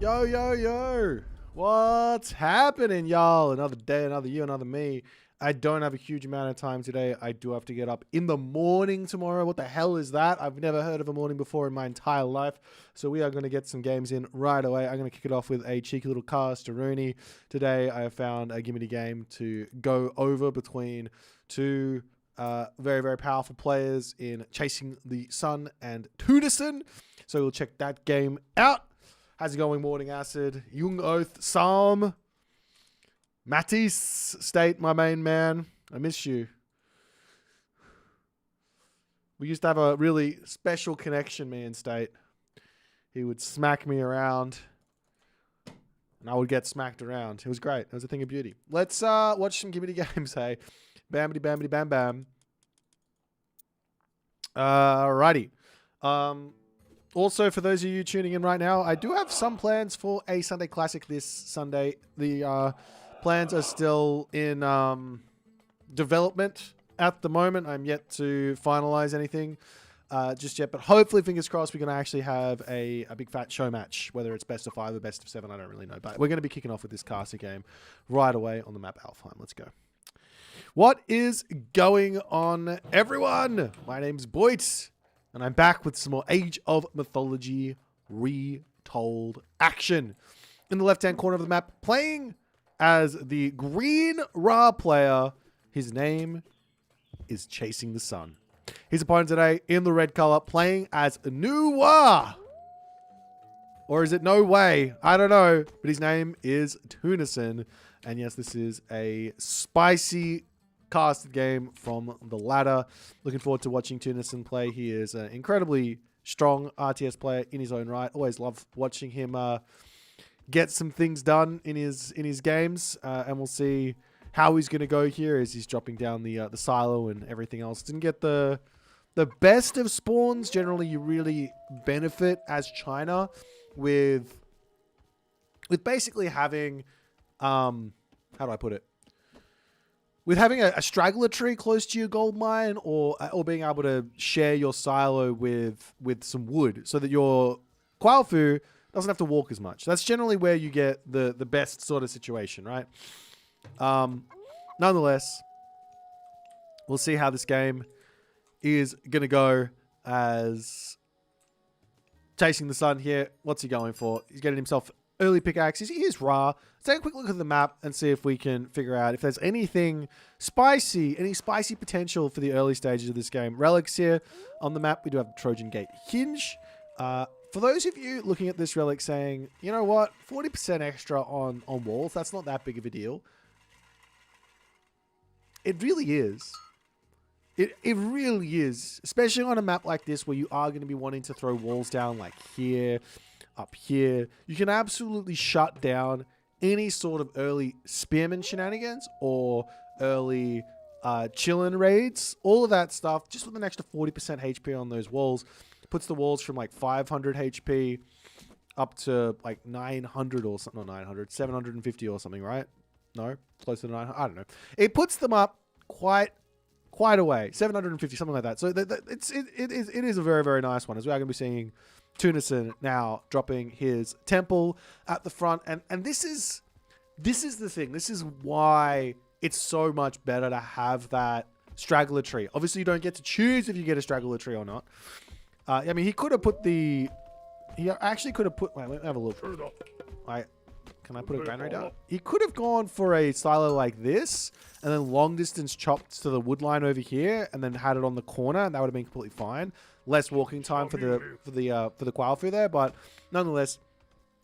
Yo, yo, yo. What's happening, y'all? Another day, another you, another me. I don't have a huge amount of time today. I do have to get up in the morning tomorrow. What the hell is that? I've never heard of a morning before in my entire life. So we are going to get some games in right away. I'm going to kick it off with a cheeky little cast to Rooney. Today, I have found a gimme game to go over between two very, very powerful players in Chasing the Sun and Tunison. So we'll check that game out. How's it going, Morning Acid? Jung Oath, Psalm. Matisse, State, my main man. I miss you. We used to have a really special connection, me and State. He would smack me around, and I would get smacked around. It was great. It was a thing of beauty. Let's watch some gimme games, hey. Bamity, bamity, bam, bam. Alrighty. Also, for those of you tuning in right now, I do have some plans for a Sunday Classic this Sunday. The plans are still in development at the moment. I'm yet to finalize anything just yet, but hopefully, fingers crossed, we're going to actually have a big fat show match, whether it's best of 5 or best of 7, I don't really know. But we're going to be kicking off with this caster game right away on the map Alfheim. Let's go. What is going on, everyone? My name's Boit, and I'm back with some more Age of Mythology retold action. In the left-hand corner of the map, playing as the green Ra player, his name is Chasing the Sun. His opponent today in the red color, playing as Nuwa. Or is it No Way? I don't know, but his name is Tunison. And yes, this is a spicy casted game from the ladder. Looking forward to watching Tunison play. He is an incredibly strong RTS player in his own right. Always love watching him get some things done in his games, and we'll see how he's going to go here as he's dropping down the silo and everything else. Didn't get the best of spawns. Generally, you really benefit as China with basically having how do I put it? With having a straggler tree close to your gold mine, or being able to share your silo with some wood, so that your Quailfu doesn't have to walk as much. That's generally where you get the best sort of situation, right? Nonetheless, we'll see how this game is going to go as Chasing the Sun here. What's he going for? He's getting himself early pickaxes. He is Ra. Let's take a quick look at the map and see if we can figure out if there's anything spicy, any spicy potential for the early stages of this game. Relics here on the map. We do have the Trojan Gate Hinge. For those of you looking at this relic saying, you know what, 40% extra on walls, that's not that big of a deal. It really is. It really is. Especially on a map like this where you are going to be wanting to throw walls down like here, up here. You can absolutely shut down any sort of early spearman shenanigans or early chillin' raids. All of that stuff just with an extra 40% HP on those walls. Puts the walls from like 500 HP up to like 900 or something. Not 900, 750 or something, right? No, closer to 900. I don't know. It puts them up quite a way. 750, something like that. So it is a very, very nice one. As we are going to be seeing Tunison now dropping his temple at the front. And this is the thing. This is why it's so much better to have that straggler tree. Obviously, you don't get to choose if you get a straggler tree or not. I mean, he could have put the... He actually could have put... Wait, let me have a look. Can I put a granary down? He could have gone for a silo like this, and then long distance chopped to the wood line over here, and then had it on the corner, and that would have been completely fine. Less walking time for the Quailfu there, but nonetheless,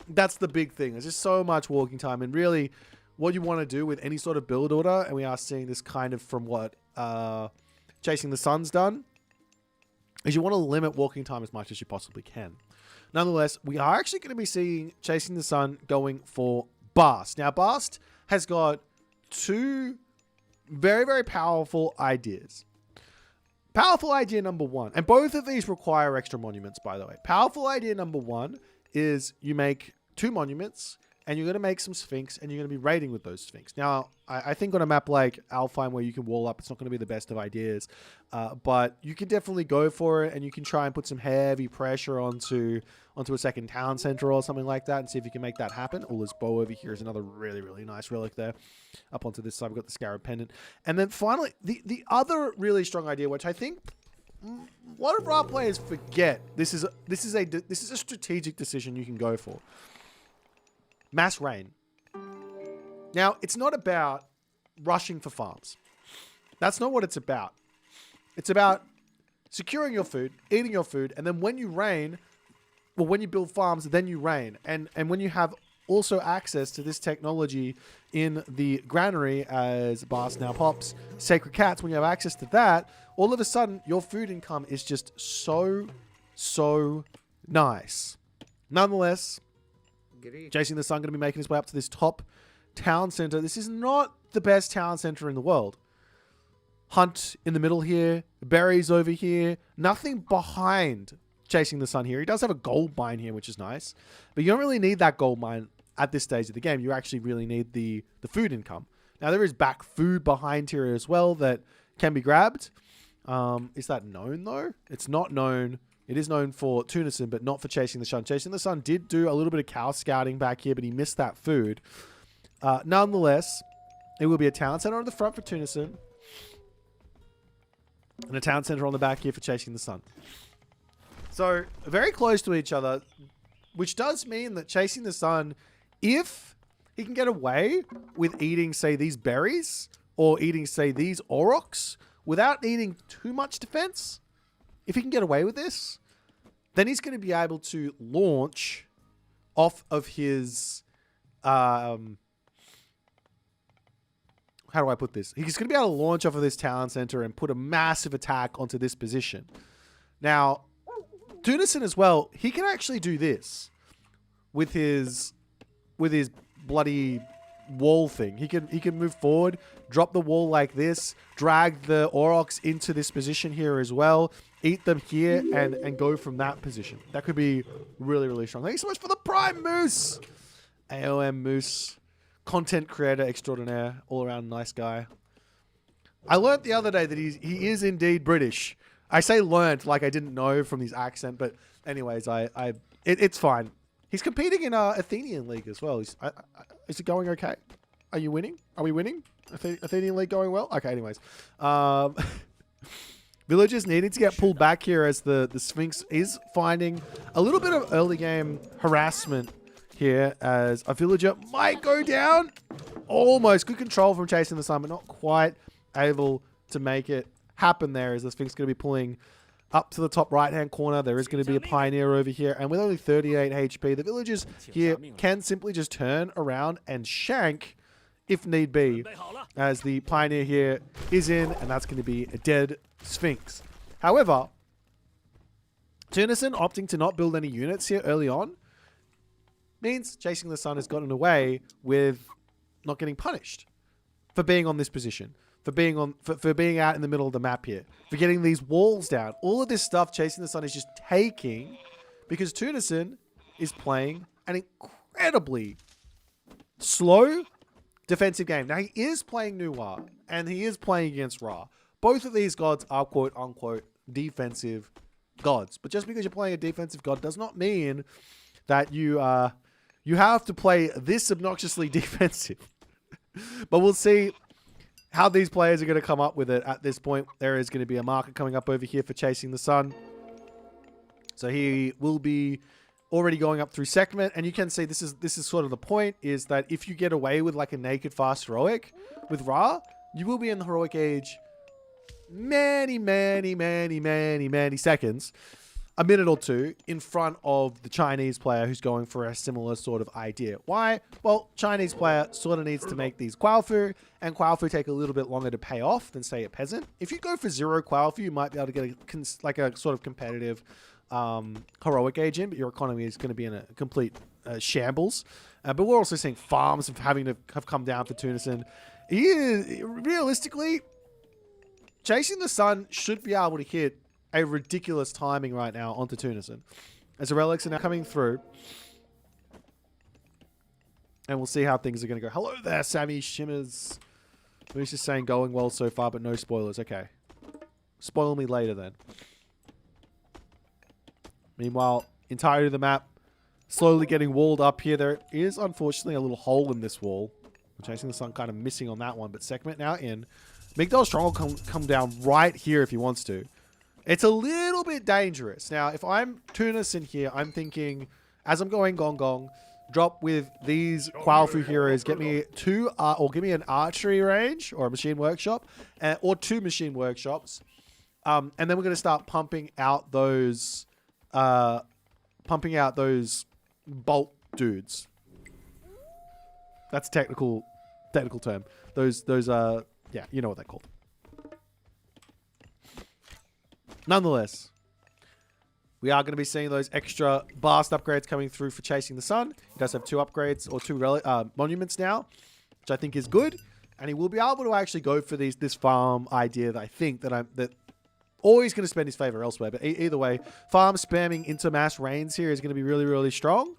that's the big thing. There's just so much walking time, and really, what you want to do with any sort of build order, and we are seeing this kind of from what Chasing the Sun's done, is you want to limit walking time as much as you possibly can. Nonetheless, we are actually going to be seeing Chasing the Sun going for Bast. Now, Bast has got two very, very powerful ideas. Powerful idea number one, and both of these require extra monuments, by the way. Powerful idea number one is you make 2 monuments, and you're going to make some Sphinx, and you're going to be raiding with those Sphinx. Now, I think on a map like Alfheim where you can wall up, it's not going to be the best of ideas, but you can definitely go for it, and you can try and put some heavy pressure onto a second town center or something like that, and see if you can make that happen. Oh, this bow over here is another really, really nice relic there. Up onto this side, we've got the Scarab Pendant. And then finally, the other really strong idea, which I think a lot of Ra players forget, this is a strategic decision you can go for. Mass rain. Now, it's not about rushing for farms. That's not what it's about. It's about securing your food, eating your food, and then when you rain, well, when you build farms, then you rain. And when you have also access to this technology in the granary, as Bast now pops, Sacred Cats, when you have access to that, all of a sudden, your food income is just so nice. Nonetheless, Chasing the Sun going to be making his way up to this top town center. This is not the best town center in the world. Hunt in the middle here. Berries over here. Nothing behind Chasing the Sun here. He does have a gold mine here, which is nice. But you don't really need that gold mine at this stage of the game. You actually really need the food income. Now, there is back food behind here as well that can be grabbed. Is that known, though? It's not known. It is known for Tunison, but not for Chasing the Sun. Chasing the Sun did do a little bit of cow scouting back here, but he missed that food. Nonetheless, it will be a town center on the front for Tunison, and a town center on the back here for Chasing the Sun. So, very close to each other, which does mean that Chasing the Sun, if he can get away with eating, say, these berries, or eating, say, these aurochs, without needing too much defense, if he can get away with this, then he's going to be able to launch off of his... how do I put this? He's going to be able to launch off of this town center and put a massive attack onto this position. Now, Tunison as well, he can actually do this with his bloody wall thing. He can move forward, drop the wall like this, drag the aurochs into this position here as well, eat them here, and go from that position. That could be really, really strong. Thank you so much for the Prime Moose! AOM Moose. Content creator extraordinaire. All around nice guy. I learned the other day that he is indeed British. I say learned like I didn't know from his accent, but anyways, it's fine. He's competing in Athenian League as well. Is it going okay? Are you winning? Are we winning? Athenian League going well? Okay, anyways. Villagers needing to get pulled back here as the Sphinx is finding a little bit of early game harassment here as a villager might go down. Almost. Good control from Chasing the Sun, but not quite able to make it happen there as the Sphinx going to be pulling up to the top right-hand corner. There is going to be a Pioneer over here. And with only 38 HP, the villagers here can simply just turn around and shank if need be, as the Pioneer here is in, and that's going to be a dead Sphinx. However, Tunison opting to not build any units here early on means Chasing the Sun has gotten away with not getting punished for being on this position, for being out in the middle of the map here, for getting these walls down. All of this stuff Chasing the Sun is just taking because Tunison is playing an incredibly slow defensive game. Now, he is playing Nuwa, and he is playing against Ra. Both of these gods are quote-unquote defensive gods. But just because you're playing a defensive god does not mean that you have to play this obnoxiously defensive. But we'll see how these players are going to come up with it at this point. There is going to be a marker coming up over here for Chasing the Sun. So he will be already going up through segment, and you can see this is sort of the point, is that if you get away with like a naked fast heroic with Ra, you will be in the heroic age many seconds, a minute or two in front of the Chinese player who's going for a similar sort of idea. Why? Well, Chinese player sort of needs to make these Quaofu, and Quaofu take a little bit longer to pay off than, say, a peasant. If you go for 0 Quaofu, you might be able to get a sort of competitive heroic age in, but your economy is going to be in a complete shambles. But we're also seeing farms have come down for Tunison. Realistically, Chasing the Sun should be able to hit a ridiculous timing right now onto Tunison, as the relics are now coming through. And we'll see how things are going to go. Hello there, Sammy Shimmers. He's just saying going well so far, but no spoilers. Okay. Spoil me later then. Meanwhile, entirety of the map slowly getting walled up here. There is, unfortunately, a little hole in this wall. I'm chasing the sun, kind of missing on that one. But Sekhmet now in. Migdal Strong will come down right here if he wants to. It's a little bit dangerous. Now, if I'm Tunis in here, I'm thinking, as I'm going Gong Gong, drop with these Qualfu heroes, get me two, or give me an archery range or a machine workshop, or 2 machine workshops. And then we're going to start pumping out those bolt dudes. That's a technical term. Those yeah, you know what they're called. Nonetheless, we are going to be seeing those extra blast upgrades coming through for Chasing the Sun. He does have 2 upgrades or 2 monuments now, which I think is good. And he will be able to actually go for this farm idea that I think that always going to spend his favor elsewhere. But either way, farm spamming into mass rains here is going to be really, really strong.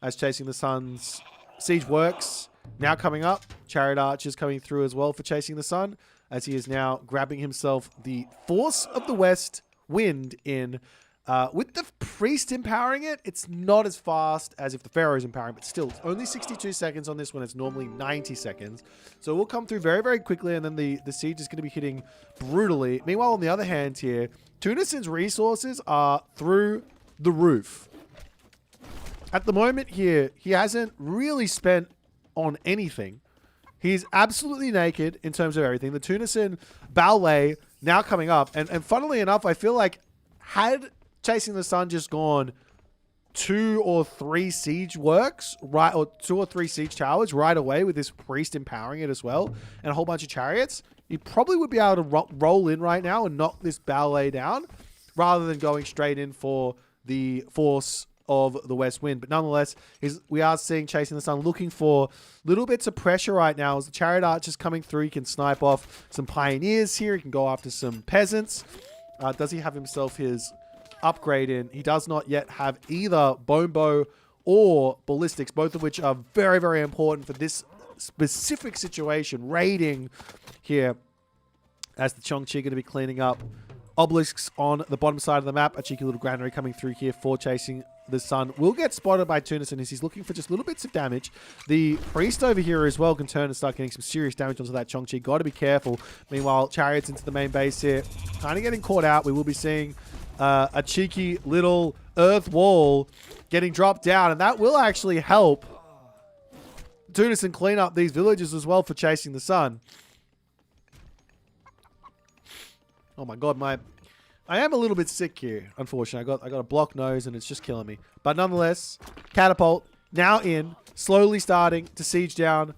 As Chasing the Sun's siege works. Now coming up, Chariot Archers coming through as well for Chasing the Sun, as he is now grabbing himself the Force of the West Wind in. With the Priest empowering it, it's not as fast as if the Pharaoh is empowering, but still, it's only 62 seconds on this one. It's normally 90 seconds. So we'll come through very, very quickly, and then the siege is going to be hitting brutally. Meanwhile, on the other hand here, Tunison's resources are through the roof. At the moment here, he hasn't really spent on anything. He's absolutely naked in terms of everything. The Tunison ballet now coming up. And funnily enough, I feel like had Chasing the Sun just gone 2 or 3 siege works, right, or 2 or 3 siege towers right away with this priest empowering it as well, and a whole bunch of chariots, he probably would be able to roll in right now and knock this ballet down rather than going straight in for the force of the West Wind. But nonetheless, we are seeing Chasing the Sun looking for little bits of pressure right now as the Chariot Archers coming through. He can snipe off some pioneers here. He can go after some peasants. Does he have himself his upgrade in? He does not yet have either Bone Bow or Ballistics, both of which are very, very important for this specific situation. Raiding here as the Chongqi going to be cleaning up obelisks on the bottom side of the map. A cheeky little granary coming through here for Chasing the Sun. Will get spotted by Tunison as he's looking for just little bits of damage. The priest over here as well can turn and start getting some serious damage onto that Chongqi. Got to be careful. Meanwhile, chariots into the main base here. Kind of getting caught out. We will be seeing a cheeky little earth wall getting dropped down, and that will actually help Tunison clean up these villages as well for Chasing the Sun. Oh my god, I am a little bit sick here, unfortunately. I got a blocked nose and it's just killing me. But nonetheless, Catapult now in, slowly starting to siege down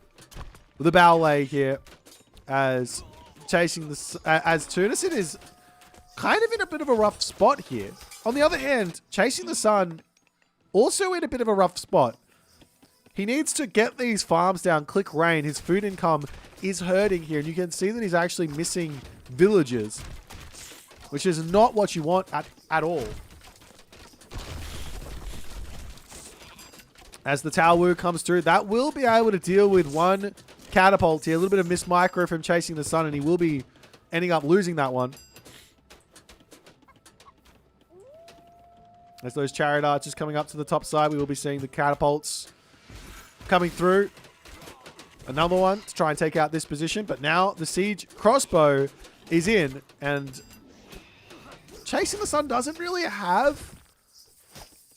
the ballet here as Tunison is kind of in a bit of a rough spot here. On the other hand, Chasing the Sun also in a bit of a rough spot. He needs to get these farms down, click rain. His food income is hurting here, and you can see that he's actually missing villages, which is not what you want at all. As the Tower comes through, that will be able to deal with one catapult here. A little bit of missed micro from Chasing the Sun, and he will be ending up losing that one. As those Chariot Archers coming up to the top side, we will be seeing the catapults coming through. Another one to try and take out this position, but now the siege crossbow is in, and Chasing the Sun doesn't really have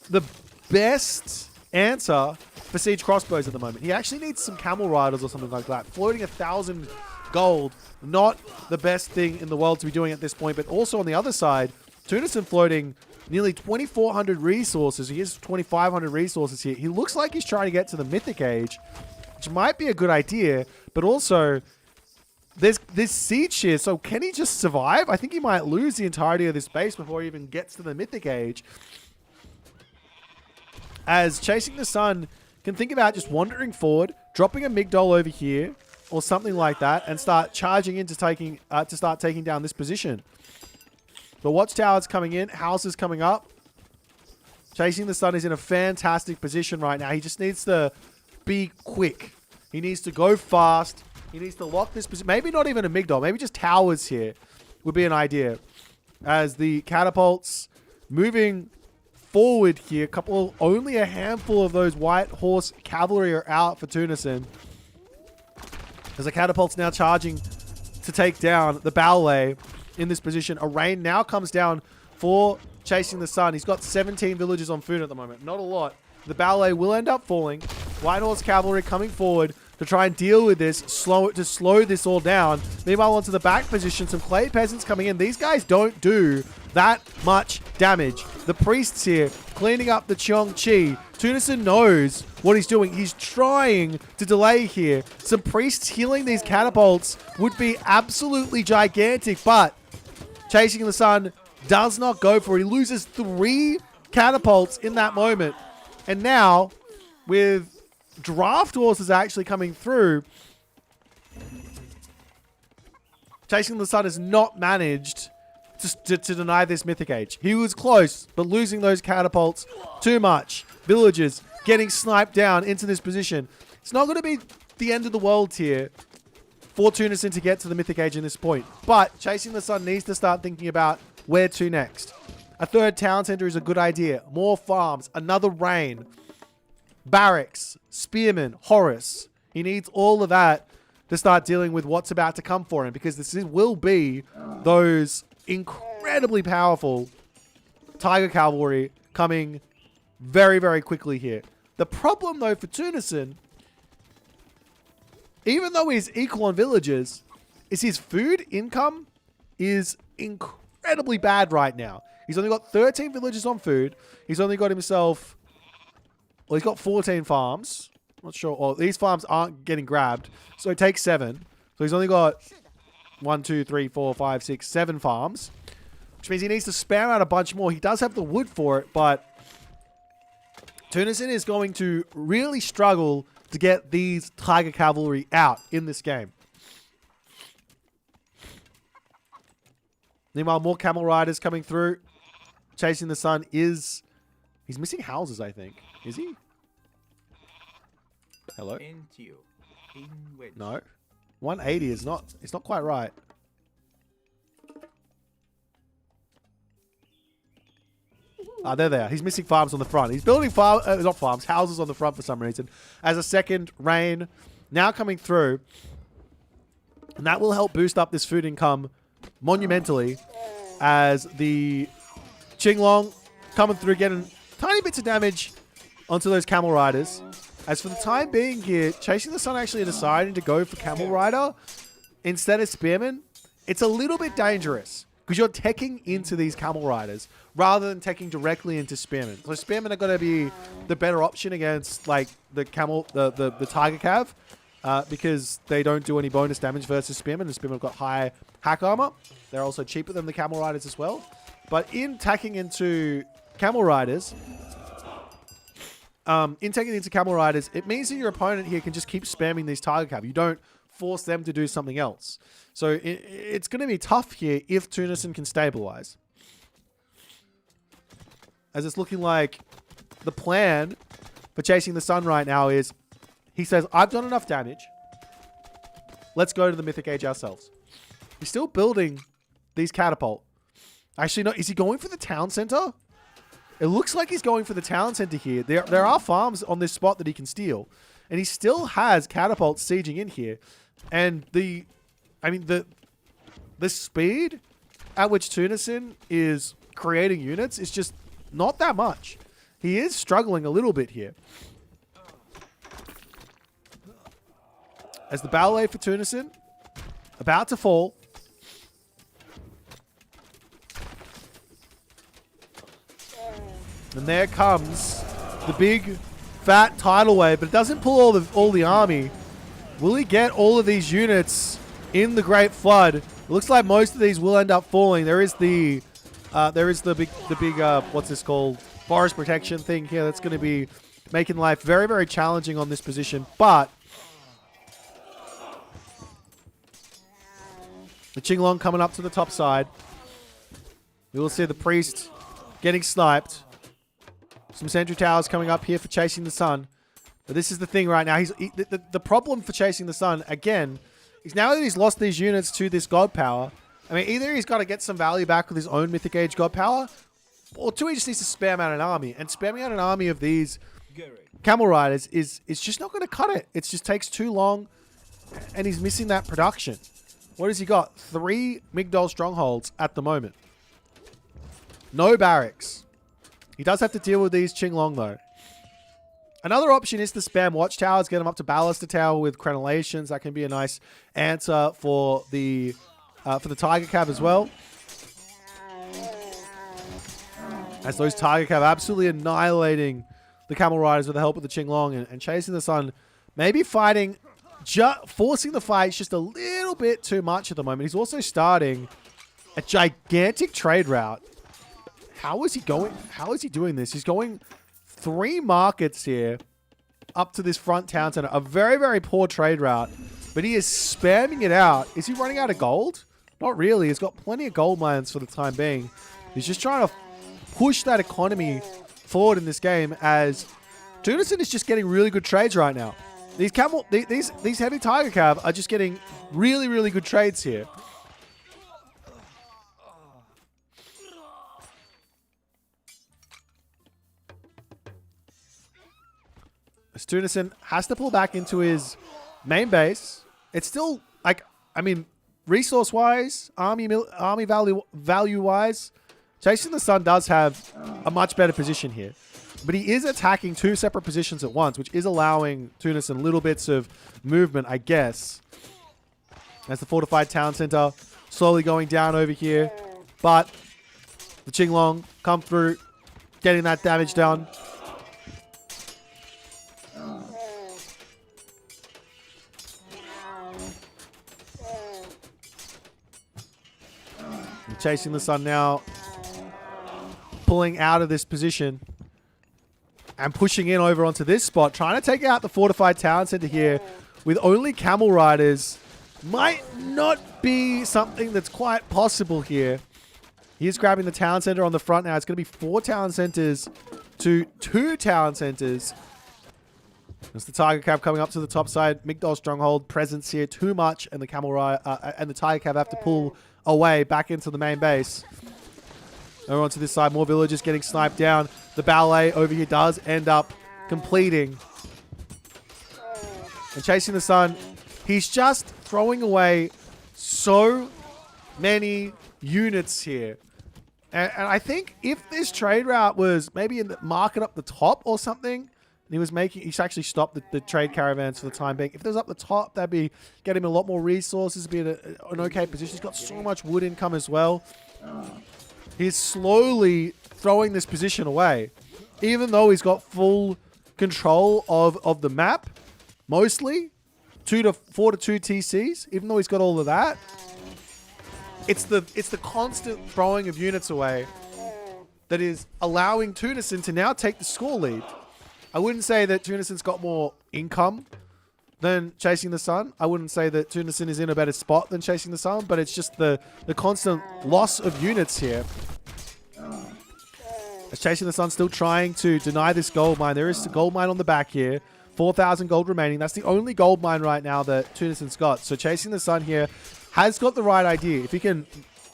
the best answer for siege crossbows at the moment. He actually needs some camel riders or something like that. Floating 1,000 gold, not the best thing in the world to be doing at this point, but also on the other side, Tunison floating nearly 2,400 resources. He has 2,500 resources here. He looks like he's trying to get to the Mythic Age, which might be a good idea, but also there's this siege here, so can he just survive? I think he might lose the entirety of this base before he even gets to the Mythic Age. As Chasing the Sun can think about just wandering forward, dropping a Migdol over here, or something like that, and start charging into start taking down this position. The watchtower's coming in, houses coming up. Chasing the Sun is in a fantastic position right now. He just needs to be quick. He needs to go fast. He needs to lock this position. Maybe not even a Migdol. Maybe just towers here would be an idea. As the catapults moving forward here. Only a handful of those White Horse cavalry are out for Tunison. As the catapults now charging to take down the ballet in this position. A rain now comes down for Chasing the Sun. He's got 17 villagers on food at the moment. Not a lot. The ballet will end up falling. White Horse cavalry coming forward to try and deal with this, slow this all down. Meanwhile, onto the back position, some clay peasants coming in. These guys don't do that much damage. The priests here cleaning up the Cheong Chi. Tunison knows what he's doing. He's trying to delay here. Some priests healing these catapults would be absolutely gigantic, but Chasing the Sun does not go for it. He loses 3 catapults in that moment. And now, with draft horses actually coming through, Chasing the Sun has not managed to deny this Mythic Age. He was close, but losing those catapults too much. Villagers getting sniped down into this position. It's not going to be the end of the world here for Tunison to get to the Mythic Age in this point. But Chasing the Sun needs to start thinking about where to next. A 3rd town center is a good idea. More farms, another rain, barracks, spearmen, Horus. He needs all of that to start dealing with what's about to come for him, because this will be those incredibly powerful Tiger Cavalry coming very, very quickly here. The problem, though, for Tunison, even though he's equal on villagers, is his food income is incredibly bad right now. He's only got 13 villagers on food. He's only got himself... Well, he's got 14 farms. Not sure. Oh, these farms aren't getting grabbed. So it takes 7. So he's only got 1, 2, 3, 4, 5, 6, 7 farms. Which means he needs to spare out a bunch more. He does have the wood for it, but Tunison is going to really struggle to get these Tiger Cavalry out in this game. Meanwhile, more Camel Riders coming through. Chasing the Sun is... He's missing houses, I think. Is he? Hello? No. 180 is not... It's not quite right. Ah, there they are. He's missing farms on the front. He's building not farms, houses on the front for some reason. As a second rain now coming through. And that will help boost up this food income monumentally. As the Qinglong coming through, getting tiny bits of damage onto those Camel Riders. As for the time being here, Chasing the Sun actually deciding to go for Camel Rider instead of Spearman. It's a little bit dangerous, because you're teching into these Camel Riders rather than teching directly into Spearmen. So Spearmen are going to be the better option against like the Tiger Cav, because they don't do any bonus damage versus Spearmen. The Spearmen have got high hack armor. They're also cheaper than the Camel Riders as well. But in tacking into Camel Riders, it means that your opponent here can just keep spamming these Tiger Cav. You don't force them to do something else. So it's going to be tough here if Tunison can stabilize. As it's looking like the plan for Chasing the Sun right now is, he says, I've done enough damage. Let's go to the Mythic Age ourselves. He's still building these catapult. Actually, no, is he going for the town center? It looks like he's going for the town center here. There are farms on this spot that he can steal. And he still has catapults sieging in here. And the speed at which Tunison is creating units is just not that much. He is struggling a little bit here. As the ballet for Tunison about to fall. And there comes the big fat tidal wave, but it doesn't pull all the army. Will he get all of these units in the Great Flood? It looks like most of these will end up falling. There is the big what's this called? Forest protection thing here that's going to be making life very, very challenging on this position. But the Qinglong coming up to the top side. We will see the priest getting sniped. Some sentry towers coming up here for Chasing the Sun. But this is the thing right now. The problem for chasing the sun, again, is now that he's lost these units to this god power, I mean, either he's got to get some value back with his own Mythic Age god power, or two, he just needs to spam out an army. And spamming out an army of these camel riders is just not going to cut it. It just takes too long, and he's missing that production. What has he got? 3 Migdol strongholds at the moment. No barracks. He does have to deal with these Qinglong, though. Another option is to spam watchtowers, get them up to Baluster Tower with crenellations. That can be a nice answer for the Tiger Cav as well. As those Tiger Cav absolutely annihilating the Camel Riders with the help of the Qinglong and chasing the sun. Maybe fighting, forcing the fight just a little bit too much at the moment. He's also starting a gigantic trade route. How is he going? How is he doing this? He's going 3 markets here up to this front town center. A very, very poor trade route, but he is spamming it out. Is he running out of gold? Not really. He's got plenty of gold mines for the time being. He's just trying to push that economy forward in this game as Tunison is just getting really good trades right now. These heavy Tiger Cav are just getting really, really good trades here. Tunison has to pull back into his main base. It's still, like, I mean, resource-wise, army value-wise, Chasing the Sun does have a much better position here. But he is attacking 2 separate positions at once, which is allowing Tunison little bits of movement, I guess. As the fortified town center slowly going down over here. But the Qinglong come through, getting that damage done. Chasing the Sun now, pulling out of this position and pushing in over onto this spot, trying to take out the fortified town center here with only camel riders. Might not be something that's quite possible here. He's grabbing the town center on the front now. It's going to be 4 town centers to 2 town centers. There's the Tiger Cav coming up to the top side. Migdol stronghold presence here too much, and the camel rider and the Tiger Cav have to pull away back into the main base. Over onto this side, more villagers getting sniped down. The ballet over here does end up completing. And Chasing the Sun, he's just throwing away so many units here. And I think if this trade route was maybe in the market up the top or something, and he's actually stopped the trade caravans for the time being. If there's up the top, that'd be get him a lot more resources, be in an okay position. He's got so much wood income as well. He's slowly throwing this position away. Even though he's got full control of the map, mostly 4 to 2 TCs, even though he's got all of that, it's the constant throwing of units away that is allowing Tunison to now take the score lead. I wouldn't say that Tunison's got more income than Chasing the Sun. I wouldn't say that Tunison is in a better spot than Chasing the Sun, but it's just the constant loss of units here. As Chasing the Sun still trying to deny this gold mine. There is a gold mine on the back here. 4,000 gold remaining. That's the only gold mine right now that Tunison's got. So Chasing the Sun here has got the right idea. If he can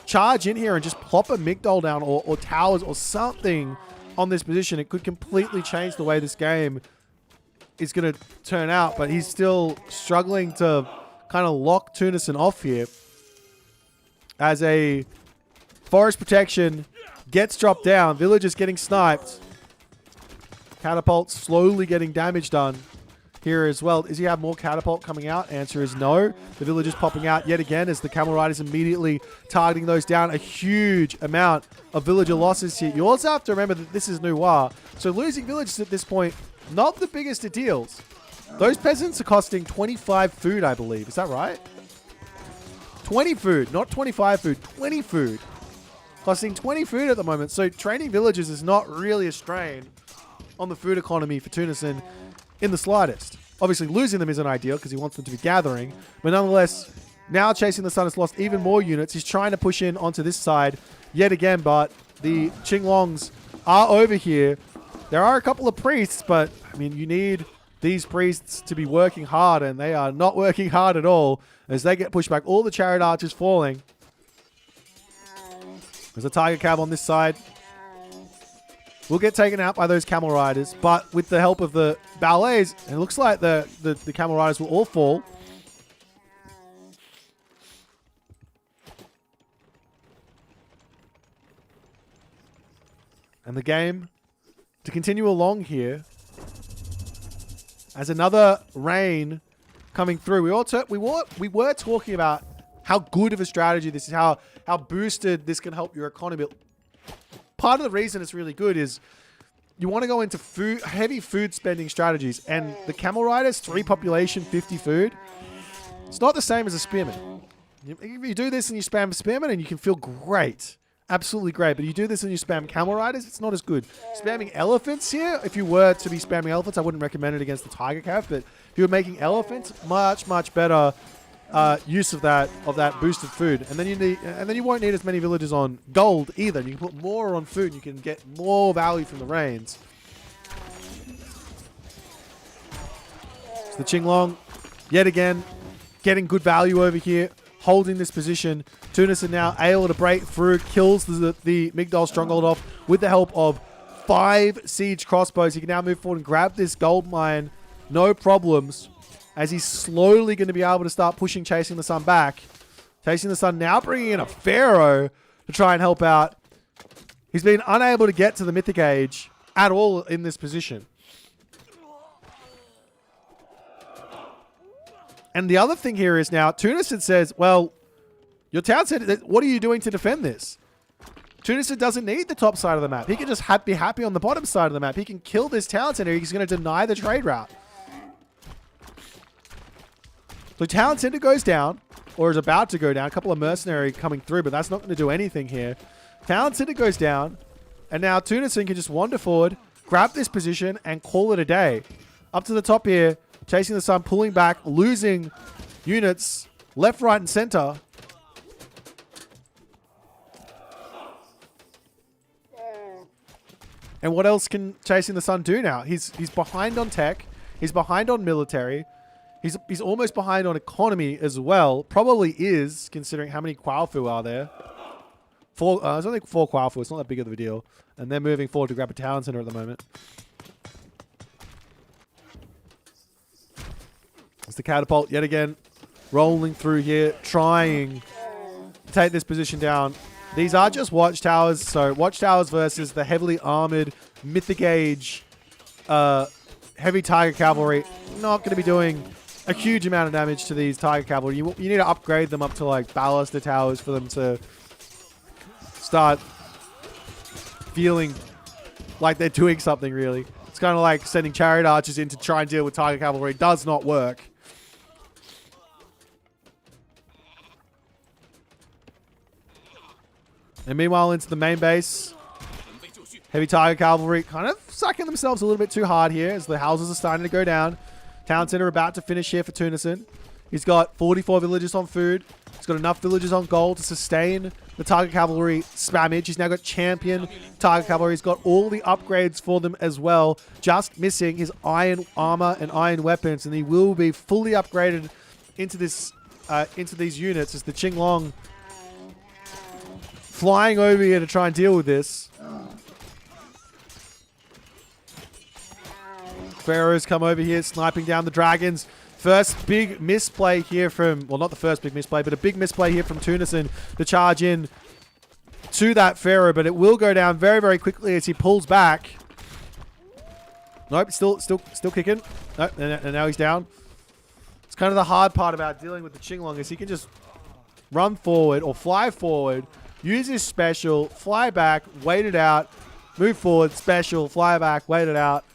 charge in here and just plop a Migdol down or towers or something on this position, it could completely change the way this game is going to turn out. But he's still struggling to kind of lock Tunison off here as a forest protection gets dropped down. Villagers getting sniped. Catapults slowly getting damage done here as well. Does he have more catapult coming out? Answer is no. The villagers popping out yet again as the camel riders immediately targeting those down. A huge amount of villager losses here. You also have to remember that this is Noir. So losing villagers at this point, not the biggest of deals. Those peasants are costing 25 food, I believe. Is that right? 20 food, not 25 food, 20 food. Costing 20 food at the moment. So training villagers is not really a strain on the food economy for Tunison in the slightest. Obviously, losing them isn't ideal because he wants them to be gathering. But nonetheless, now Chasing the Sun has lost even more units. He's trying to push in onto this side yet again, but the Qinglongs are over here. There are a couple of priests, but, I mean, you need these priests to be working hard, and they are not working hard at all as they get pushed back. All the chariot archers falling. There's a tiger cab on this side. We'll get taken out by those camel riders, but with the help of the ballets, it looks like the camel riders will all fall. And the game to continue along here as another rain coming through. We were talking about how good of a strategy this is, how boosted this can help your economy. Part of the reason it's really good is you want to go into heavy food spending strategies, and the camel riders, 3 population, 50 food. It's not the same as a spearman. If you do this and you spam spearman, and you can feel great. Absolutely great, but you do this and you spam camel riders, it's not as good. Spamming elephants here, if you were to be spamming elephants, I wouldn't recommend it against the tiger calf, but if you were making elephants, much better use of that boosted food. And then you won't need as many villagers on gold either. You can put more on food, and you can get more value from the rains. So the Qinglong, yet again, getting good value over here, holding this position. Tunison now able to break through, kills the Migdol stronghold off with the help of 5 siege crossbows. He can now move forward and grab this gold mine, no problems, as he's slowly going to be able to start pushing Chasing the Sun back. Chasing the Sun now bringing in a Pharaoh to try and help out. He's been unable to get to the Mythic Age at all in this position. And the other thing here is now, Tunison says, well, your town said, what are you doing to defend this? Tunison doesn't need the top side of the map. He can just be happy on the bottom side of the map. He can kill this town center. He's going to deny the trade route. So town center goes down, or is about to go down. A couple of mercenary coming through, but that's not going to do anything here. Town center goes down, and now Tunison can just wander forward, grab this position, and call it a day. Up to the top here, Chasing the Sun, pulling back, losing units left, right, and center. And what else can Chasing the Sun do now? He's behind on tech. He's behind on military. He's almost behind on economy as well. Probably is, considering how many Quaofu are there. There's only 4 Quaofu. It's not that big of a deal. And they're moving forward to grab a town center at the moment. It's the catapult yet again, rolling through here, trying to take this position down. These are just watchtowers, so watchtowers versus the heavily armored Mythic Age heavy tiger cavalry. Not going to be doing a huge amount of damage to these tiger cavalry. You need to upgrade them up to like baluster towers for them to start feeling like they're doing something really. It's kind of like sending chariot archers in to try and deal with tiger cavalry. It does not work. And meanwhile, into the main base, heavy tiger cavalry kind of sucking themselves a little bit too hard here as the houses are starting to go down. Town center about to finish here for Tunison. He's got 44 villagers on food. He's got enough villagers on gold to sustain the tiger cavalry spammage. He's now got champion tiger cavalry. He's got all the upgrades for them as well. Just missing his iron armor and iron weapons, and he will be fully upgraded into this into these units as the Qinglong flying over here to try and deal with this. Pharaohs come over here, sniping down the dragons. First big misplay here from, well, not the first big misplay, but a big misplay here from Tunison to charge in to that Pharaoh, but it will go down very, very quickly as he pulls back. Nope, still kicking. Nope, and now he's down. It's kind of the hard part about dealing with the Qinglong is he can just run forward or fly forward, use his special, fly back, wait it out, move forward, special, fly back, wait it out.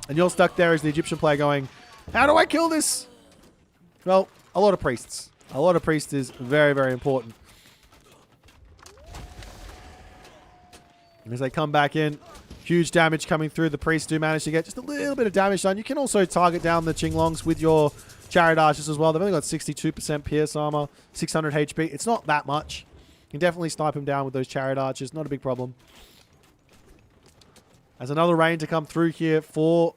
And you're stuck there as the Egyptian player going, how do I kill this? Well, a lot of priests. A lot of priests is very, very important. As they come back in, huge damage coming through. The priests do manage to get just a little bit of damage done. You can also target down the Qinglongs with your chariot archers as well. They've only got 62% pierce armor, 600 HP. It's not that much. You can definitely snipe them down with those chariot archers. Not a big problem. As another rain to come through here for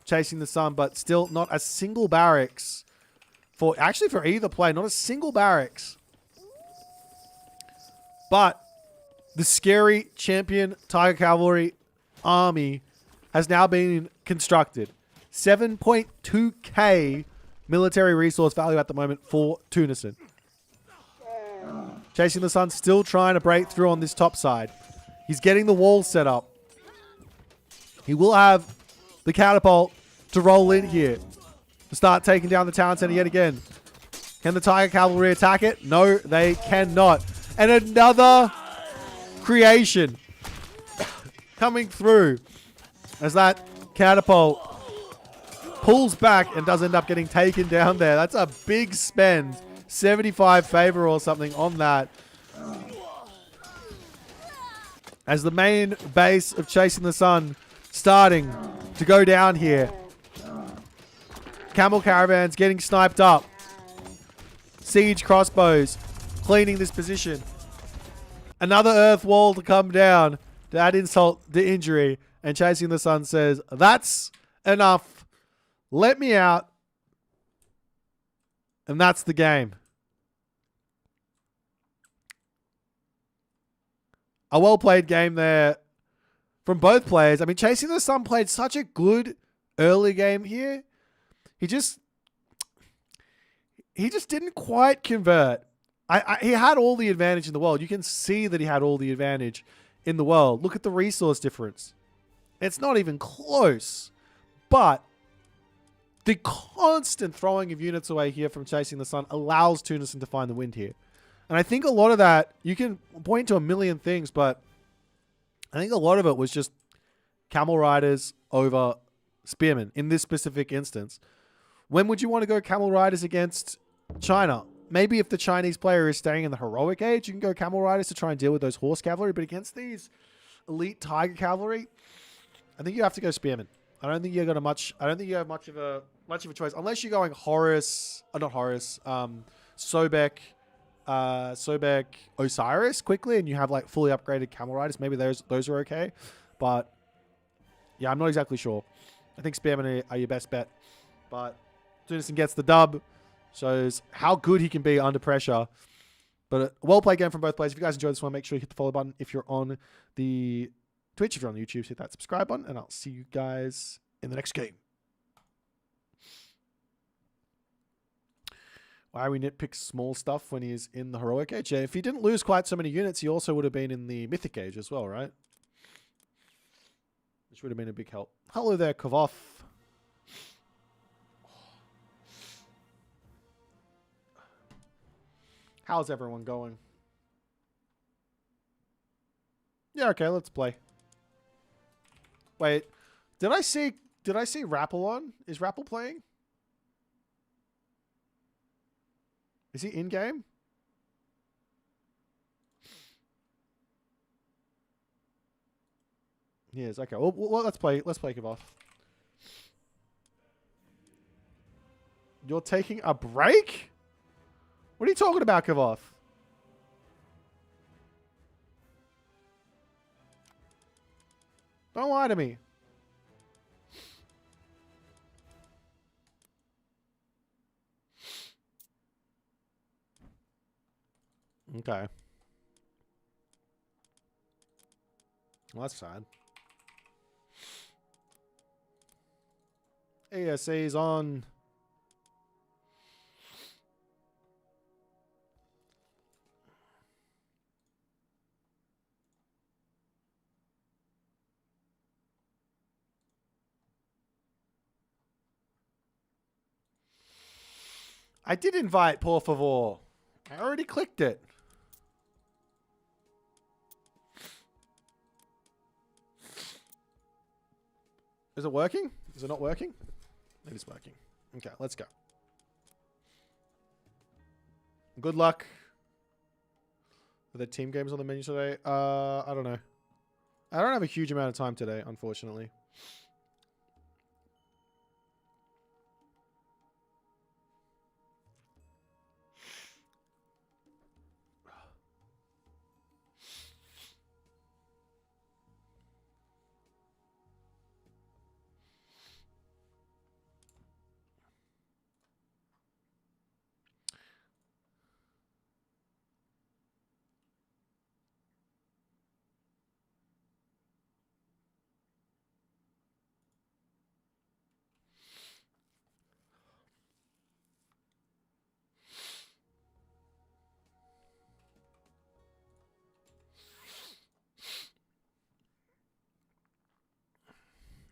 Chasing the Sun, but still not a single barracks for either play. Not a single barracks. But the scary champion Tiger Cavalry army has now been constructed. 7.2k military resource value at the moment for Tunison. Chasing the Sun still trying to break through on this top side. He's getting the wall set up. He will have the catapult to roll in here to start taking down the town center yet again. Can the Tiger Cavalry attack it? No, they cannot. And another creation coming through as that catapult pulls back and does end up getting taken down there. That's a big spend. 75 favor or something on that. As the main base of Chasing the Sun starting to go down here. Camel caravans getting sniped up. Siege crossbows cleaning this position. Another earth wall to come down to add insult to injury. And Chasing the Sun says, that's enough. Let me out. And that's the game. A well-played game there from both players. I mean, Chasing the Sun played such a good early game here. He just didn't quite convert. He had all the advantage in the world. You can see that he had all the advantage in the world. Look at the resource difference. It's not even close. But the constant throwing of units away here from Chasing the Sun allows Tunison to find the wind here. And I think a lot of that, you can point to a million things, but I think a lot of it was just camel riders over spearmen in this specific instance. When would you want to go camel riders against China? Maybe if the Chinese player is staying in the heroic age, you can go camel riders to try and deal with those horse cavalry. But against these elite tiger cavalry, I think you have to go spearmen. I don't think you got much of a choice unless you're going Sobek Osiris quickly, and you have like fully upgraded camel riders. Maybe those are okay, but yeah, I'm not exactly sure. I think spearmen are your best bet, but Tunison gets the dub. Shows how good he can be under pressure. But a well-played game from both players. If you guys enjoyed this one, make sure you hit the follow button. If you're on the Twitch, if you're on YouTube, hit that subscribe button. And I'll see you guys in the next game. Why we nitpick small stuff when he's in the heroic age? Yeah, if he didn't lose quite so many units, he also would have been in the mythic age as well, right? Which would have been a big help. Hello there, Kavoth. How's everyone going? Yeah, okay, let's play. Wait, did I see Rapple on? Is Rapple playing? Is he in game? He is. Okay. Well, let's play. Let's play Kavoth. You're taking a break? What are you talking about, Kavoth? Don't lie to me. Okay. Well, that's sad. ASA's on. I did invite, por favor. I already clicked it. Is it working? Is it not working? It is working. Okay, let's go. Good luck. Are there team games on the menu today? I don't know. I don't have a huge amount of time today, unfortunately.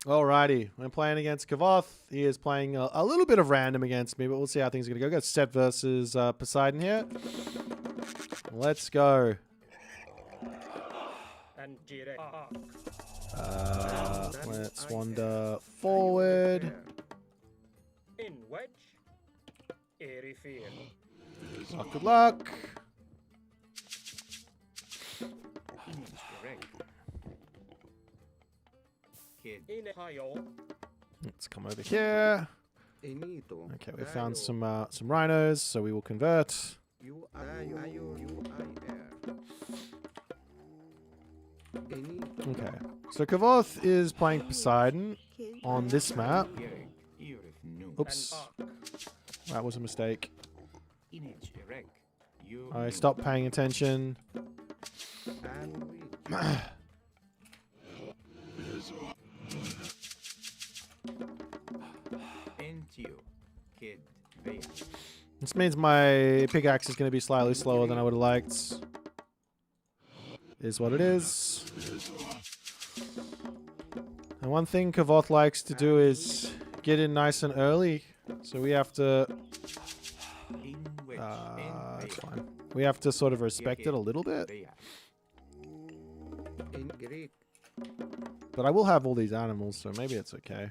Alrighty, I'm playing against Kavoth. He is playing a little bit of random against me, but we'll see how things are going to go. Got Set versus Poseidon here. Let's go. Let's wander forward. In wedge, airy fear. Good luck. In Ohio. Let's come over here. Okay, we found some rhinos, so we will convert. Okay, so Kavoth is playing Poseidon on this map. Oops, that was a mistake. I stopped paying attention. This means my pickaxe is going to be slightly slower than I would have liked. Is what it is. And one thing Kavoth likes to do is get in nice and early. So we have to... it's fine. We have to sort of respect it a little bit. But I will have all these animals, so maybe it's okay.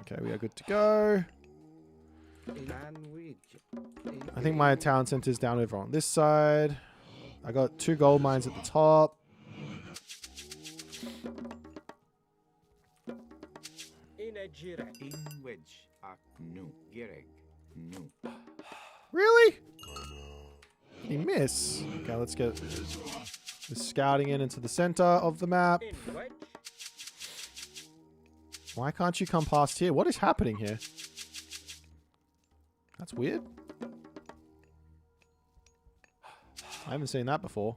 Okay, we are good to go. I think my town center is down over on this side. I got 2 gold mines at the top. Really? He miss. Okay, let's get the scouting into the center of the map. Why can't you come past here? What is happening here? That's weird. I haven't seen that before.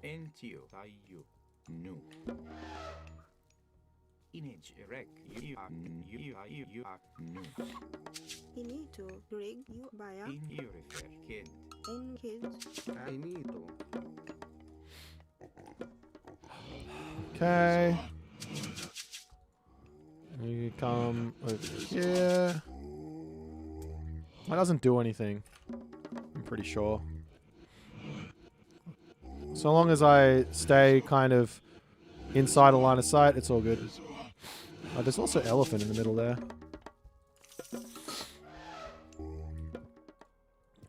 Okay. You come over here. That doesn't do anything. I'm pretty sure. So long as I stay kind of inside a line of sight, it's all good. Oh, there's also elephant in the middle there.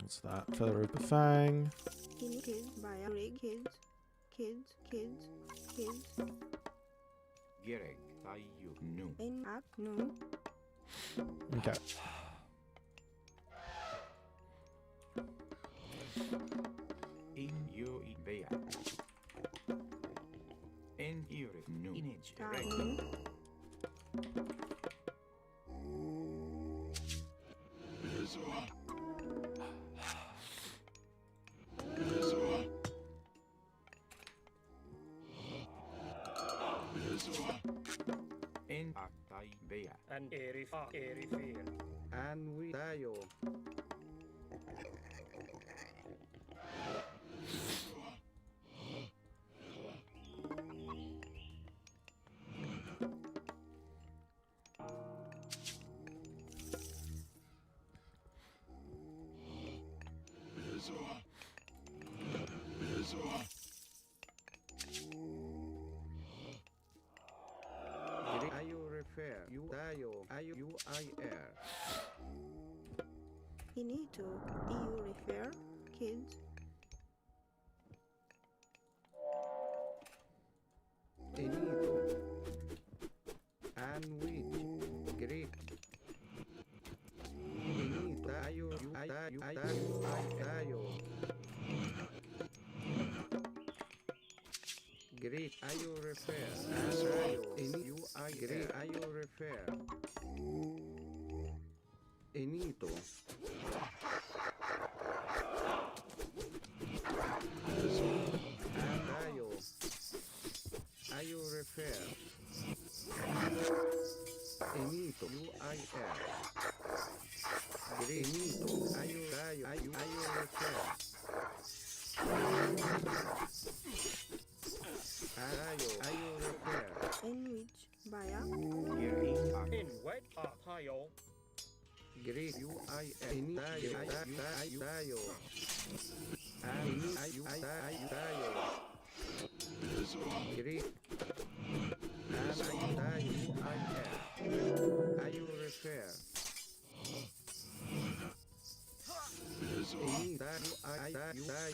What's that? Feather of the Fang. Okay. And airy fear. And we die. You need to EU refer, kids. Enito. And which great. Enito. Great. Ayo refer. Enito. Great. Ayo refer. Enito. Ayo refer. Enito. UIR. Enito. Ayo refer. Baya. Giri. In wedge. Tayo. Great you I any tayo tayo. Any tayo. Great. And tayo I Ayo refer. Any tayo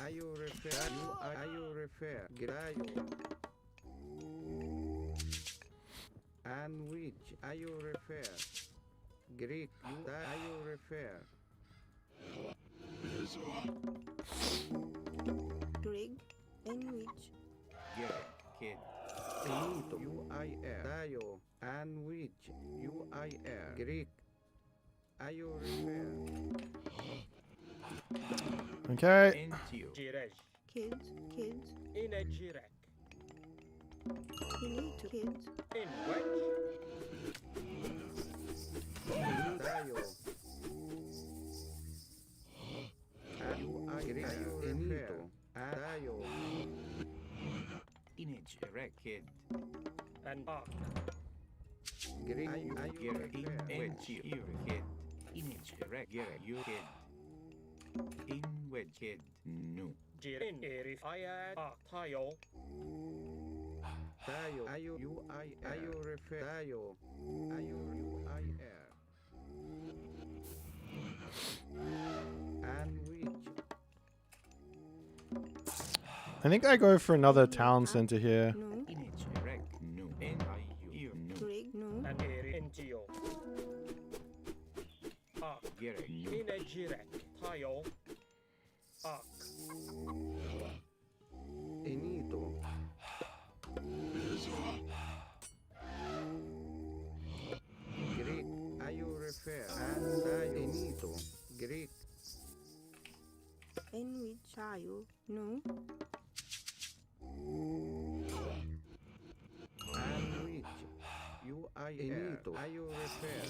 ayo refer. You ayo refer. Grayo. And which ayo refer. Greek you ayo refer. Greg. And which. Gerek, kid. Enito, U-I-R. Tayo, and which, U-I-R. Greek, ayo refer. Okay. Entio. Jirej. Kids. Kids. In a jirek. Inito. Kids. In wedge. Tayo. U-I-R. Enito. Tayo. Image, erect, kid. And arc. Greek, ayo refer. Entio, kid. Image, erect, you kid. In wedge, kid. No. Jir. In erif. Ayad. Tayo. Tayo, ayo, U-I-R. Ayo refer. Tayo. Ayo, U-I-R. And which? I think I go for another town center here. No. Image, erect, no. N-I-U, no. Greg. No. And eri. Intio. Arc. Gerek, no. In a jirek. Tayo. Arc. Enito. Greek, ayo refer. And tayo. Enito. Greek, And which. Tayo. No. and which? U-I-R. Enito. Ayo refer.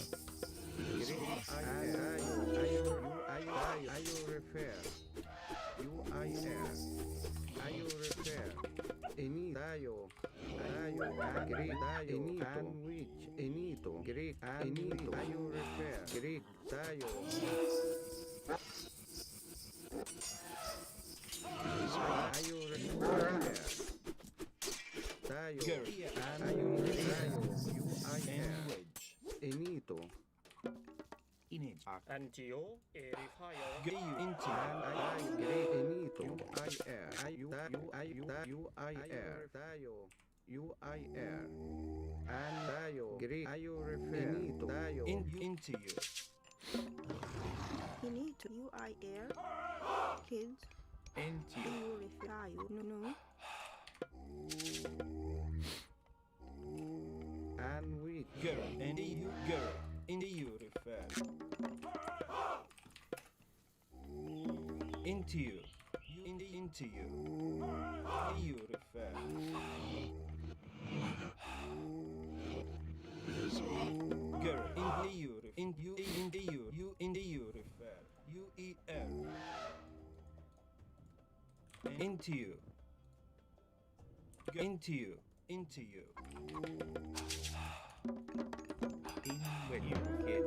Greek, ayo refer. U-I-R. Ayo refer. Enito. Tayo. Greek, enito. And which? Enito. Greek, enito. Ayo refer. Greek, tayo. Ayo refer. Tayo. And ayo refer. U-I-R. Enito. Antio. Erif. Tayo. And ayo great enito. U-I-R. U-I-R. Tayo. U-I-R. And tayo. Greek. Ayo refer. Enito. Tayo. Into you. Inito. U-I-R. Kids. Into you. You refer. Tayo. No. And which? Girl. And you. Girl. Into you refer. Into you. Into you. You refer. Girl. Into you. Into you. Into you. You. Into you refer. U-E-R. Into you. Into you. Into you. In when you kid.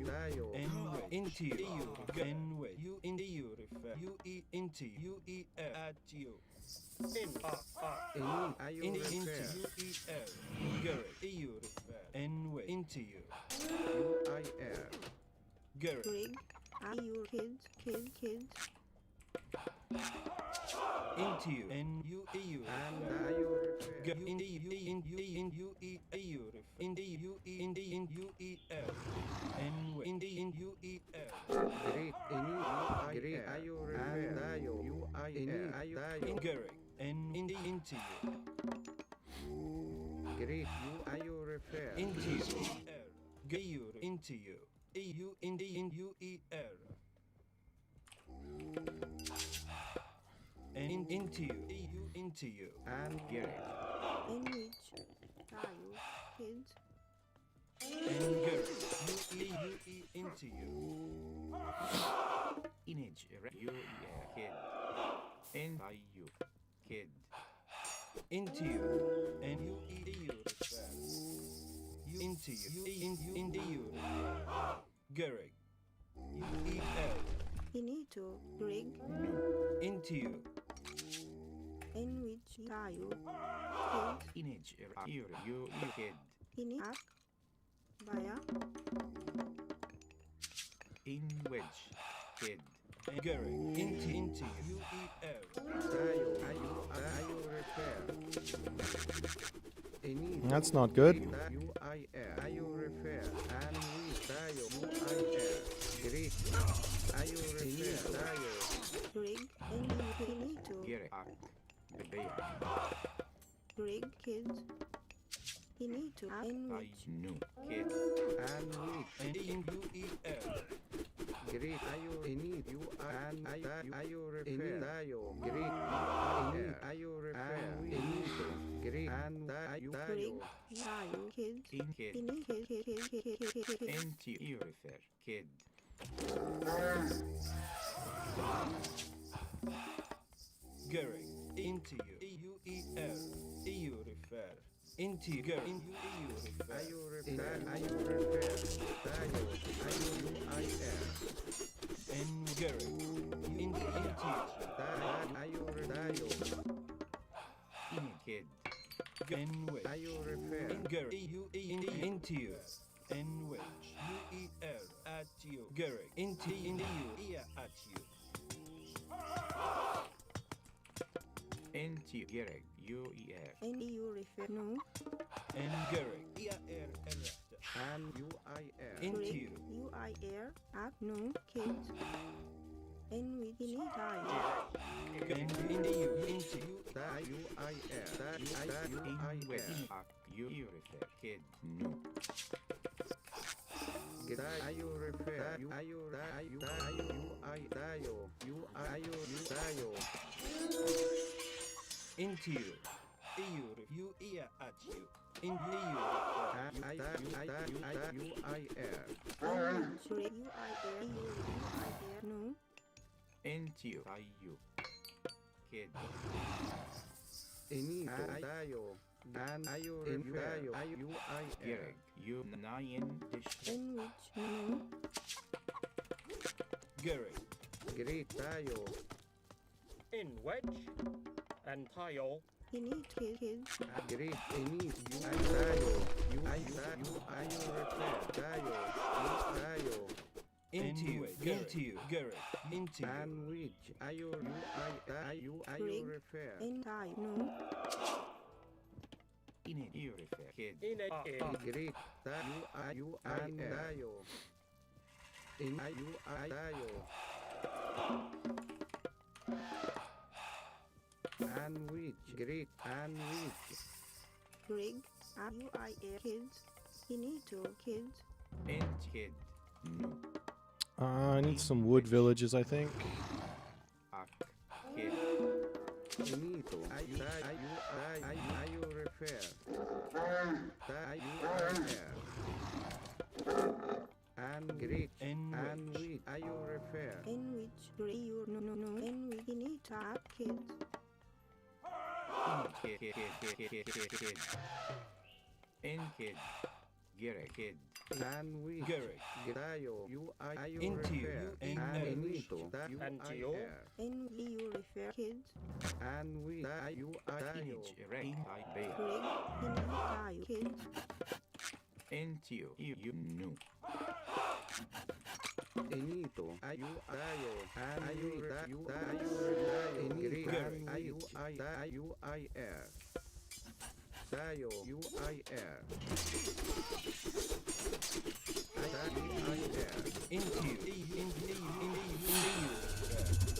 Tayo. Into you. Anyway. You into you refer. You e into you e at you. In arc. Eni. Ayo Into refer. you e l. Girl. You refer. Anyway. Into you. U-I-R. Girl. Greg. You. Kids. Kids. Into you. And you And refer. ayo refer. Girl. Into you. In you e refer. Into you in you e l. Anyway. Into you e l. Greek. Eni. U-I-R. Ayo refer. And tayo. U-I-R. Ayo tayo. Girl. And into you. Greek. U-ayo refer. Into you. R. You into you. You in you e r. And into you. You into you. And Gerek. In which. Tayo. Kids. And girl. You into you. Image. U-E-R. Kid. And I you. Kid. Into you. And you refer. you into you in you Gereg UEL Inito, Greg, into you in which tayo, kid, Image you kid. iniak, baya, In wedge kid. Gereg into you UEL Ayo repair. Inito. That's not good. Ayo repair. And we tayo UIR. Greek. Ayo repair. Tayo. Greg, and Inito, Gere ak. Bebeya. Greg, kid, Inito, in I which knew kid. And we and in UEL Greek. Ayo init you and ayo repair. Tayo. Greek. Ayo repair. Inito. Greek. And tayo. Greg, tayo, kid, In kid. kid, Into you repair. Kid. Gereg into you UEL EU refer into Gereg in EU refer Ayo repair. Ayo repair. Tayo. Ayo UIR. and Gereg into Ayo repair. In kid. and wedge Ayo repair. in Gereg EU into you and wedge UEL at you Gereg into you at you Into Gereg. UER. and you refer, no, and Gereg erect And UIR. into Greg, you UIR, ak, no, kid, and with tayo, and into you UIR. UIR. You repair. Kid. No. Ayo repair. Ayo tayo. into you EU at you into you UIR. Greg, UIR, no, Into tayo. Kid. Inito tayo. And ayo repair. UIR. You 9 dish. in which, no, Gereg Great tayo. In wedge and tile. init, kid, Great init. Tayo. Ayo repair. Tayo. into you Gereg into you Sandwich. Ayo repair. and tayo, no, Init. You repair. Kid. In a Great tayo. And tayo. In ayo tayo. Sandwich. Great sandwich. Greg, UIR, kids, inito, kids, And kid. No. I need some wood villages, I think. Ak. Kid. Inito. Ayo repair. Tayo repair. And great. and And wedge with ayo repair. in which, Greg, you, no, and with inita, kids, Kid. And kid. Get a kid. And with Gereg tayo. Ayo into repair. you and And wedge inito. And you. and you refer, kids, And with tayo. Greg, inita, kids, Into you know. Inito. Ayo. And ayo tayo. Ayo UIR. Tayo. UIR. into you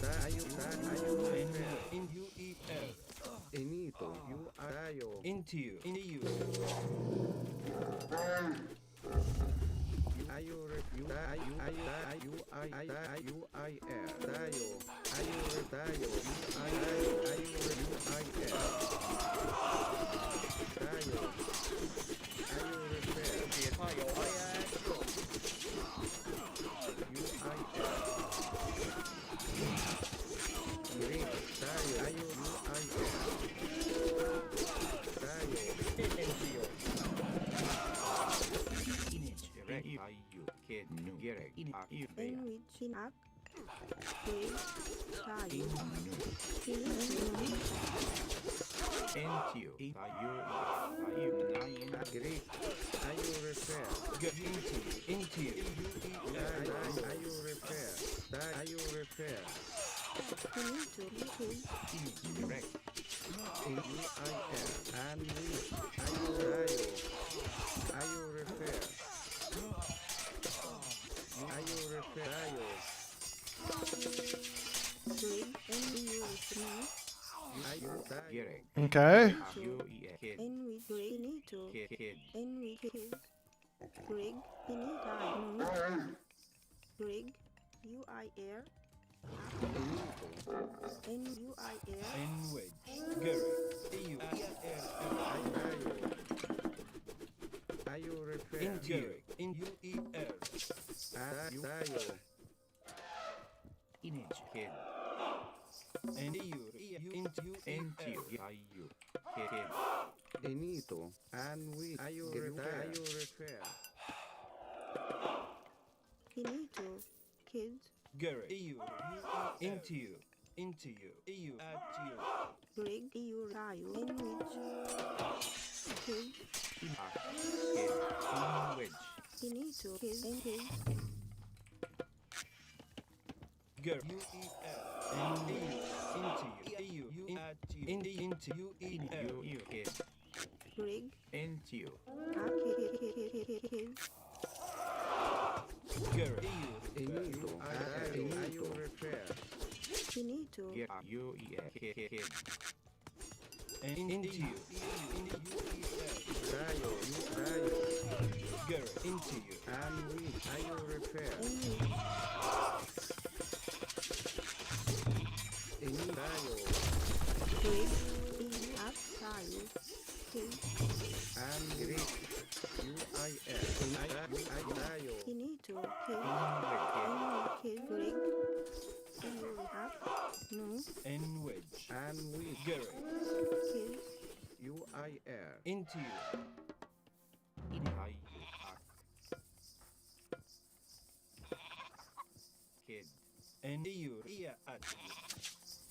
Tayo. in UEL Inito. Tayo. into you Ayo review. UIR. Tayo. Ayo tayo. Ayo review. Tayo. Ayo repair. tile. Green. Tayo. Ayo UIR. Tayo. In you. Shinak. Greg. Tayo. Kini. Entio. Tayo. Nine. Greek. Tayo repair. Into. Tayo repair. Tayo repair. Finito. Kid. Direct. AUIL. And we. Tayo. Tayo repair. Tayo repair. Tayo. Greg. NU. Smith. Tayo. Direct. Okay. Kid. NW. Greg. Finito. Kid. NW. Kid. Greg. Finita. No. Greg. UIR. Benito. NUIR. Wedge. Gary. EU. Tayo repair. Into. In UER. Tayo. Image. Kid. And EU. Into Entio. Tayo. Kid. Benito. And we. Tayo repair. Tayo repair. Finito. Kids. Gary. EU. Into you. Into you. EU. At you. Greg. EU. Tayo. NWICH. Kids. Kid. Wedge. Finito. Kids. And kids. Gary. UER. And EU. Into you. EU. At you. Into UER. Kid. Greg. Entio. Kids. Gary. Benito. Tayo repair. Finito. Kid. And into you. Tayo. Gary. Into you. And we. Tayo repair. NWICH. Tayo. Greg. EU. At Tayo. Kids. And Greek. UIL. Tayo. Finito. Kids. Kid. Kids. Greg. EU. At. No. And wedge. And we. Gary. Kids. UIL. Into you. Kid. And EU. At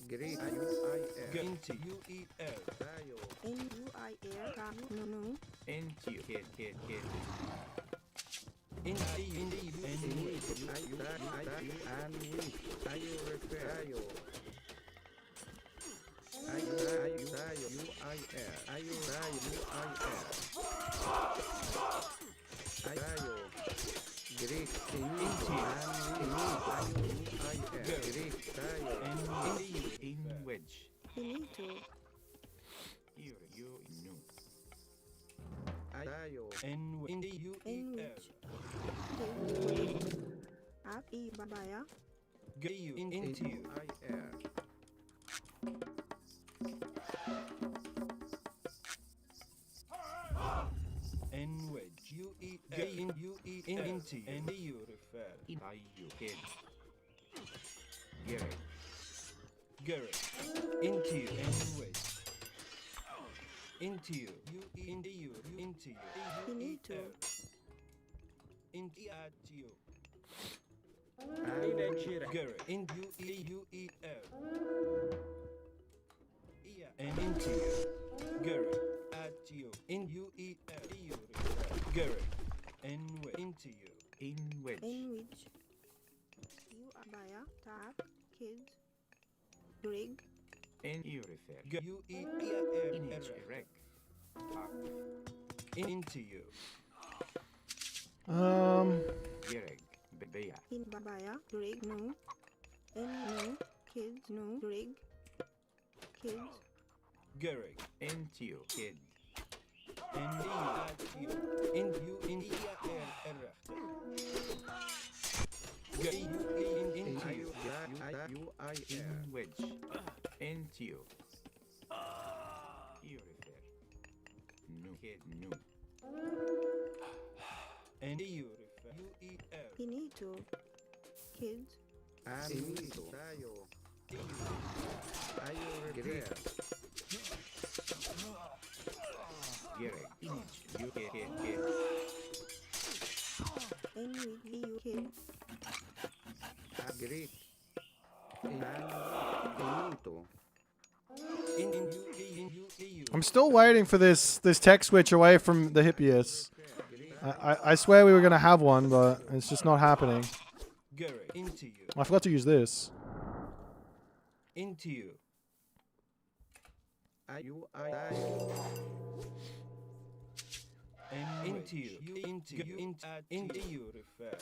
Greek. you. UIL. Into UER. Tayo. NUIR. Tayo. No. Entio. Kid. Into you. And wedge. And we. Tayo repair. Tayo. UIL. Tayo. Greek. Into. Greek. Tayo. And into you. Wedge. Finito. You knew. Tayo. And into UER. Kids. At Ibabaya. Gary. Into you. UIL. And wedge. UER. Into you. And EU. Refer. Tayo. Kid. Gary. Gary. Into you. And wedge. Into you. Into you. Into you. Finito. Into at you. And Gary. Into UER. And into you. Gary. At you. In UER. Gary. And into you. in wedge. NWICH. UIBAYA. Tap. Kids. Greg. And refer. UER. Erect. Into you. Gereg. Bebeya. In Babaya. Greg. No. No. Kids. No. Greg. Kids. Gereg. Entio. Kid. And at you. In UER. Into you. In wedge. Entio. Refer. No. Kid. No. And you refer. UER. Finito. Kids. Finito. Tayo. Tayo repair. Gereg. Image. You kid. NWICH. Kid. Greek. Enito. I'm still waiting for this tech switch away from the Hippias. I swear we were gonna have one, but it's just not happening. Garrett, into you. I forgot to use this. Into you. Into you. Into you refer.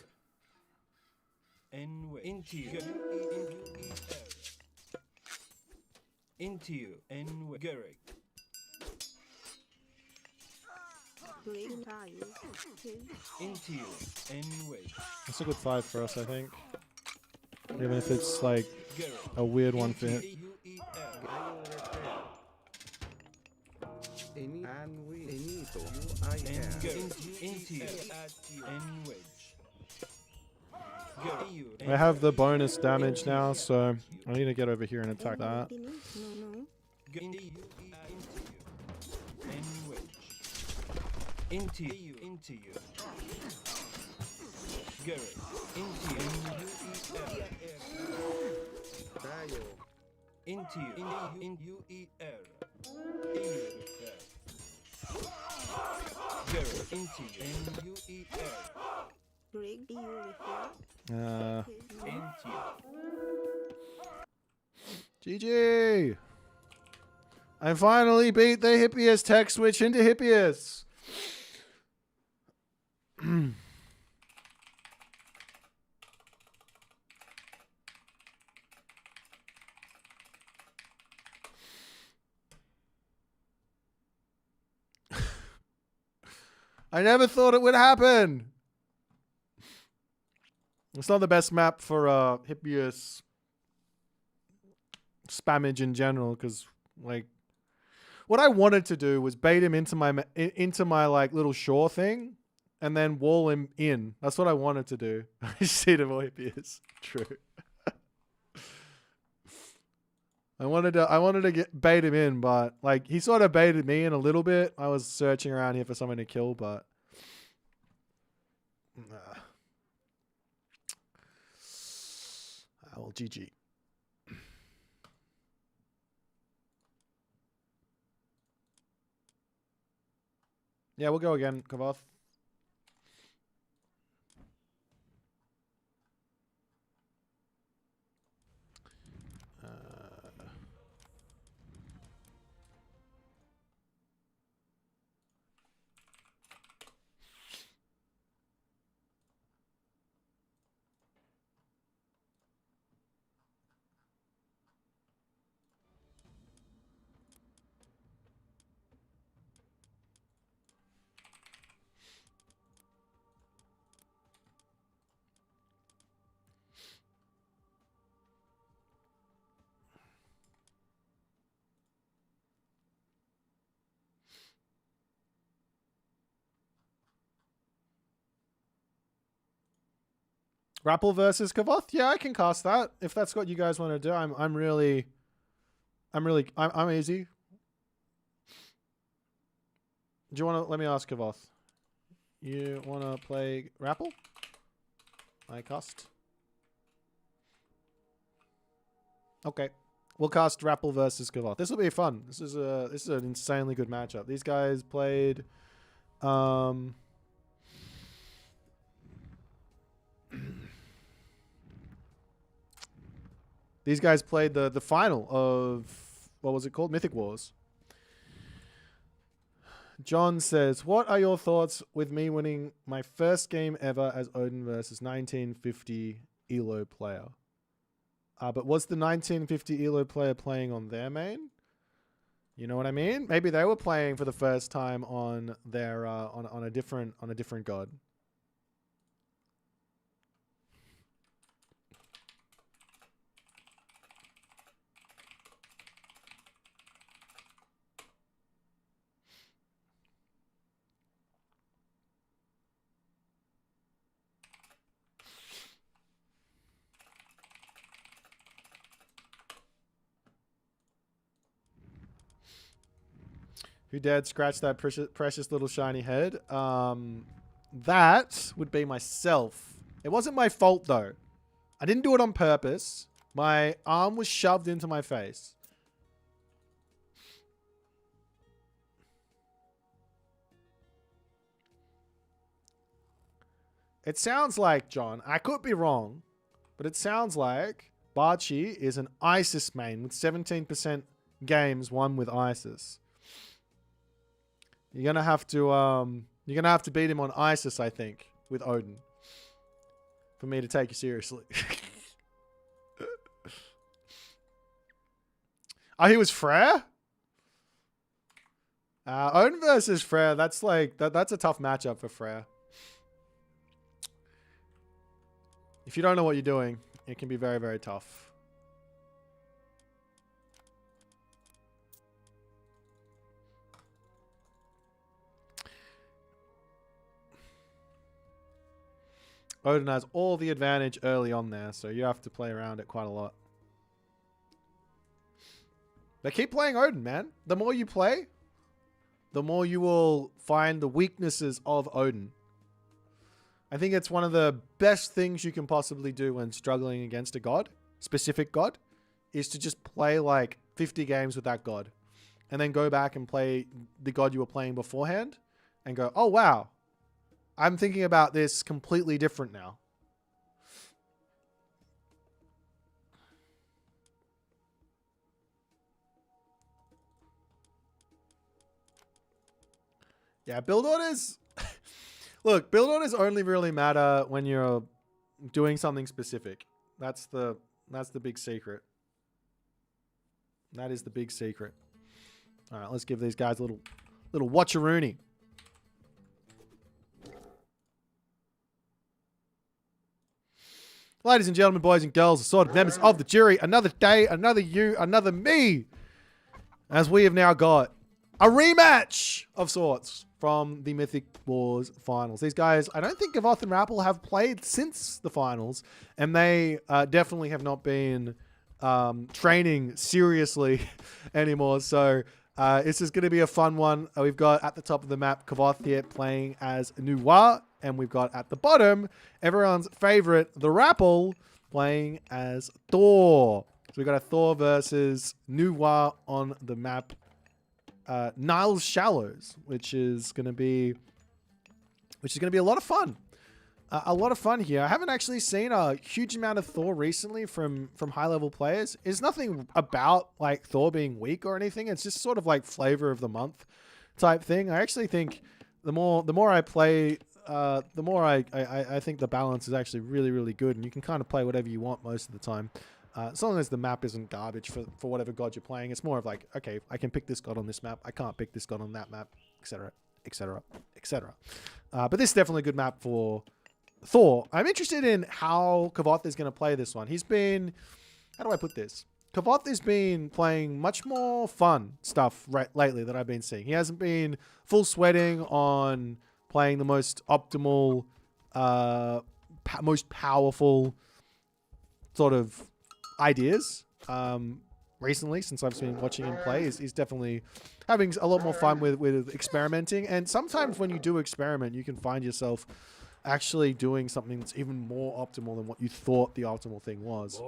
Into you. Into you. Garrett. Brig tayo. Kids. Into you. That's a good 5 for us, I think. Even if it's like Garrett. a weird one for him. I have the bonus damage now, so I need to get over here and attack that. No. Into you. Garrett. Into you. Into you. Garrett. Into you. Brig you refer. Kids. No. Into you. GG! I finally beat the Hippias tech switch into Hippias. I never thought it would happen. It's not the best map for Hippias spammage in general, because like what I wanted to do was bait him into my like little shore thing and then wall him in. That's what I wanted to do. I see the more Hippias. True. I wanted to bait him in, but like he sort of baited me in a little bit. I was searching around here for someone to kill, but well, GG. Yeah, we'll go again, Kavoth. Rapple versus Kavoth? Yeah, I can cast that if that's what you guys want to do. I'm easy. Do you want to? Let me ask Kavoth. You want to play Rapple? I cast. Okay, we'll cast Rapple versus Kavoth. This will be fun. This is an insanely good matchup. These guys played. These guys played the final of, what was it called? Mythic Wars. John says, what are your thoughts with me winning my first game ever as Odin versus 1950 ELO player? But was the 1950 ELO player playing on their main? You know what I mean? Maybe they were playing for the first time on their on a different god. Who dared scratch that precious little shiny head? That would be myself. It wasn't my fault, though. I didn't do it on purpose. My arm was shoved into my face. It sounds like, John, I could be wrong, but it sounds like Barchi is an ISIS main with 17% games won with ISIS. You're gonna have to beat him on ISIS, I think, with Odin, for me to take you seriously. Oh, he was Freyr? Odin versus Freyr. That's like that's a tough matchup for Freyr. If you don't know what you're doing, it can be very, very tough. Odin has all the advantage early on there, so you have to play around it quite a lot. But keep playing Odin, man. The more you play, the more you will find the weaknesses of Odin. I think it's one of the best things you can possibly do when struggling against a god, specific god, is to just play like 50 games with that god. And then go back and play the god you were playing beforehand and go, oh wow, I'm thinking about this completely different now. Yeah, build orders. Look, build orders only really matter when you're doing something specific. That's the big secret. That is the big secret. All right, let's give these guys a little watch-a-rooney. Ladies and gentlemen, boys and girls, assorted members of the jury, another day, another you, another me, as we have now got a rematch of sorts from the Mythic Wars finals. These guys, I don't think Kavoth and Rapple have played since the finals, and they definitely have not been training seriously anymore. So this is going to be a fun one. We've got at the top of the map Kavoth here playing as Noir, and we've got at the bottom everyone's favorite, the Rapple, playing as Thor. So we've got a Thor versus Noir on the map Nile of Shallows, which is going to be a lot of fun. A lot of fun here. I haven't actually seen a huge amount of Thor recently from high level players. It's nothing about like Thor being weak or anything. It's just sort of like flavor of the month type thing. I actually think the more I play, the more I think the balance is actually really, really good, and you can kind of play whatever you want most of the time. As long as the map isn't garbage for whatever god you're playing. It's more of like, okay, I can pick this god on this map. I can't pick this god on that map, etc., etc., etc. But this is definitely a good map for Thor. I'm interested in how Kavoth is going to play this one. He's been... How do I put this? Kavoth has been playing much more fun stuff lately that I've been seeing. He hasn't been full sweating on playing the most optimal, most powerful sort of ideas recently, since I've been watching him play. He's definitely having a lot more fun with experimenting, and sometimes when you do experiment you can find yourself actually doing something that's even more optimal than what you thought the optimal thing was,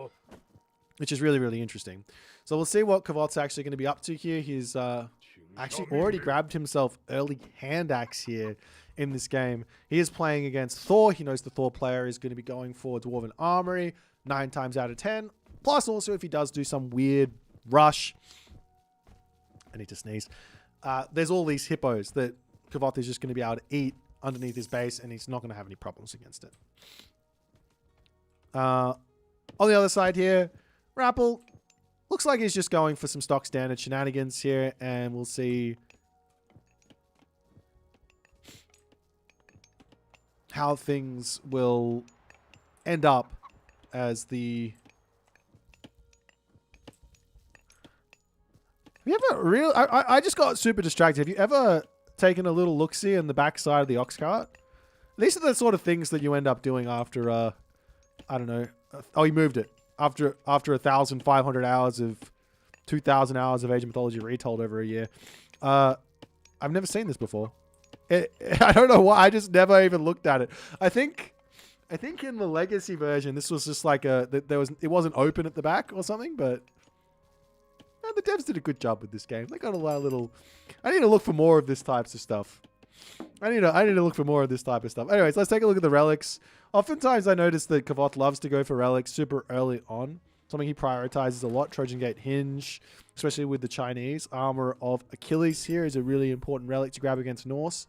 which is really, really interesting. So we'll see what Kavoth's actually going to be up to here. He's actually already grabbed himself early hand axe here in this game. He is playing against Thor. He knows the Thor player is going to be going for Dwarven Armory 9 times out of 10. Plus, also, if he does do some weird rush, I need to sneeze. There's all these hippos that Kavoth is just going to be able to eat underneath his base, and he's not going to have any problems against it. On the other side here, Rapple looks like he's just going for some stock standard shenanigans here, and we'll see how things will end up as the... Have you ever I just got super distracted. Have you ever taken a little look-see in the backside of the ox cart? These are the sort of things that you end up doing after, I don't know. Oh, he moved it. After 1,500 hours of 2,000 hours of Age of Mythology retold over a year. I've never seen this before. I don't know why. I just never even looked at it. I think I think in the legacy version, this was just like it wasn't open at the back or something, but the devs did a good job with this game. They got a lot of little. I need to look for more of this types of stuff. I need to look for more of this type of stuff. Anyways, let's take a look at the relics. Oftentimes, I notice that Kavoth loves to go for relics super early on. Something he prioritizes a lot. Trojan Gate Hinge, especially with the Chinese. Armor of Achilles here is a really important relic to grab against Norse.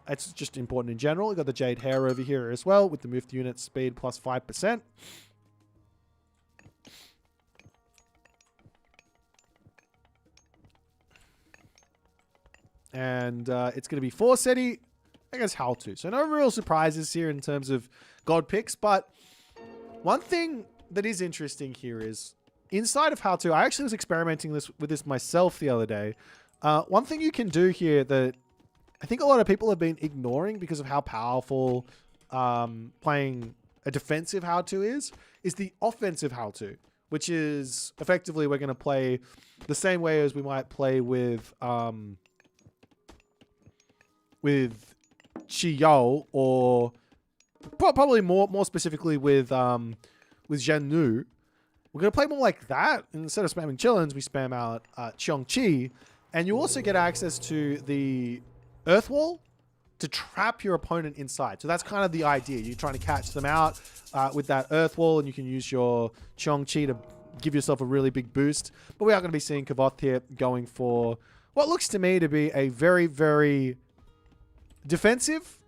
It's just important in general. We've got the Jade Hair over here as well with the moved unit speed plus 5%. And it's going to be 4 SETI, I guess how to. So no real surprises here in terms of god picks. But one thing that is interesting here is inside of how to, I actually was experimenting with this myself the other day. One thing you can do here that I think a lot of people have been ignoring because of how powerful playing a defensive how to is the offensive how to, which is effectively we're going to play the same way as we might play with Chiyao, or probably more specifically with Zhen Nu. We're going to play more like that. Instead of spamming Chillins, we spam out Cheong Chi. And you also get access to the Earth Wall to trap your opponent inside. So that's kind of the idea. You're trying to catch them out with that Earth Wall, and you can use your Cheong Chi to give yourself a really big boost. But we are going to be seeing Kavoth here going for what looks to me to be a very, very defensive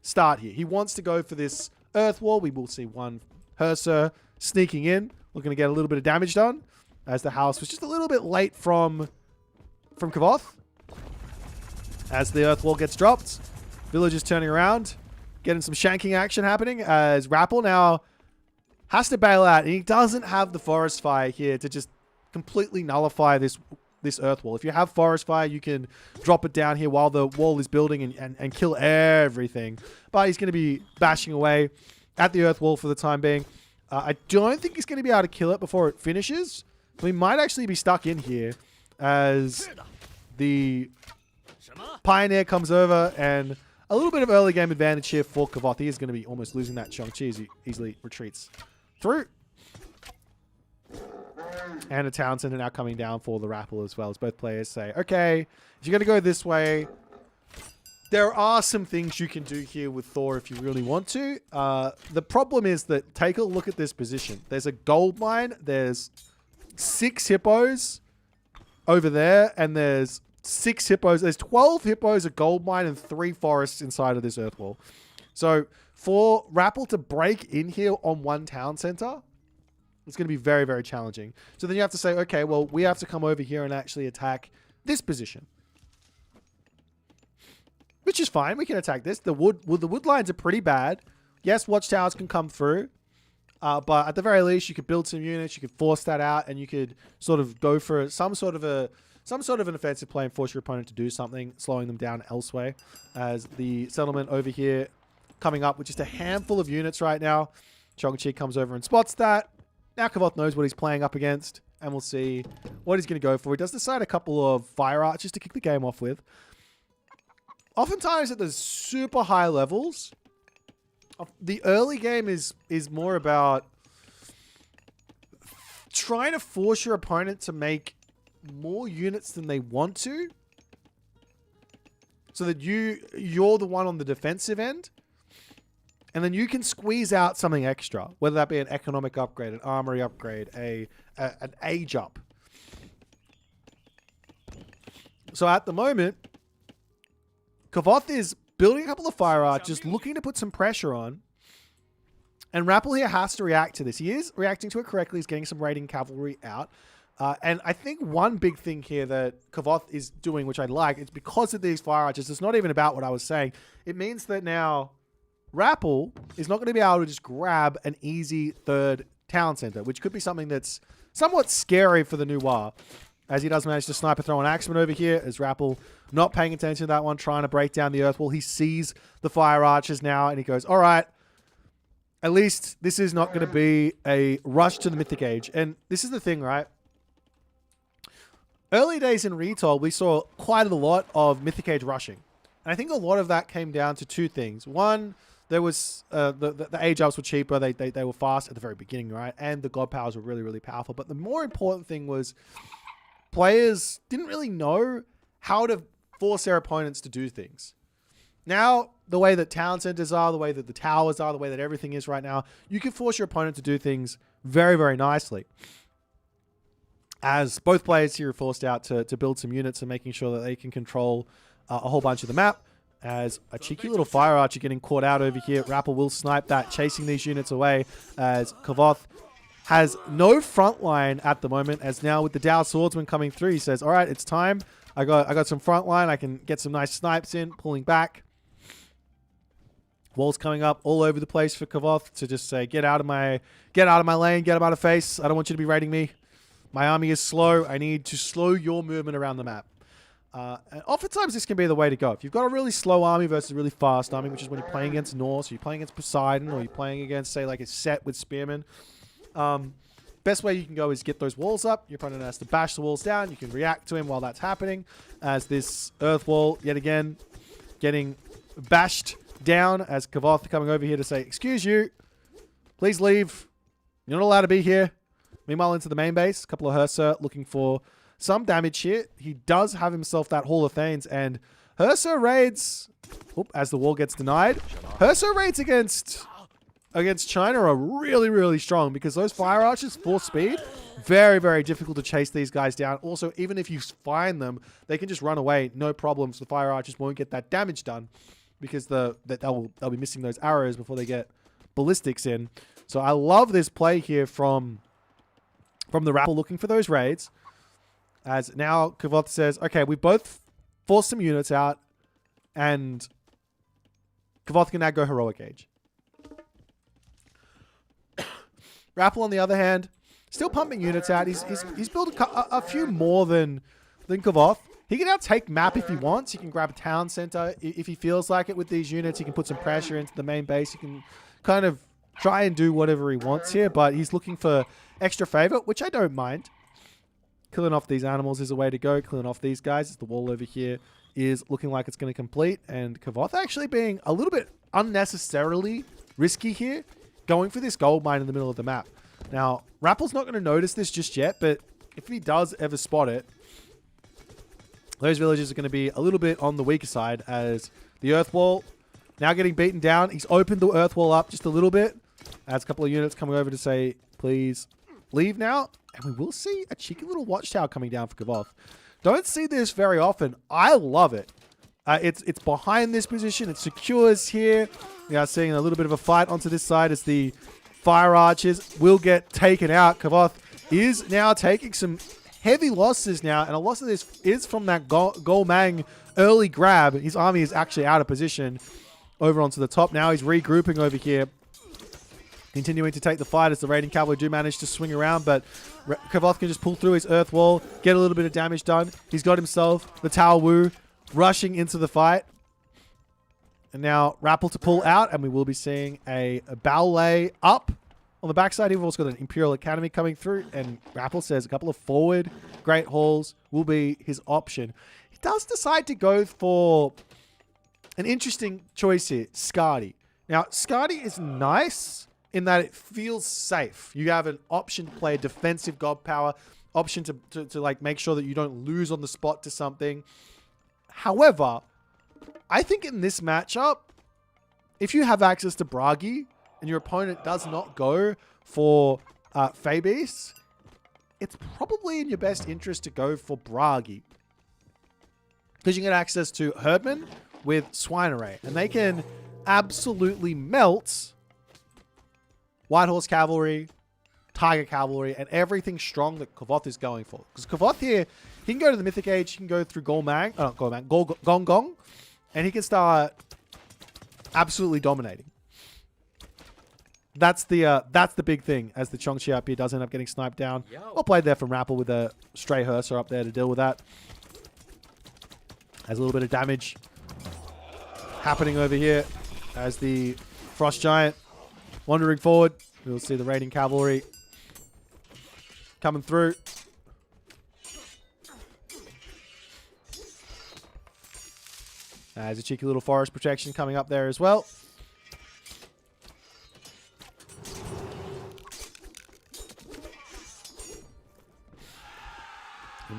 start here. He wants to go for this Earth Wall. We will see one Herser sneaking in, looking to get a little bit of damage done, as the house was just a little bit late from Kavoth. As the Earth Wall gets dropped, villagers turning around, getting some shanking action happening, as Rapple now has to bail out, and he doesn't have the Forest Fire here to just completely nullify this Earth Wall. If you have Forest Fire, you can drop it down here while the wall is building and kill everything. But he's going to be bashing away at the Earth Wall for the time being. I don't think he's going to be able to kill it before it finishes. We might actually be stuck in here as the Pioneer comes over, and a little bit of early game advantage here for Kavoth. He is going to be almost losing that Cheong Chi as he easily retreats through. And a Townsend are now coming down for the Rapple as well, as both players say, okay, if you're going to go this way, there are some things you can do here with Thor if you really want to. The problem is that, take a look at this position. There's a gold mine, there's 6 hippos over there, and there's 6 hippos. There's 12 hippos, a gold mine, and 3 forests inside of this Earth Wall. So for Rapple to break in here on one town center, it's going to be very, very challenging. So then you have to say, okay, well, we have to come over here and actually attack this position. Which is fine. We can attack this. The wood lines are pretty bad. Yes, watchtowers can come through. But at the very least, you could build some units. You could force that out, and you could sort of go for some sort of an offensive play and force your opponent to do something, slowing them down elsewhere. As the settlement over here coming up with just a handful of units right now. Cheong-Chi comes over and spots that. Now Kavoth knows what he's playing up against, and we'll see what he's going to go for. He does decide a couple of fire archers to kick the game off with. Oftentimes at the super high levels, the early game is more about trying to force your opponent to make more units than they want to, so that you're the one on the defensive end. And then you can squeeze out something extra, whether that be an economic upgrade, an armory upgrade, an age up. So at the moment, Kavoth is building a couple of fire archers, looking to put some pressure on. And Rapple here has to react to this. He is reacting to it correctly. He's getting some raiding cavalry out. And I think one big thing here that Kavoth is doing, which I like, it's because of these fire archers. It's not even about what I was saying. It means that now Rapple is not going to be able to just grab an easy third town center, which could be something that's somewhat scary for the Noir, as he does manage to sniper throw an axeman over here, as Rapple not paying attention to that one, trying to break down the Earth Wall. He sees the fire archers now, and he goes, all right, at least this is not going to be a rush to the Mythic Age. And this is the thing, right? Early days in Retold, we saw quite a lot of Mythic Age rushing. And I think a lot of that came down to 2 things. One, there was the age ups were cheaper. They were fast at the very beginning, right? And the god powers were really, really powerful. But the more important thing was players didn't really know how to force their opponents to do things. Now, the way that town centers are, the way that the towers are, the way that everything is right now, you can force your opponent to do things very, very nicely. As both players here are forced out to build some units and making sure that they can control a whole bunch of the map. As a cheeky little fire archer getting caught out over here. Rapple will snipe that, chasing these units away. As Kavoth has no front line at the moment. As now with the Dow Swordsman coming through, he says, all right, it's time. I got some front line. I can get some nice snipes in, pulling back. Walls coming up all over the place for Kavoth to just say, get out of my lane, get out of face. I don't want you to be raiding me. My army is slow. I need to slow your movement around the map. And oftentimes this can be the way to go. If you've got a really slow army versus a really fast army, which is when you're playing against Norse, or you're playing against Poseidon, or you're playing against, say, like a set with Spearmen, best way you can go is get those walls up. Your opponent has to bash the walls down. You can react to him while that's happening. As this earth wall, yet again, getting bashed down. As Kavoth coming over here to say, excuse you, please leave. You're not allowed to be here. Meanwhile, into the main base, a couple of Hersa looking for some damage here. He does have himself that Hall of Thanes, and Hersa raids, as the wall gets denied. Hersa raids against China are really, really strong because those fire archers, 4 speed, very, very difficult to chase these guys down. Also, even if you find them, they can just run away, no problems. The fire archers won't get that damage done because they'll be missing those arrows before they get ballistics in. So I love this play here from the Rapple looking for those raids. As now Kavoth says, okay, we both forced some units out, and Kavoth can now go heroic age. Rapple, on the other hand, still pumping units out. He's built a few more than Kavoth. He can now take map if he wants. He can grab a town center if he feels like it with these units. He can put some pressure into the main base. He can kind of try and do whatever he wants here, but he's looking for extra favor, which I don't mind. Killing off these animals is a way to go. Killing off these guys, as the wall over here is looking like it's going to complete. And Kavoth actually being a little bit unnecessarily risky here, going for this gold mine in the middle of the map. Now, Rapple's not going to notice this just yet, but if he does ever spot it, those villages are going to be a little bit on the weaker side, as the earth wall now getting beaten down. He's opened the earth wall up just a little bit. As a couple of units coming over to say, please leave now. And we will see a cheeky little watchtower coming down for Kavoth. Don't see this very often. I love it. It's behind this position. It secures here. We are seeing a little bit of a fight onto this side as the fire archers will get taken out. Kavoth is now taking some heavy losses now. And a loss of this is from that Golmang early grab. His army is actually out of position over onto the top. Now he's regrouping over here, continuing to take the fight as the raiding cavalry do manage to swing around, but Kavoth can just pull through his earth wall, get a little bit of damage done. He's got himself the Tower Wu rushing into the fight. And now Rapple to pull out, and we will be seeing a ballet up on the backside. We've also got an Imperial Academy coming through, and Rapple says a couple of forward Great Halls will be his option. He does decide to go for an interesting choice here, Skadi. Now, Skadi is nice in that it feels safe. You have an option to play a defensive god power, option to like make sure that you don't lose on the spot to something. However, I think in this matchup, if you have access to Bragi and your opponent does not go for Fabies, it's probably in your best interest to go for Bragi, because you get access to Herdman with Swineray, and they can absolutely melt White Horse Cavalry, Tiger Cavalry, and everything strong that Kavoth is going for. Because Kavoth here, he can go to the Mythic Age, he can go through Gong Gong, and he can start absolutely dominating. That's the big thing, as the Chongqi up here does end up getting sniped down. Well played there from Rapple with a stray Hersa up there to deal with that. Has a little bit of damage happening over here as the Frost Giant wandering forward. We'll see the raiding cavalry coming through. There's a cheeky little forest protection coming up there as well.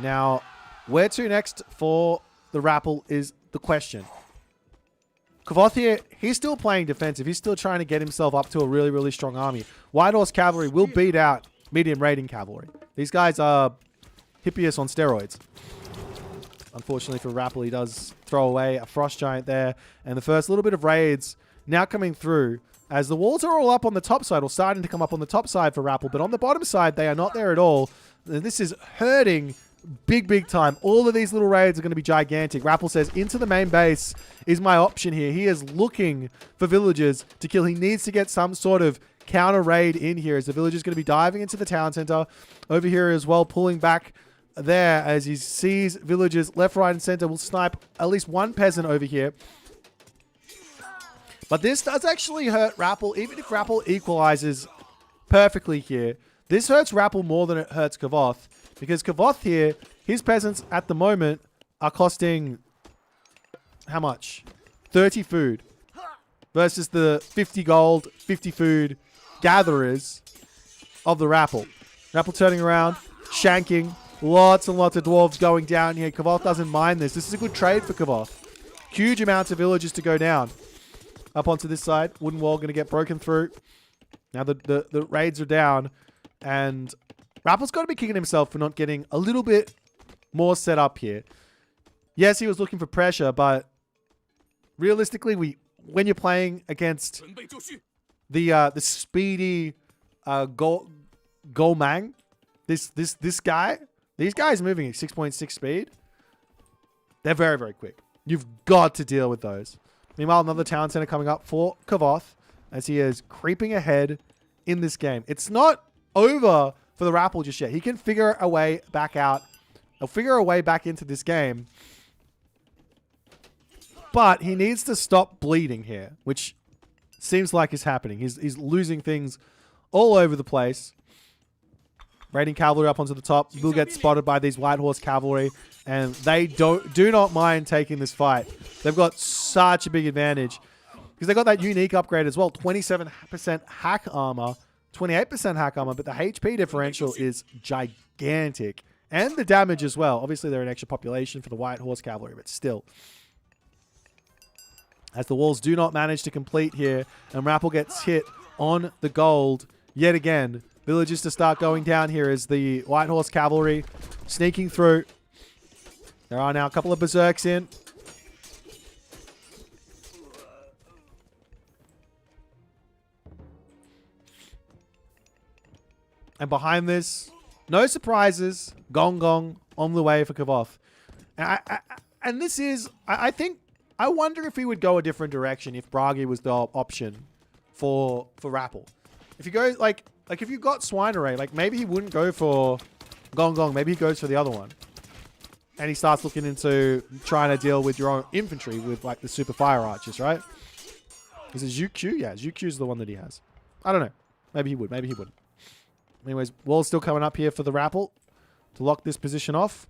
Now, where to next for the Rapple is the question. Kavoth here, he's still playing defensive. He's still trying to get himself up to a really, really strong army. White Horse Cavalry will beat out medium raiding cavalry. These guys are hippiest on steroids. Unfortunately for Rapple, he does throw away a Frost Giant there. And the first little bit of raids now coming through as the walls are all up on the top side, or starting to come up on the top side for Rapple. But on the bottom side, they are not there at all. And this is hurting big time. All of these little raids are going to be gigantic. Rapple says, into the main base is my option here. He is looking for villagers to kill. He needs to get some sort of counter raid in here as the villagers going to be diving into the town center. Over here as well, pulling back there as he sees villagers left, right, and center. Will snipe at least one peasant over here. But this does actually hurt Rapple, even if Rapple equalizes perfectly here. This hurts Rapple more than it hurts Kavoth. Because Kavoth here, his peasants at the moment are costing, how much? 30 food. Versus the 50 gold, 50 food gatherers of the Rapple. Rapple turning around, shanking. Lots and lots of dwarves going down here. Kavoth doesn't mind this. This is a good trade for Kavoth. Huge amounts of villagers to go down. Up onto this side. Wooden wall going to get broken through. Now the raids are down. And Rapple's got to be kicking himself for not getting a little bit more set up here. Yes, he was looking for pressure, but realistically, when you're playing against the speedy Golmang, this guy, these guys moving at 6.6 speed, they're very, very quick. You've got to deal with those. Meanwhile, another town center coming up for Kavoth as he is creeping ahead in this game. It's not over for the Rapple just yet. He can figure a way back out. He'll figure a way back into this game. But he needs to stop bleeding here, which seems like is happening. He's losing things all over the place. Raiding cavalry up onto the top. Will get spotted by these White Horse Cavalry. And they do not mind taking this fight. They've got such a big advantage. Because they got that unique upgrade as well. 27% hack armor. 28% hack armor, but the HP differential is gigantic. And the damage as well. Obviously, they're an extra population for the White Horse Cavalry, but still. As the walls do not manage to complete here, and Rapple gets hit on the gold yet again. Villagers to start going down here as the White Horse Cavalry sneaking through. There are now a couple of berserks in. And behind this, no surprises. Gong Gong on the way for Kavoth. And this is, I think, I wonder if he would go a different direction if Bragi was the option for Rapple. If you go, like if you got Swine Array, like maybe he wouldn't go for Gong Gong. Maybe he goes for the other one. And he starts looking into trying to deal with your own infantry with like the Super Fire Archers, right? Is it ZQ? Yeah, ZQ is the one that he has. I don't know. Maybe he would. Maybe he wouldn't. Anyways, wall's still coming up here for the Rapple to lock this position off.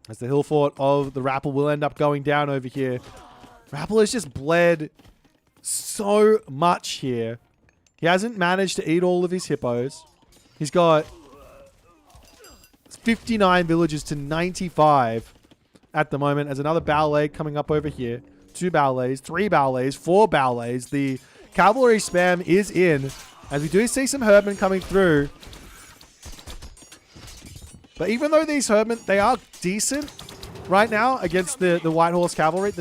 As the hill fort of the Rapple will end up going down over here. Rapple has just bled so much here. He hasn't managed to eat all of his hippos. He's got 59 villages to 95 at the moment. As another ballet coming up over here. 2 ballets, 3 ballets, 4 ballets. The cavalry spam is in. As we do see some herdmen coming through. But even though these herdmen, they are decent right now against the White Horse Cavalry,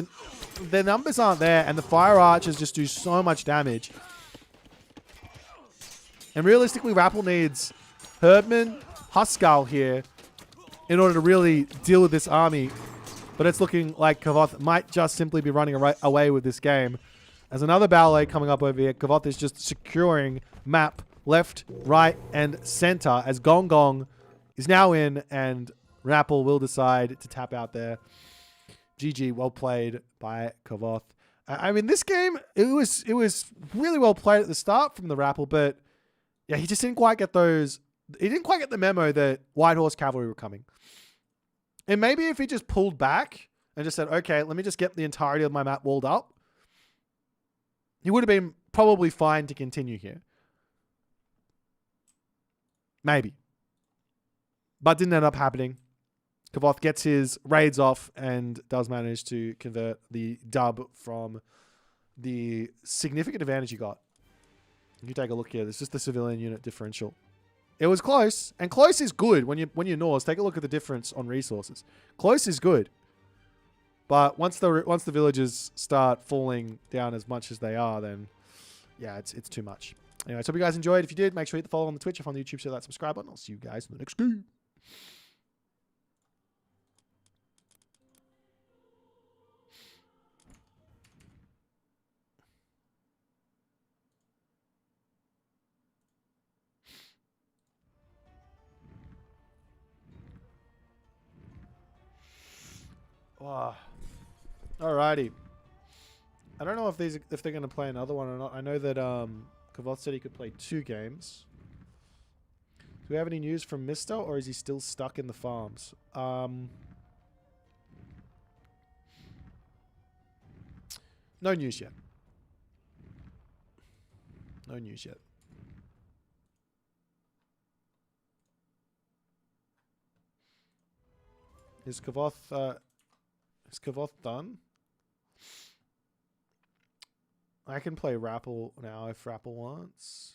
their numbers aren't there. And the Fire Archers just do so much damage. And realistically, Rapple needs Herdman, Huskarl here in order to really deal with this army. But it's looking like Kavoth might just simply be running away with this game. As another ballet coming up over here, Kavoth is just securing map left, right, and center as Gong Gong is now in and Rapple will decide to tap out there. GG, well played by Kavoth. I mean, this game, it was really well played at the start from the Rapple, but yeah, he just didn't quite get those. He didn't quite get the memo that White Horse Cavalry were coming. And maybe if he just pulled back and just said, okay, let me just get the entirety of my map walled up, he would have been probably fine to continue here. Maybe. But didn't end up happening. Kavoth gets his raids off and does manage to convert the dub from the significant advantage he got. You take a look here. It's just the civilian unit differential. It was close, and close is good when you're Norse. Take a look at the difference on resources. Close is good, but once the villages start falling down as much as they are, then yeah, it's too much. Anyway, so hope you guys enjoyed. If you did, make sure you hit the follow on the Twitch. If on the YouTube, share that subscribe button. I'll see you guys in the next game. Oh. Alrighty. I don't know if they're going to play another one or not. I know that Kavoth said he could play 2 games. Do we have any news from Mister, or is he still stuck in the farms? No news yet. No news yet. Is Kavoth done? I can play Rapple now if Rapple wants.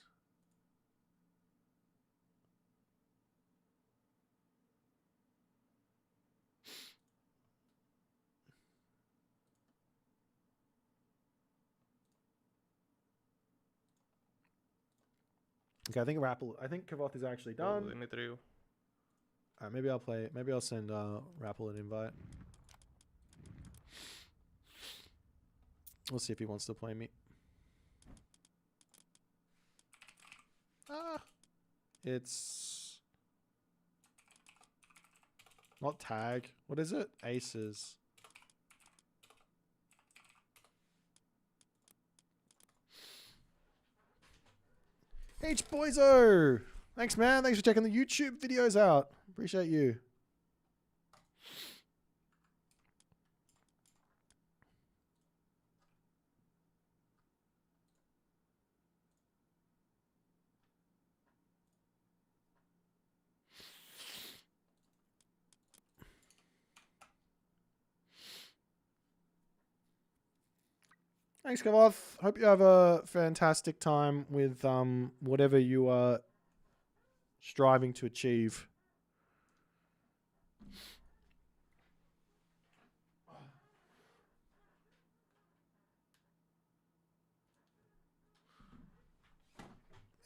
Okay, I think Kavoth is actually done. Maybe I'll play. Maybe I'll send Rapple an invite. We'll see if he wants to play me. It's not tag. What is it? Aces. H Boyzo! Thanks, man. Thanks for checking the YouTube videos out. Appreciate you. Thanks, Kavoth. Hope you have a fantastic time with whatever you are striving to achieve.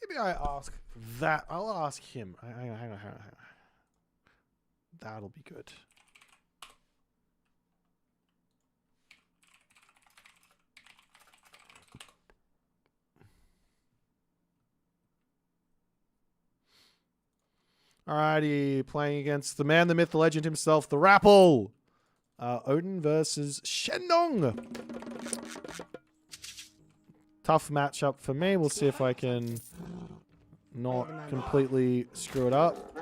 Maybe I ask that. I'll ask him. Hang on. That'll be good. Alrighty, playing against the man, the myth, the legend himself, the Rapple. Odin versus Shendong. Tough matchup for me. We'll see if I can not completely screw it up.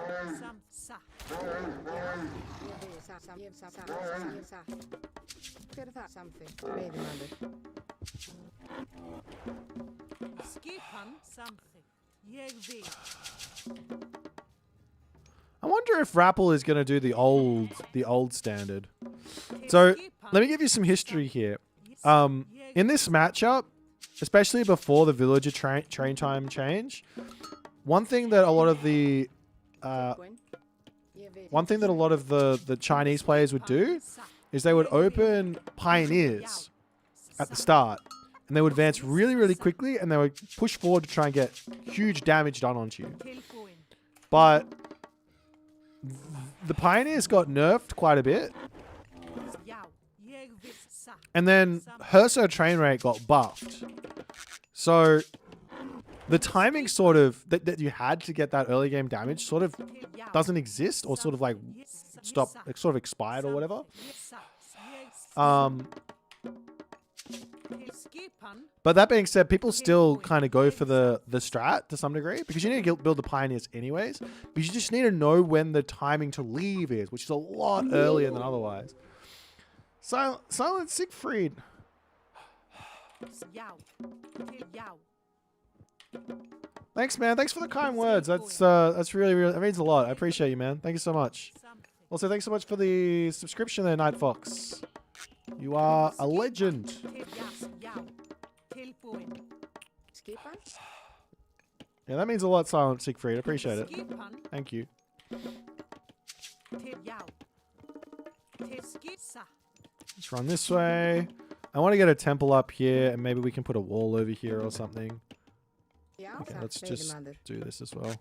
I wonder if Rapple is going to do the old standard. So let me give you some history here. In this matchup, especially before the villager train time change, one thing that a lot of the Chinese players would do is they would open pioneers at the start, and they would advance really, really quickly, and they would push forward to try and get huge damage done onto you. But the pioneers got nerfed quite a bit, and then Herso train rate got buffed. So the timing sort of that you had to get that early game damage sort of doesn't exist, or sort of like sort of expired or whatever. But that being said, people still kind of go for the strat to some degree, because you need to build the pioneers anyways. But you just need to know when the timing to leave is, which is a lot earlier than otherwise. Silent Siegfried. Thanks, man. Thanks for the kind words. That's really, that means a lot. I appreciate you, man. Thank you so much. Also, thanks so much for the subscription there, Night Fox. You are a legend. Yeah, that means a lot, Silent Siegfried. I appreciate it. Thank you. Let's run this way. I want to get a temple up here, and maybe we can put a wall over here or something. Okay, let's just do this as well.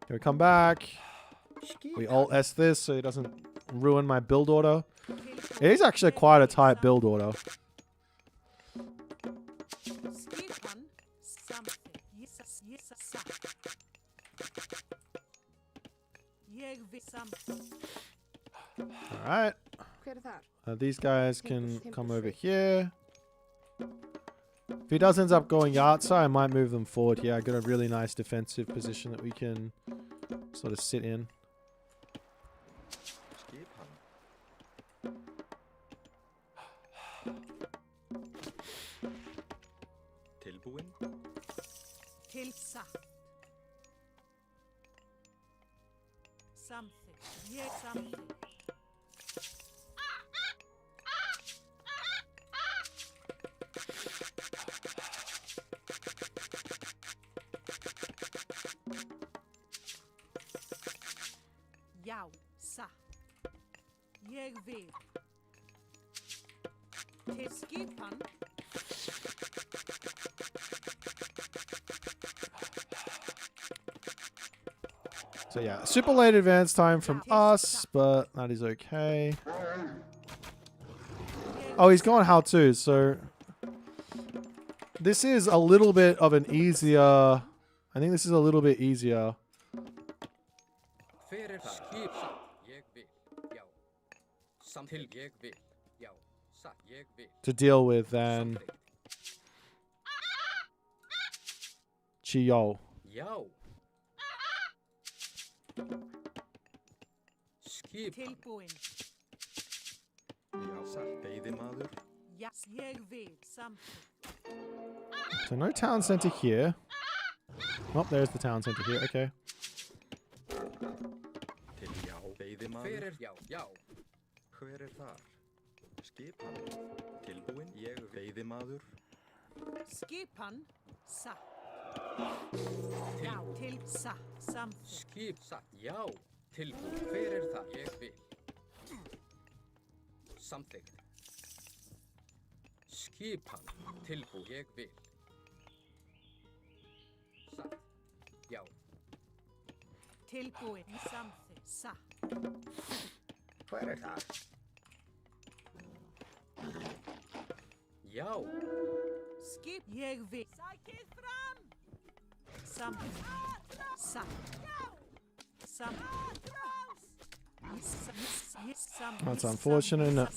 Can we come back? We alt S this so it doesn't ruin my build order. It is actually quite a tight build order. Alright. These guys can come over here. If he does end up going Yahtzee, I might move them forward here. I got a really nice defensive position that we can sort of sit in. So yeah, super late advance time from us, but that is okay. Oh, he's going how to, so this is a little bit of an easier. I think this is a little bit easier. To deal with than Chiyo. So no town center here. Oh, there's the town center here. Okay. That's unfortunate, isn't it?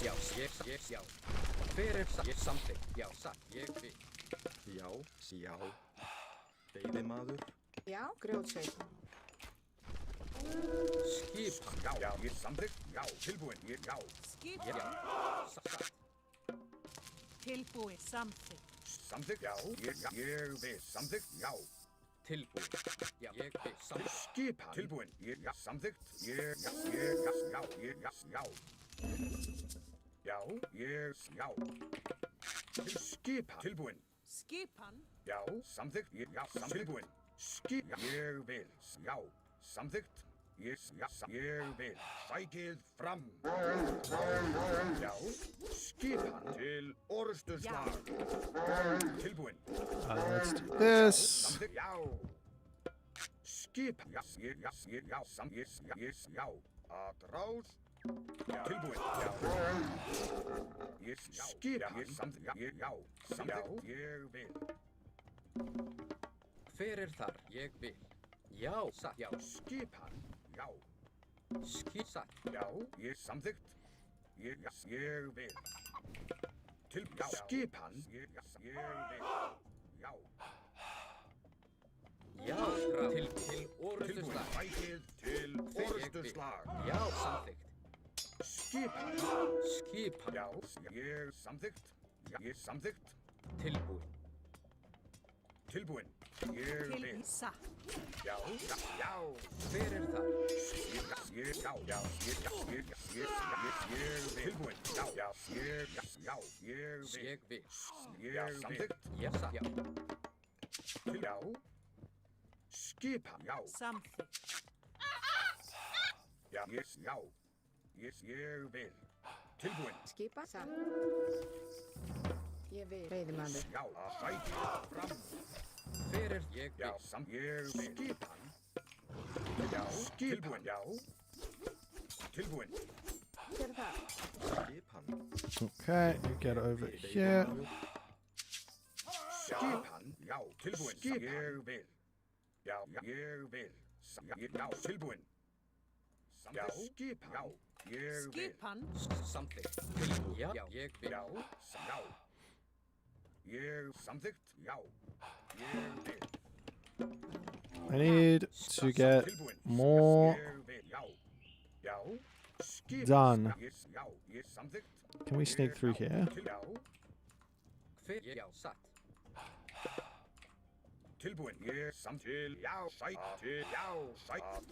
Já, já. Hver satt? Ég samþykkt. Já, satt. Ég vil. Já. Veiðimaður. Já, grjótsveit. Skipan. Já, ég samþykkt. Já, tilbúin. Já. Já, satt. Tilbúið samþykkt. Samþykkt. Já, ég vil. Samþykkt. Já. Tilbúin. Já, ég vil. Samþykkt. Skipan. Tilbúin. Já, samþykkt. Já. Já. Skipan. Tilbúin. Skipan. Já, samþykkt. Já, tilbúin. Skipan. Ég vil. Já, samþykkt. Ég vil. Sækið fram. Já, skipan til orustuslag. Tilbúin. Let's do this. Samþykkt. Já. Skipan. Já. Atrás. Tilbúin. Já. Skipan. Samþykkt. Já. Samþykkt. Ég vil. Hver þar? Ég vil. Já, satt. Já, Skipan. Já. satt. Já, ég samþykkt. Ég vil. Já. Skipan. Ég vil. Já. Já, til orustuslag. Sækið til orustuslag. Já, samþykkt. Skipan. Já, ég samþykkt. Ég samþykkt. Tilbúin. Tilbúin. Ég vil. Til satt. Já. Hver þar? Já. Ég vil. Tilbúin. Já. Ég vil. Ég vil. Ég samþykkt. Já, satt. Já. Já. Skipan. Já. Samþykkt. Já. Ég vil. Tilbúin. Skipa. Satt. Ég vil. Veiðimaður. Já. Sækið fram. Hver ég Já. vil. Ég vil. Skipan. Já. Tilbúin. Já. Tilbúin. Hver það? Skipan. Okay, you get over here. Skipan. Já. Tilbúin. Ég vil. Já. Ég vil. Já. Tilbúin. Já. Skipan. Já. Ég vil. Skipan. Samþykkt. Tilbúin. Já, ég vil. Já. Ég samþykkt. Já. Ég vil. I need to get Tilbúin. more Ég vil. Já. Skipan. done. Já. Ég samþykkt. Can we sneak through here? Já. Hver já, satt. Tilbúin. Ég samþykkt. Já. Til. Já.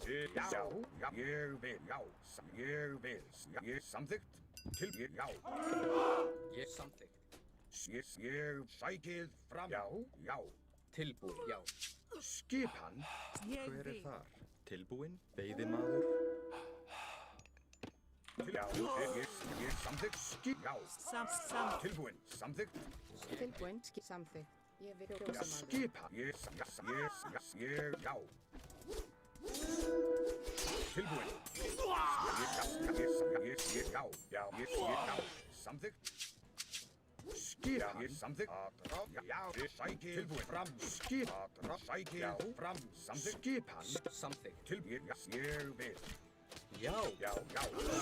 Til. Já. Ég vil. Já. Ég vil. Ég samþykkt. Til. Já. Ég samþykkt. Ég sækið fram. Já. Tilbúin. Já. Skipan. Ég Hver vil. þar? Tilbúin. Veiðimaður. Já. Ég samþykkt. Já. Samt. Tilbúin. Samþykkt. Tilbúin. Samþykkt. Ég vil. Já. Grjótsamaður. Skipan. Já. Tilbúin. Já. Samþykkt. Skipan. Samþykkt. Já. Sækið. Tilbúin. Fram. Skipan. Sækið. Fram. Samþykkt. Skipan. Samþykkt. Tilbúin. Ég vil. Já. Já.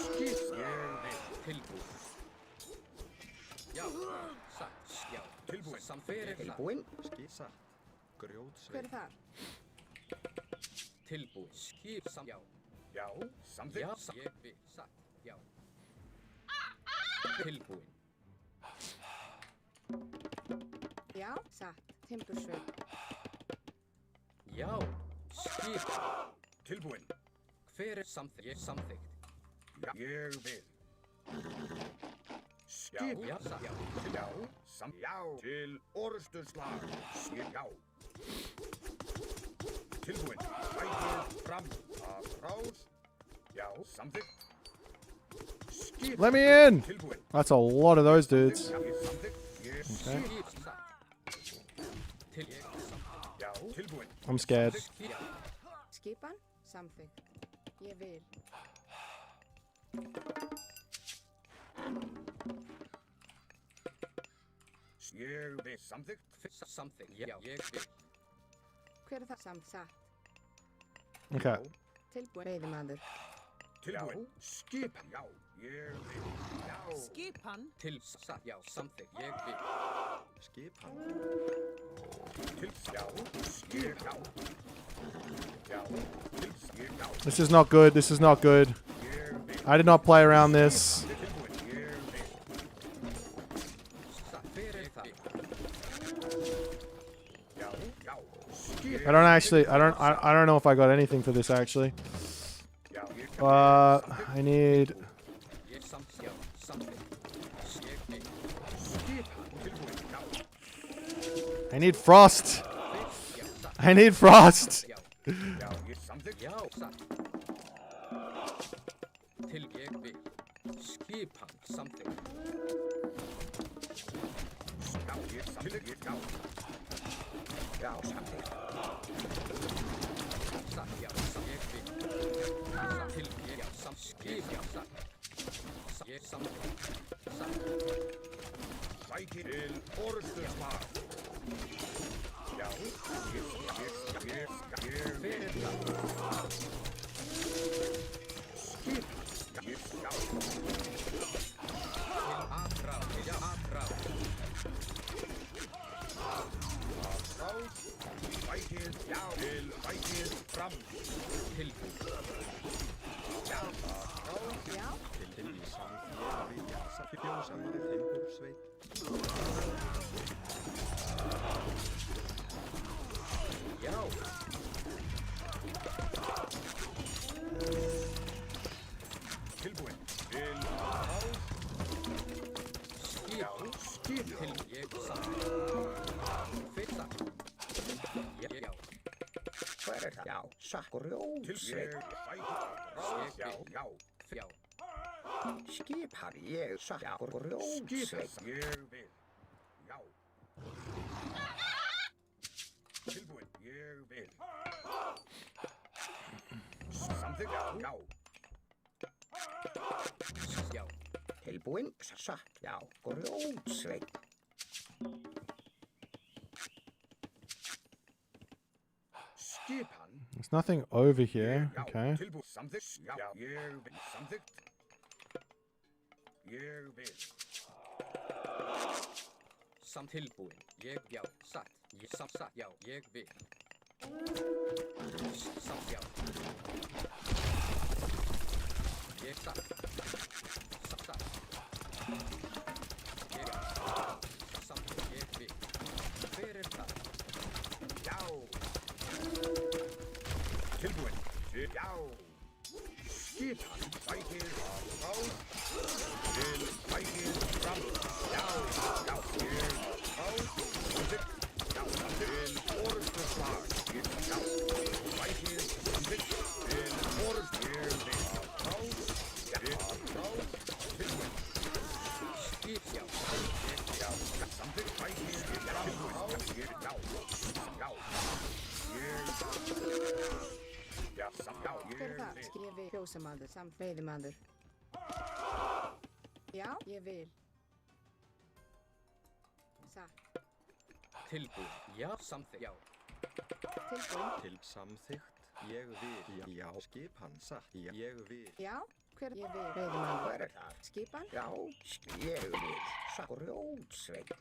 Skipan. Ég vil. Tilbúin. Já. Satt. Já. Tilbúin. Samþykkt. Tilbúin. Skisa. Hver Grjótsveit. þar? Tilbúin. Skip. Já. Já. Já. Samþykkt. Ég vil. Satt. Já. Tilbúin. Já. Satt. Timbursveit. Já. Skip. Tilbúin. Hver samþykkt. Ég samþykkt. Ég vil. Skip. Já. Satt. Já. Já. Já. Til orustuslag. Já. Tilbúin. Sækið fram. Atrás. Já. Samþykkt. Skip. Let me in! Tilbúin. That's a lot of those dudes. Já. Samþykkt. Ég Skip. Satt. Til. Ég samþykkt. Já. Tilbúin. I'm scared. Skip. Já. Skipan. Samþykkt. Ég vil. Ég vil. Samþykkt. Samþykkt. Já. Ég vil. Hver það? Satt. Okay. Tilbúin. Veiðimaður. Tilbúin. Skipan. Já, ég vil. Já. Skipan. Til satt, já, samþykkt, ég vil. Skipan. Til, já. Skip, já. Já. Til, skip, já. This is not good. This is not good. I did not play around this. Tilbúin. Ég vil. Satt, fyrir það. Já, já. Skip. I don't actually. I don't know if I got anything for this actually. Já, ég I need. Ég samþykkt, já, samþykkt. Ég vil. skipan. Tilbúin. Já. I need frost. I need frost. Já, Já, ég samþykkt. já, satt. Til ég vil. Skipan, samþykkt. Já, ég samþykkt. Já. Já, samþykkt. Satt, já, satt, ég vil. Satt, til ég, já, skip, já, satt. Satt, ég samþykkt. Satt, Sæki til orðstöðsmar. Já, ég fyrir það. skipan. Ég skal. Til aðráð, já, aðráð. Sækið, já, til sækið fram. Tilbúin. Já, Já. Til í samþykkt, já, satt, fjósamari, timbursveit. Já, tilbúin. Til skip, skip. til ég samþykkt. Fyrir það. Já, já, Hver það? Já, sakkur rjóð. Til ég sækið. Já, já. já. Skip hafi ég sakkur rjóð. Skip ég vil. Já. Tilbúin. Ég vil. Samþykkt. Já. Já, Tilbúin. Satt. Já. Grjótsveit. Skipan. There's nothing over here. Já. Okay. Tilbúin. Samþykkt. Já. Ég vil. Samþykkt. Ég vil. samt tilbúin. Ég, já, satt. Ég, satt, já, ég vil. Samt, já. Ég satt. Satt. Ég, samt, ég vil. Hver það? Já. Tilbúin. Já. Skipan. Sækir á. Til sækir fram. Já. Já. Ég á. Samþykkt. Já. Til orðsslag. Já. Sækir. Samþykkt. Til orð. Ég vil. Á. Já. Á. Tilbúin. Skip, já. Já. Samþykkt. Sækir. Já. Tilbúin. Ég. Já. Já. Já, samt, já, Hver er það? Skrifi fjósamaður samt veiðimaður. Já, ég vil. Satt. Tilbúin. Já, samþykkt. Já. Tilbúin. Til samþykkt. Ég vil. Já, skipan satt. Ég vil. Já, hver ég vil. Veiðimaður. Hver er það? Skipan. Já, ég vil. Grjótsveit.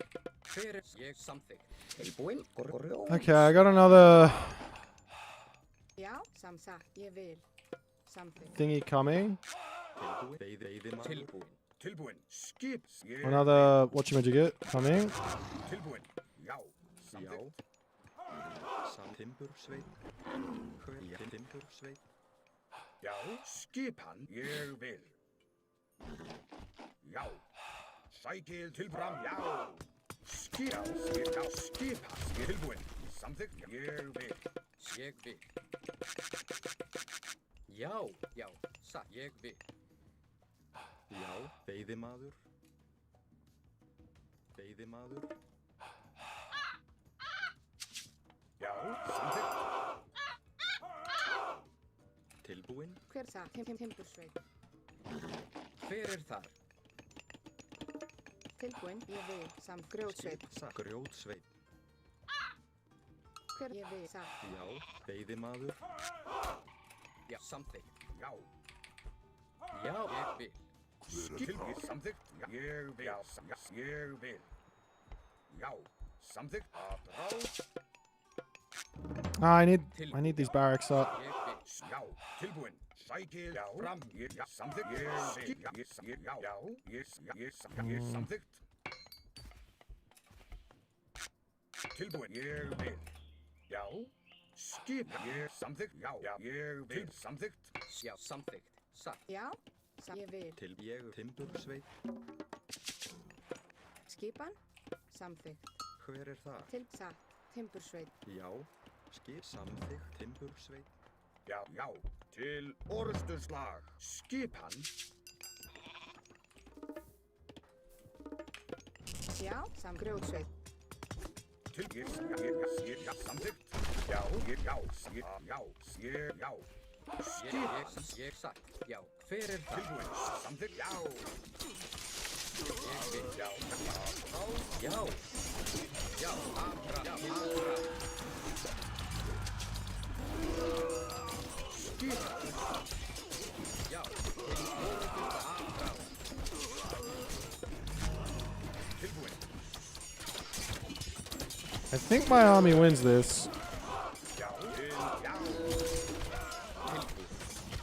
Hver er ég samþykkt? Tilbúin, grjót. Okay, I got another Já, satt. Ég vil. Samþykkt. thingy coming. Tilbúin. Veiðimaður. Tilbúin. Tilbúin, skip. Ég Another whatchamajigget coming. Tilbúin, já. Já. Samþykkt. Samt timbursveit. Hver timbursveit. Já, skipan. Ég vil. Já. Sækið til fram, já. Já, skipan. Tilbúin. Samþykkt. Ég vil. Ég vil. Já, já, satt. Ég vil. Já, veiðimaður. Veiðimaður. Já, samþykkt. Tilbúin. Hver satt? Timbursveit. Hver er þar? Tilbúin. Ég vil. Samt grjótsveit. Satt. Grjótsveit. Hver ég vil. Satt. Já, veiðimaður. Já, samþykkt. Já. Já, ég vil. Tilbúið samþykkt. Ég vil. Ég vil. Já, samþykkt. Aðráð. Ah, I need these barracks up. Ég vil. Já, tilbúin. Sækið. Já, fram. Ég samþykkt. Ég vil. Já, ég samþykkt. Tilbúin. Ég vil. Já. Skip. Ég samþykkt. Já, ég vil. Samþykkt. Já, samþykkt. Satt. Já, ég vil. Til ég timbursveit. Skipan, samþykkt. Hver er það? Til satt, timbursveit. Já, skip samþykkt timbursveit. Já, já. Til orusturslag. Skipan. Já, grjótsveit. Til ég samþykkt. Já, já. Ég satt. Já, hver er það? Tilbúin. Samþykkt. Já. Ég vil. Já. Já. Já, abra. Já, abra. Skipan. Já, til orusturslag. Abra. Tilbúin. I think my army wins this. Já. Já.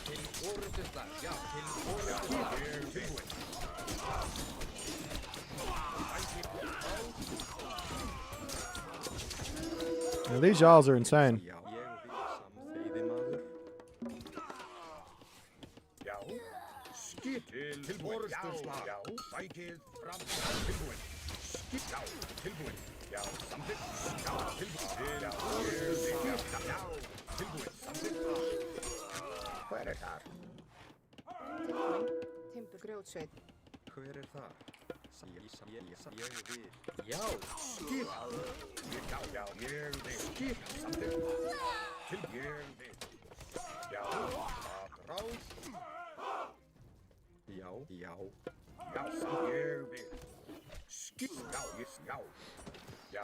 Til orusturslag. Já, til orusturslag. Tilbúin. Yeah, these Jarls are insane. Já, ég vil samþýði maður. Já. Skip. Til orusturslag. Já. Sækið fram. Tilbúin. Skip. Já. Tilbúin. Já. Samþykkt. Já. Tilbúin. Já. Já. Tilbúin. Samþykkt. Hver er þar? Tilbúin, timbur, grjótsveit. Hver er það? Ég vil. Já. Skip. Já. Ég vil. Skip. Samþykkt. Til ég vil. Já. Aðráð. Já. Já, ég vil. Skip. Já. Já,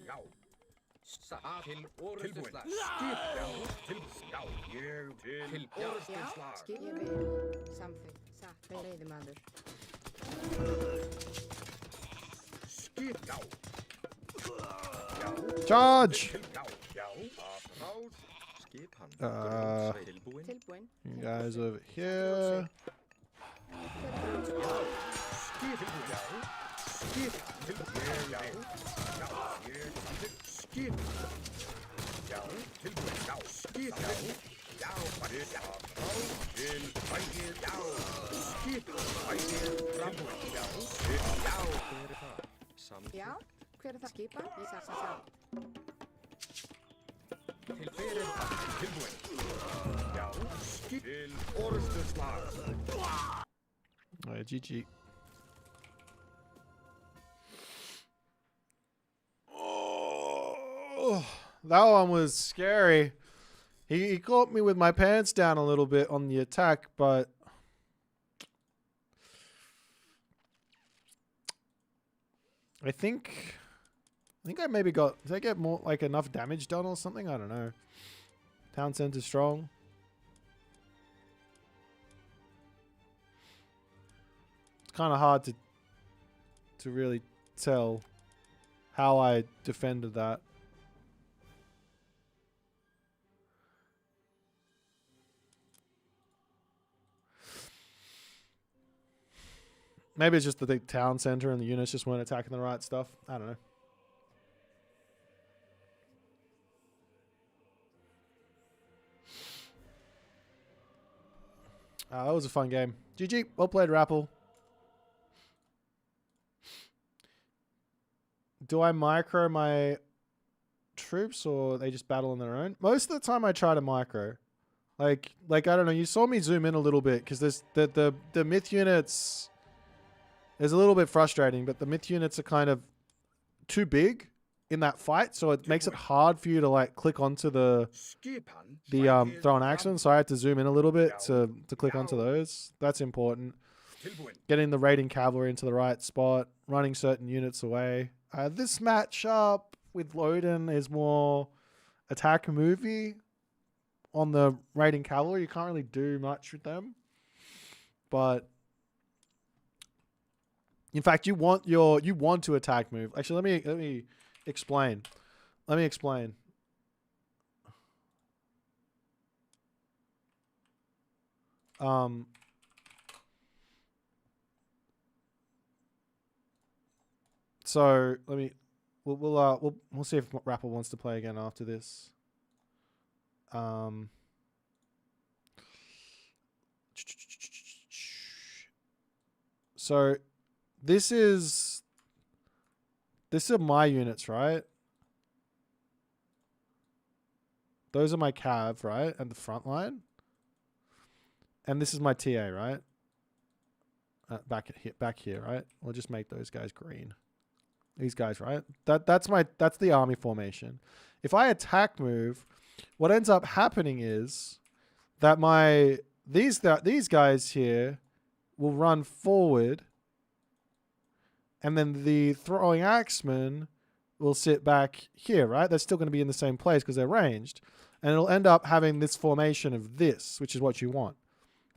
já. Satt. Til Tilbúin. orusturslag. Skip. Já, ég til Já, orusturslag. skip, ég vil. Samþykkt, satt, veiðimaður. Skip. Já. Charge! Já. Aðráð. Skipan. Tilbúin, You guys over here. Skip. Já. Skip. Til ég vil. Já, ég samþykkt. Skip. Já. Tilbúin. Já. Skip. Já. Já. Aðráð. Til bækið. Já. Skip. Bækið. Tilbúin. Já. Já. Hver er það? Samþykkt. Já, hver er það? Skipan, ég satt. Til hver er það? Tilbúin. Já. Skip. Til orusturslag. Alright, GG. Oh, that one was scary. He caught me with my pants down a little bit on the attack, but I think I maybe got, did I get more, like, enough damage done or something? I don't know. Town center strong. It's kind of hard to really tell how I defended that. Maybe it's just the big town center and the units just weren't attacking the right stuff. I don't know. That was a fun game. GG. Well played, Rapple. Do I micro my troops or they just battle on their own? Most of the time I try to micro. Like I don't know, you saw me zoom in a little bit because there's the myth units is a little bit frustrating, but the myth units are kind of too big in that fight, so it makes it hard for you to like click onto the throw an axeman. So I had to zoom in a little bit to click onto those. That's important. Getting the raiding cavalry into the right spot, running certain units away. This matchup with Loden is more attack movie. On the raiding cavalry, you can't really do much with them. but in fact, you want to attack move. Actually, let me explain. Let me explain. So let me. We'll see if Rapple wants to play again after this. So this are my units, right? Those are my cav, right? And the front line. And this is my TA, right? Back here, right? We'll just make those guys green. These guys, right? That's the army formation. If I attack move, what ends up happening is that these guys here will run forward, and then the throwing axemen will sit back here, right? They're still going to be in the same place because they're ranged, and it'll end up having this formation of this, which is what you want,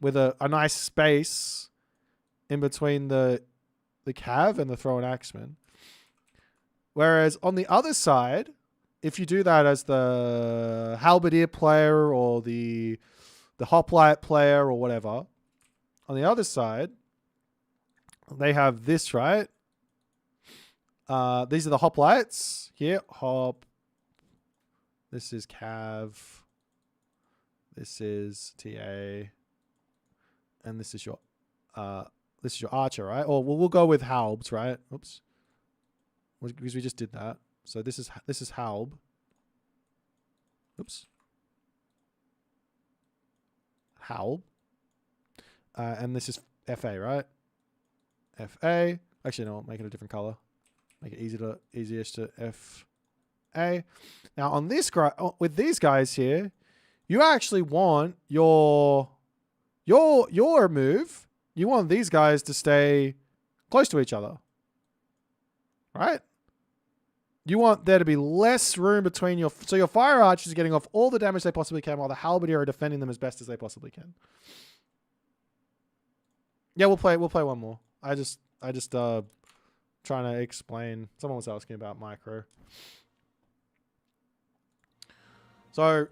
with a nice space in between the cav and the throwing axemen. Whereas on the other side, if you do that as the halberdier player or the hoplite player or whatever, on the other side, they have this, right? These are the hoplites here. Hop. This is cav. This is TA. And this is your archer, right? Or we'll go with halbs, right? Oops. Because we just did that. So this is halb. Oops. Halb. And this is FA, right? FA. Actually, no, make it a different color. Make it easiest to FA. Now on this with these guys here, you actually want your move. You want these guys to stay close to each other, right? You want there to be less room between so your fire archers are getting off all the damage they possibly can, while the halberdier are defending them as best as they possibly can. Yeah, we'll play one more. I just trying to explain. Someone was asking about micro. So,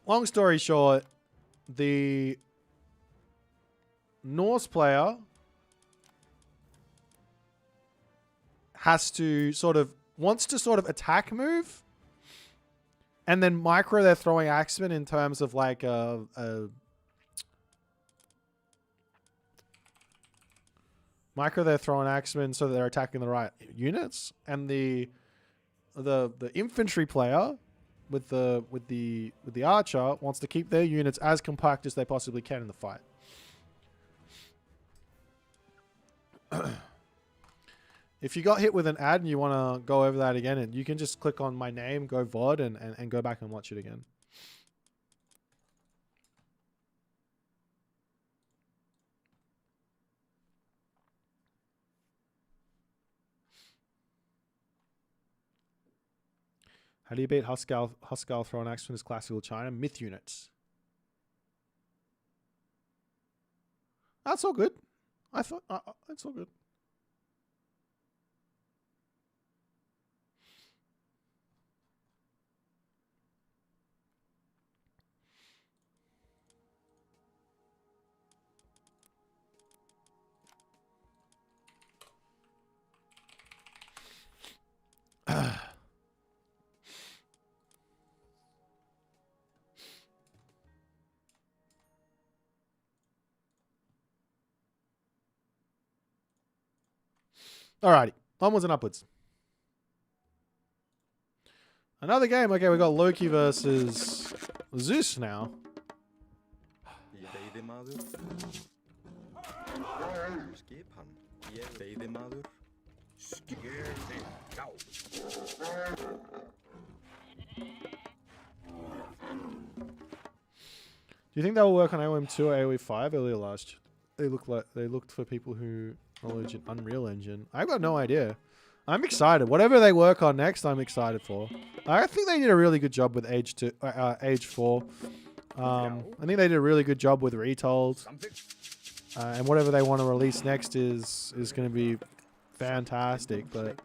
long story short, the Norse player wants to attack move and then micro their throwing axemen in terms of like micro their throwing axemen so that they're attacking the right units, and the infantry player with the archer wants to keep their units as compact as they possibly can in the fight. If you got hit with an ad and you want to go over that again, and you can just click on my name, go VOD, and go back and watch it again. How do you beat Huskarl throwing axe from his classical China? Myth units. That's all good. I thought that's all good. Alrighty, onwards and upwards. Another game. Okay, we got Loki versus Zeus now. Do you think that will work on AOM 2 or AOE 5 earlier last? They looked for people who knowledge an Unreal Engine. I've got no idea. I'm excited. Whatever they work on next, I'm excited for. I think they did a really good job with Age 4. I think they did a really good job with Retold. And whatever they want to release next is going to be fantastic. But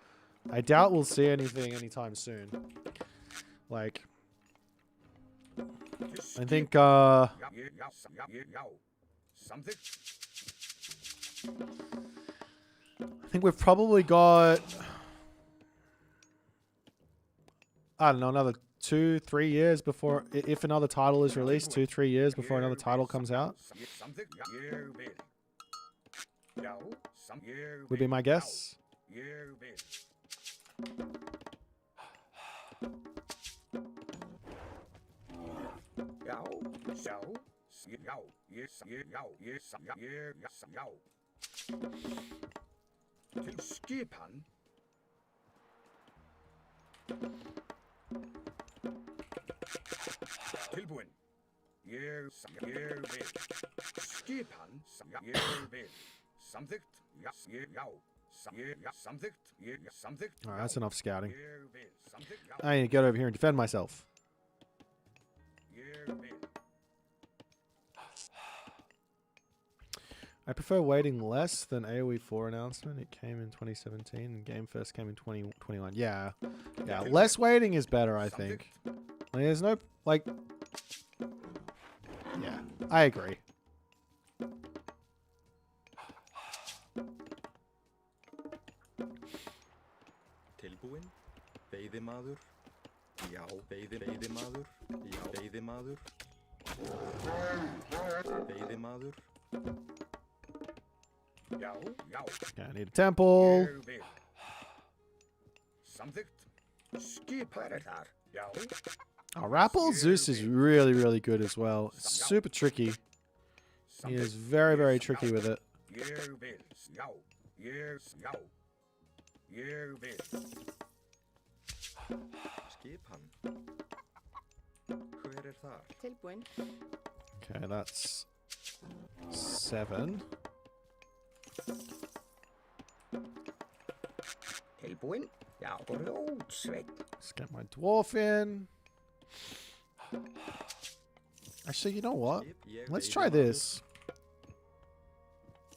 I doubt we'll see anything anytime soon. Like, I think Something. we've probably got, I don't know, another 2-3 years before, if another title is released, 2-3 years before another title comes out, would be my guess. Skipan. Tilbúin. Ég vil. Skipan. Ég vil. Samþykkt. Já. Samþykkt. Samþykkt. Alright, that's enough scouting. Ég vil. Samþykkt. Já. I need to get over here and defend myself. Ég vil. I prefer waiting less than AoE 4 announcement. It came in 2017 and Game First came in 2021. Yeah. Yeah, less waiting is better, I think. Like, there's no, like... Yeah, I agree. Tilbúin? Veiðimaður? Já, veiðimaður? Já, veiðimaður? Veiðimaður? Já. Yeah, I need a temple. Ég vil. Samþykkt. Skipan. Já. Oh, Rapple Zeus is really, really good as well. It's super tricky. He is very, very tricky with it. Ég vil. Já. Já. Ég vil. Skipan? Hver þar? Tilbúin. Okay, that's 7. Tilbúin? Já, Rótsveit. Let's get my dwarf in. Actually, you know what? Let's try this.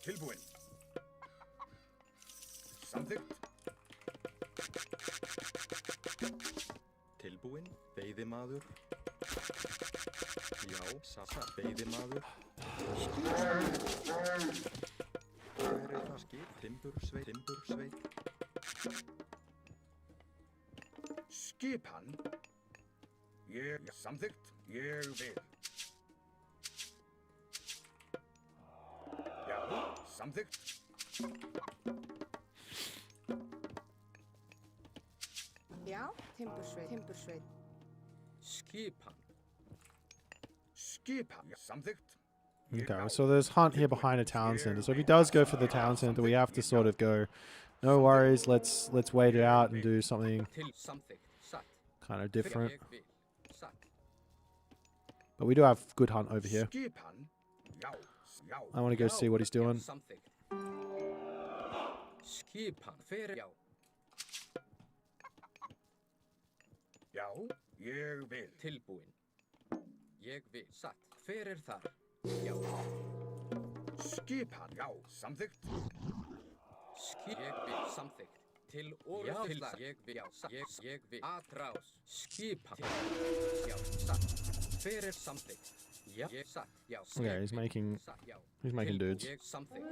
Tilbúin. Samþykkt. Tilbúin? Veiðimaður? Já, sassa, veiðimaður? Hver það? Skip, timbursveit. Skipan. Ég samþykkt. Ég vil. Já, samþykkt. Já, timbursveit. Skipan. Skipan. Samþykkt. Okay, so there's Hunt here behind a town center. So if he does go for the town center, we have to sort of go, no worries, let's wait it out and do something Til samþykkt. Satt. kind of different. Ég vil. Satt. But we do have good Hunt over here. Skipan. Já. I want to go see what he's doing. Samþykkt. Skipan. Fyrir. Já. Já. Ég vil. Tilbúin. Ég vil. Satt. Fyrir þar. Já. Skipan. Já, samþykkt. Ég vil. Samþykkt. Til orðslag. Ég vil. Já. Ég vil. Atrás. Skipan. Já. Satt. Fyrir samþykkt. Já. Ég satt. Já. Okay, he's making Satt. Já. dudes. Ég samþykkt.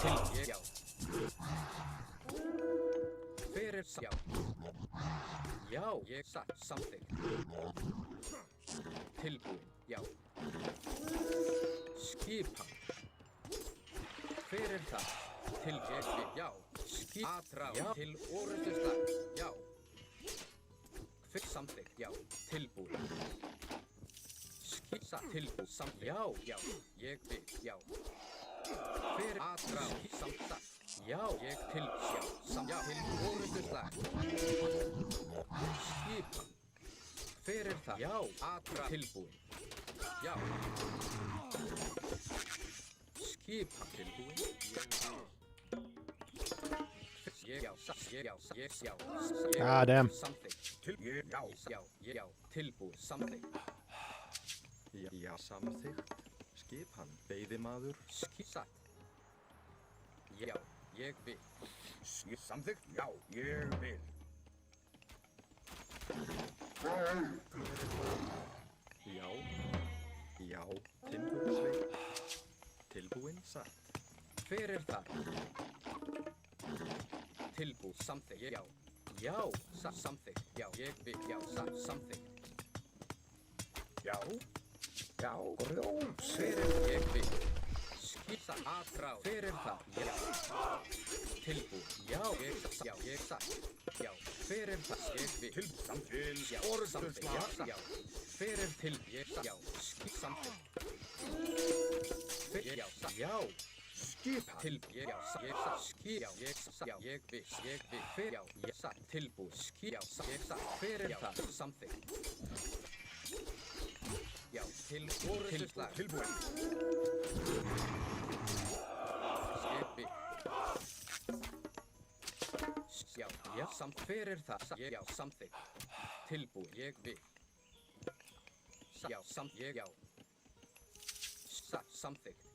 Til. Ég. Já. Fyrir já. Já, ég satt samþykkt. Tilbúin, já. Skipan. Fyrir það. Til ég við, já. Atrá, já. Til orðuslag, já. Fyrir samþykkt, já. Tilbúin. Skissa, tilbúin, samþykkt, já, já. Ég við, já. Fyrir atrá, samþykkt. Já, ég til, já, já, til orðuslag. Skipan. Fyrir það, já, atrá, tilbúin. Já. Skipan, tilbúin. Ég, já, já. Ah, damn. Samþykkt. Já, tilbúin, samþykkt. Já, samþykkt. Skipan. Veiðimaður. Satt. Já, ég vil. Samþykkt? Já, ég vil. Já. Já. Timbursveit. Tilbúinn. Satt. Hver er það? Tilbúð, samþykkt, já. Já, samþykkt, já, ég vil, já, samþykkt. Já. Já, Hver grjótsveit. er ég vil? Skýsa aðrá. Hver er það? Já. Tilbúð, já, ég satt. Já, hver er það? Ég vil. Til Já, orðstöðslag. já. Hver er til? Já, samþykkt. Já, já. Skipan. Tilbúð, já, ég satt. Já, ég vil. Hver, já, ég satt. Tilbúð, já, ég satt. Hver er það? Samþykkt. Já, orðstöðslag. Tilbúinn. Ég vil. Já, hver er það? Já, samþykkt. Tilbúð, ég vil. Já, já. Samþykkt.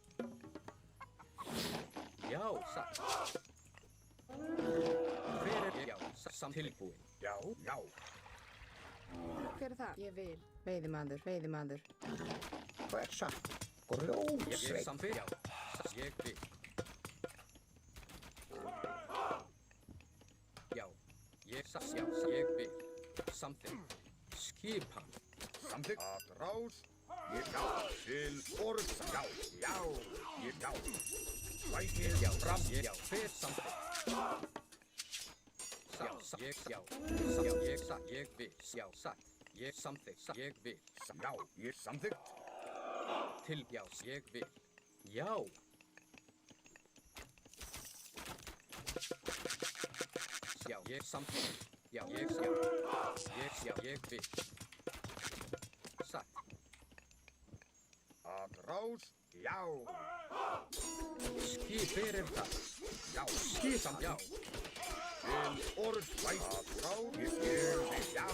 Já, satt. Hver er, já, tilbúin. Já, já. Hver er það? Ég vil. Veiðimaður, veiðimaður. Hver satt? Ég Grjótsveit. samþykkt, já, ég vil. Já, ég vil. Samþykkt. Skipan. Samþykkt. Aðrás. Ég já. Til orð. Já, já. Ég já. Vækið. Já, Fram. já, hver samþykkt. Já, ég vil. Já, satt. Ég samþykkt, ég vil. Já, ég samþykkt. Já, ég vil. Já. Já, ég samþykkt. Já, ég vil. Satt. Aðrás. Já. Hver er það? Já. Skipan, já. Til orð. Vækið. Aðrás. Ég vil. Já.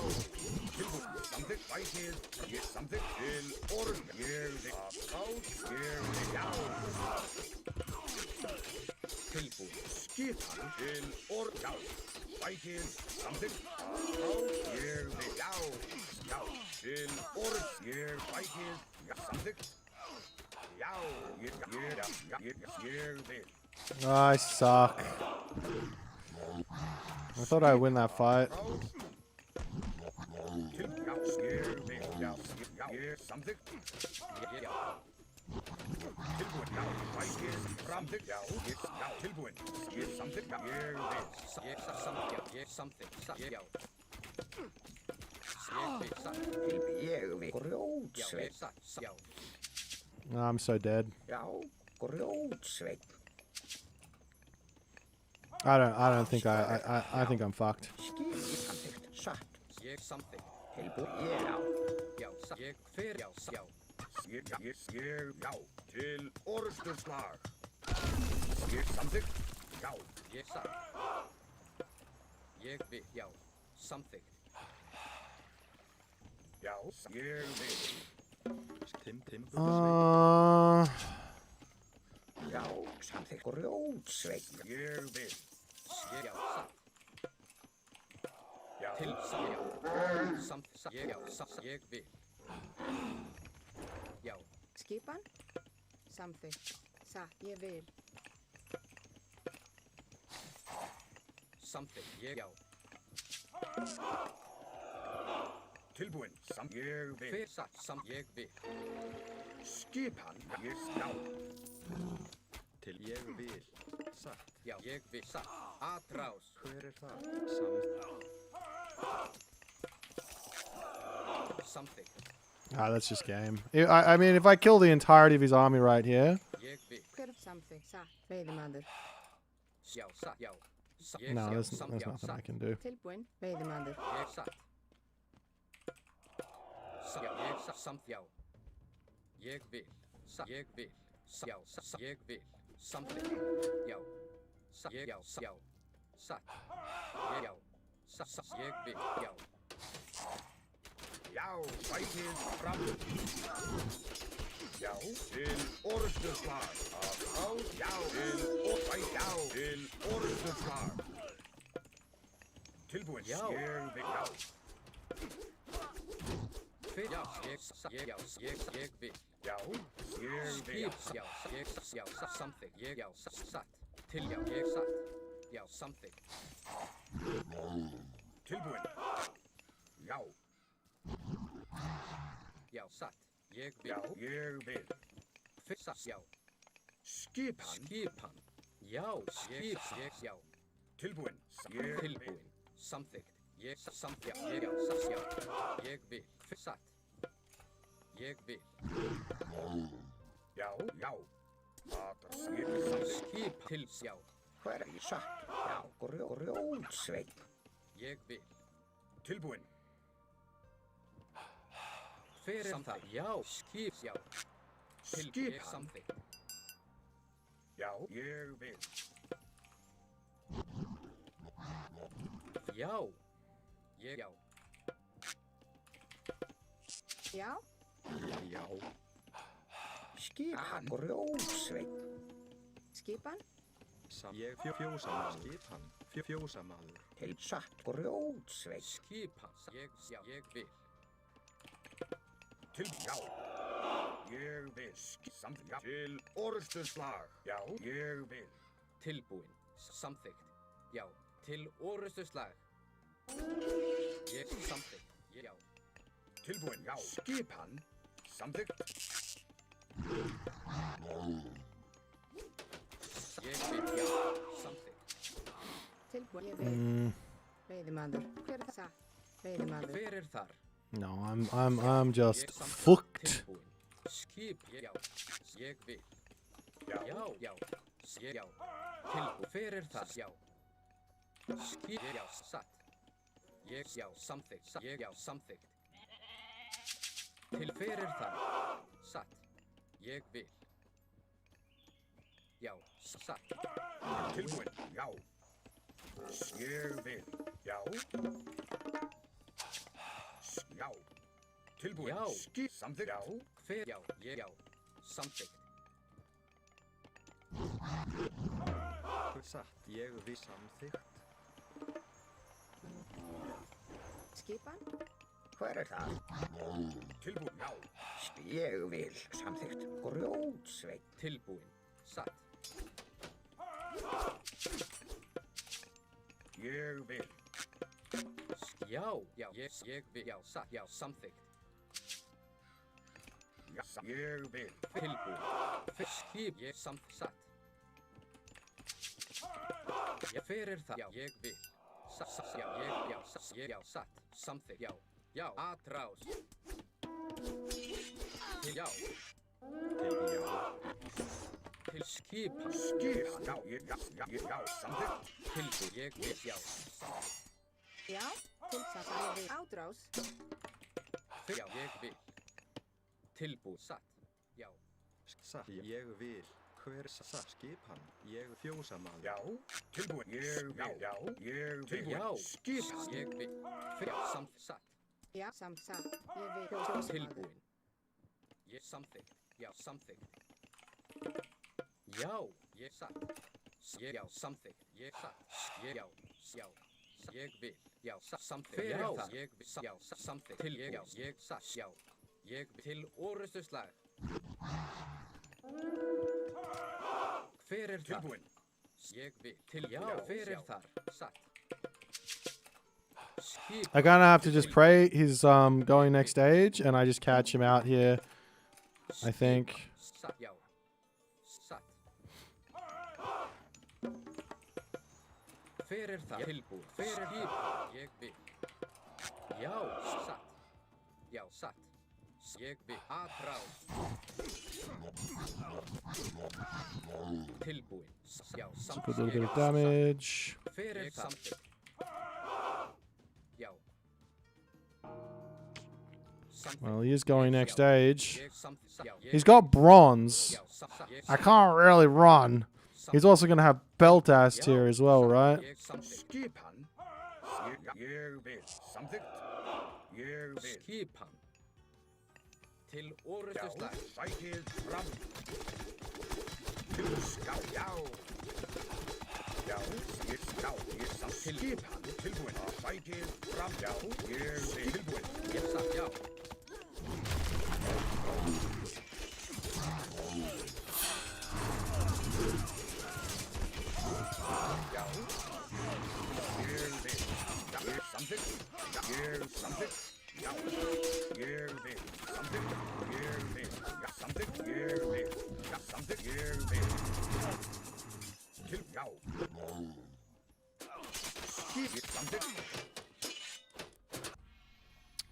Tilbúinn. Samþykkt. Vækið. Ég samþykkt. Til orð. Ég vil. Aðrás. Ég vil. Já. Tilbúin. Skipan. Til orð. Já. Vækið. Samþykkt. Aðrás. Ég vil. Já. Já. Til orð. Ég vækið. Já. Samþykkt. Já. Ég vil. I suck. I thought I'd win that fight. Samþykkt. Já. Tilbúinn. Já. Vækið. Samþykkt. Já. Já. Tilbúinn. Ég samþykkt. Já. Ég vil. Ég samþykkt. Já. Ég vil. Satt. Ég vil. Já, Grjótsveit. satt. Já. I'm so dead. Já. Grjótsveit. I think I'm fucked. Skil. Samþykkt. Satt. Ég samþykkt. Tilbúinn. Já. Já, satt. Ég hver, já. Ég já. Til orðstöðslag. Ég samþykkt. Já. Ég satt. Ég vil, já. Samþykkt. Já. Ég vil. Timbursveit. Já. Samþykkt. Grjótsveit. Ég vil. Já, satt. Já. Til, já. Samþykkt. Já, satt. Ég vil. Já. Skipan. Samþykkt. Satt. Ég vil. Samþykkt. Já. Tilbúinn. Ég vil. Hver satt. Ég vil. Skipan. Ég já. Til ég vil. Satt. Já, ég vil. Satt. Aðrás. Hver er það? Samþykkt. Ah, that's just game. I mean, if I kill the entirety of his army right here, Ég vil. Hver er samþykkt? Satt. Veiðimaður. Já, satt. Já. no, there's nothing I can do. Tilbúinn. Veiðimaður. Ég satt. Já, ég satt. Samt, já. Ég vil. Satt. Ég vil. Já, satt. Ég vil. Samþykkt. Já. Satt. Já. Já. Satt. Já. Satt. Ég vil. Já. Já, fight is fram. Já, til orðstuslag. Já, til orðstuslag. Tilbúin. Já. Ég vil já. Já, ég vil. Já, ég vil já. Já, samþykkt. Já, satt. Til já, ég satt. Já, samþykkt. Tilbúin. Já, Já, satt. Ég vil. já, ég vil. Satt, já. Skipan. Skipan. Já, já. Tilbúin. Ég vil. Tilbúin. Samþykkt. Ég samþykkt. Já, satt, já. Ég vil. Satt. Ég vil. Já, já. Skip. Skip til já. Hver er ég satt? Já, grjótsveik. Ég vil. Tilbúin. Hver er það? Já, skip, já. Tilbúin. Ég samþykkt. Já, ég vil. Já. Ég já. Já, Já. Skipan. Grjótsveik. skipan, Ég fjósamaður. Skipan. Fjósamaður. Til satt. Grjótsveik. Skipan. Ég vil. Til já. Ég vil. Samt já. Til orðstuslag. Já, ég vil. Tilbúin. Samþykkt. Já. Til orrustuslag. Ég samþykkt. Já. Tilbúin. Já. Skipan. Samþykkt. Ég vil. Já. Samþykkt. tilbúin, ég vil. Veiðimaður, hver er það? Satt, veiðimaður, Hver er þar? No, I'm just Ég samþykkt. fucked. Tilbúin. Skip. Já. Ég vil. Já. Já. Já. Já. Tilbúin. Hver er þar? Já. Skip. Já. Satt. Ég já. Samþykkt. Ég já. Samþykkt. Til hver er þar? Satt. Ég vil. Já. Satt. Tilbúin. Já. Ég vil. Já. Já. Tilbúin. Já. Skip. Samþykkt. Já. Hver já. Ég já. Samþykkt. Satt. Ég vil samþykkt. skipan, Hver er það? Tilbúin. Já. Ég vil. Samþykkt. Grjótsveik. Tilbúin. Satt. Ég vil. Já. Já. Ég vil. Já. Satt. Já. Samþykkt. Já. Ég vil. Tilbúin. Skip. Ég satt. Já. Hver er það? Já. Ég vil. Satt. Já. Ég já. Satt. Ég já. Satt. Samþykkt. Já. Já. Atrás. Til já. Til já. Til skipan. Skip. Já. Já. Samþykkt. Tilbúin. Ég vil. Já. já, til satt, ég vil. Ádrás, Já. Ég vil. Tilbúin. Satt. Já. Satt. Ég vil. Hver satt? Skipan. Ég fjósamaður. Já. Tilbúin. Ég vil. Já. Ég vil. Já. Skip. Ég vil. Já. Satt. já, samt satt, ég vil. Fjósamaður, Tilbúin. Ég samþykkt. Já. Samþykkt. Já. Ég satt. Ég já. Samþykkt. Ég satt. Ég já. Já. Ég vil. Já. Samþykkt. Já. Ég vil. Já. Samþykkt. Til ég já. Ég satt. Já. Ég vil. Til orrustuslag. Hver er þar? Tilbúin. Ég vil. Til já. Hver er þar? Satt. Skip. I kind of have to just pray he's going next stage, and I just catch him out here. I think. Satt. Já. Satt. Hver er það? Tilbúin. Hver er það? Ég vil. Já. Satt. Já. Satt. Ég vil. Atrás. Tilbúin. Já. Put a little bit of damage. Hver er það? Já. Well, he is going next stage. Ég samþykkt. Já. He's got bronze. Já. Ég I can't really run. He's also going to have belt ass here as well, right? Ég samþykkt. Skipan. Ég vil. Samþykkt. Ég vil. Skipan. Til Já, orustuslag. sækið fram. Til ská. Já. Já, ég ská. Ég sá skipan. Tilbúin. Sækið fram. Já, ég vil. Tilbúin. Ég sá, já. Já. Ég vil. Já, ég samþykk. Já, ég samþykk. Já, ég vil. Samþykk. Ég vil. Já, samþykk. Ég vil. Já, samþykk. Ég vil. Til, já. Skip, ég samþykk.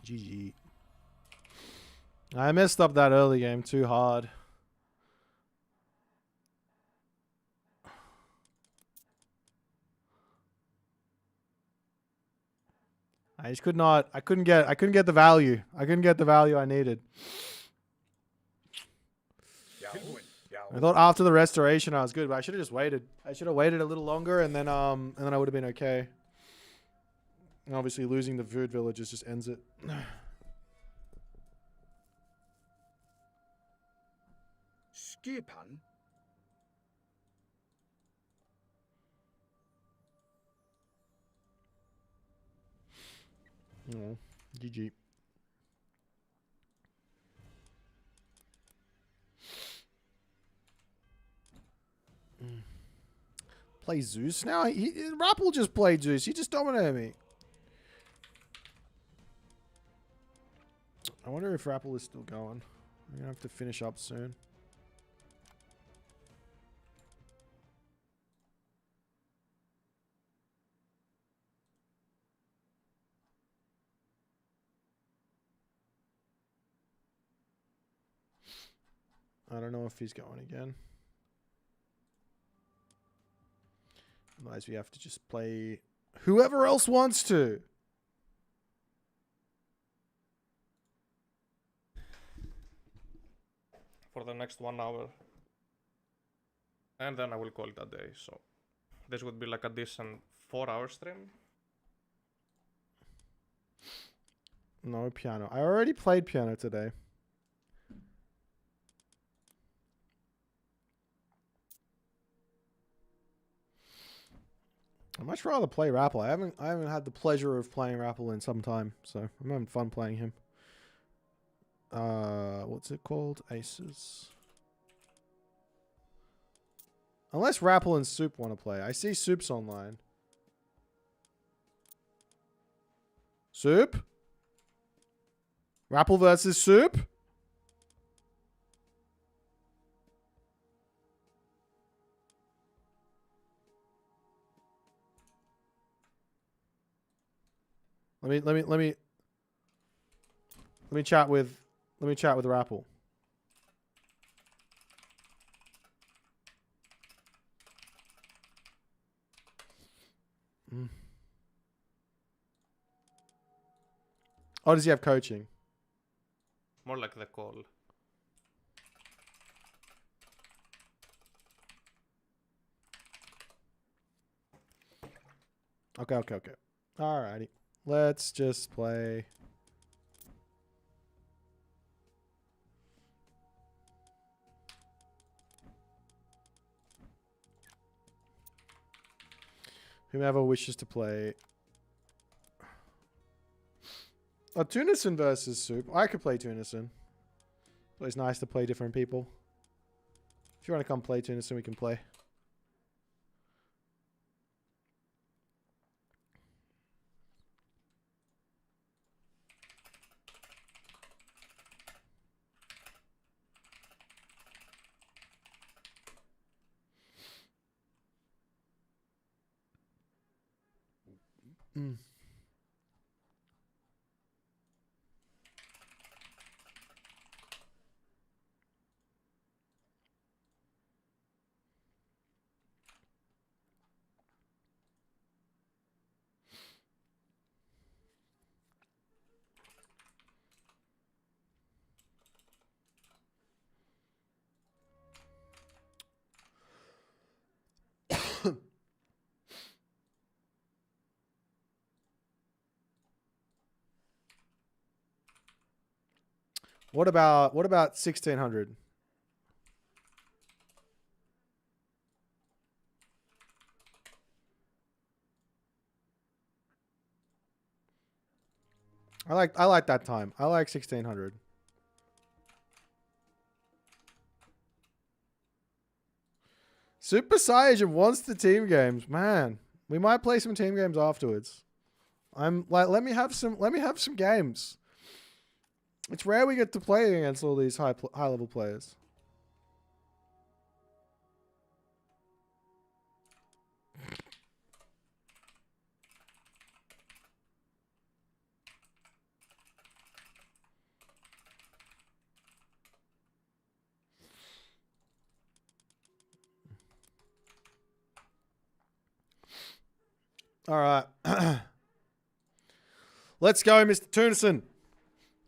GG. I messed up that early game too hard. I just could not. I couldn't get the value. I couldn't get the value I needed. Já, já. I thought after the restoration I was good, but I should have just waited. I should have waited a little longer, and then I would have been okay. And obviously, losing the food villages just ends it. Skipan. Oh, GG. Play Zeus now? Rapple just played Zeus. He just dominated me. I wonder if Rapple is still going. I'm going to have to finish up soon. I don't know if he's going again. Otherwise, we have to just play whoever else wants to. For the next 1 hour. And then I will call it a day. So this would be like a decent 4-hour stream. No piano. I already played piano today. I'd much rather play Rapple. I haven't had the pleasure of playing Rapple in some time, so I'm having fun playing him. What's it called? Aces. Unless Rapple and Soup want to play. I see Soup's online. Soup? Rapple versus Soup? Let me chat with Rapple. Oh, does he have coaching? More like the call. Okay. Alrighty. Let's just play. Whomever wishes to play. Oh, Tunison versus Soup. I could play Tunison. It's always nice to play different people. If you want to come play Tunison, we can play. Mm. What about 1600? I like that time. I like 1600. Super Saiyan wants the team games, man. We might play some team games afterwards. I'm like, let me have some games. It's rare we get to play against all these high level players. All right. Let's go, Mr. Tunison.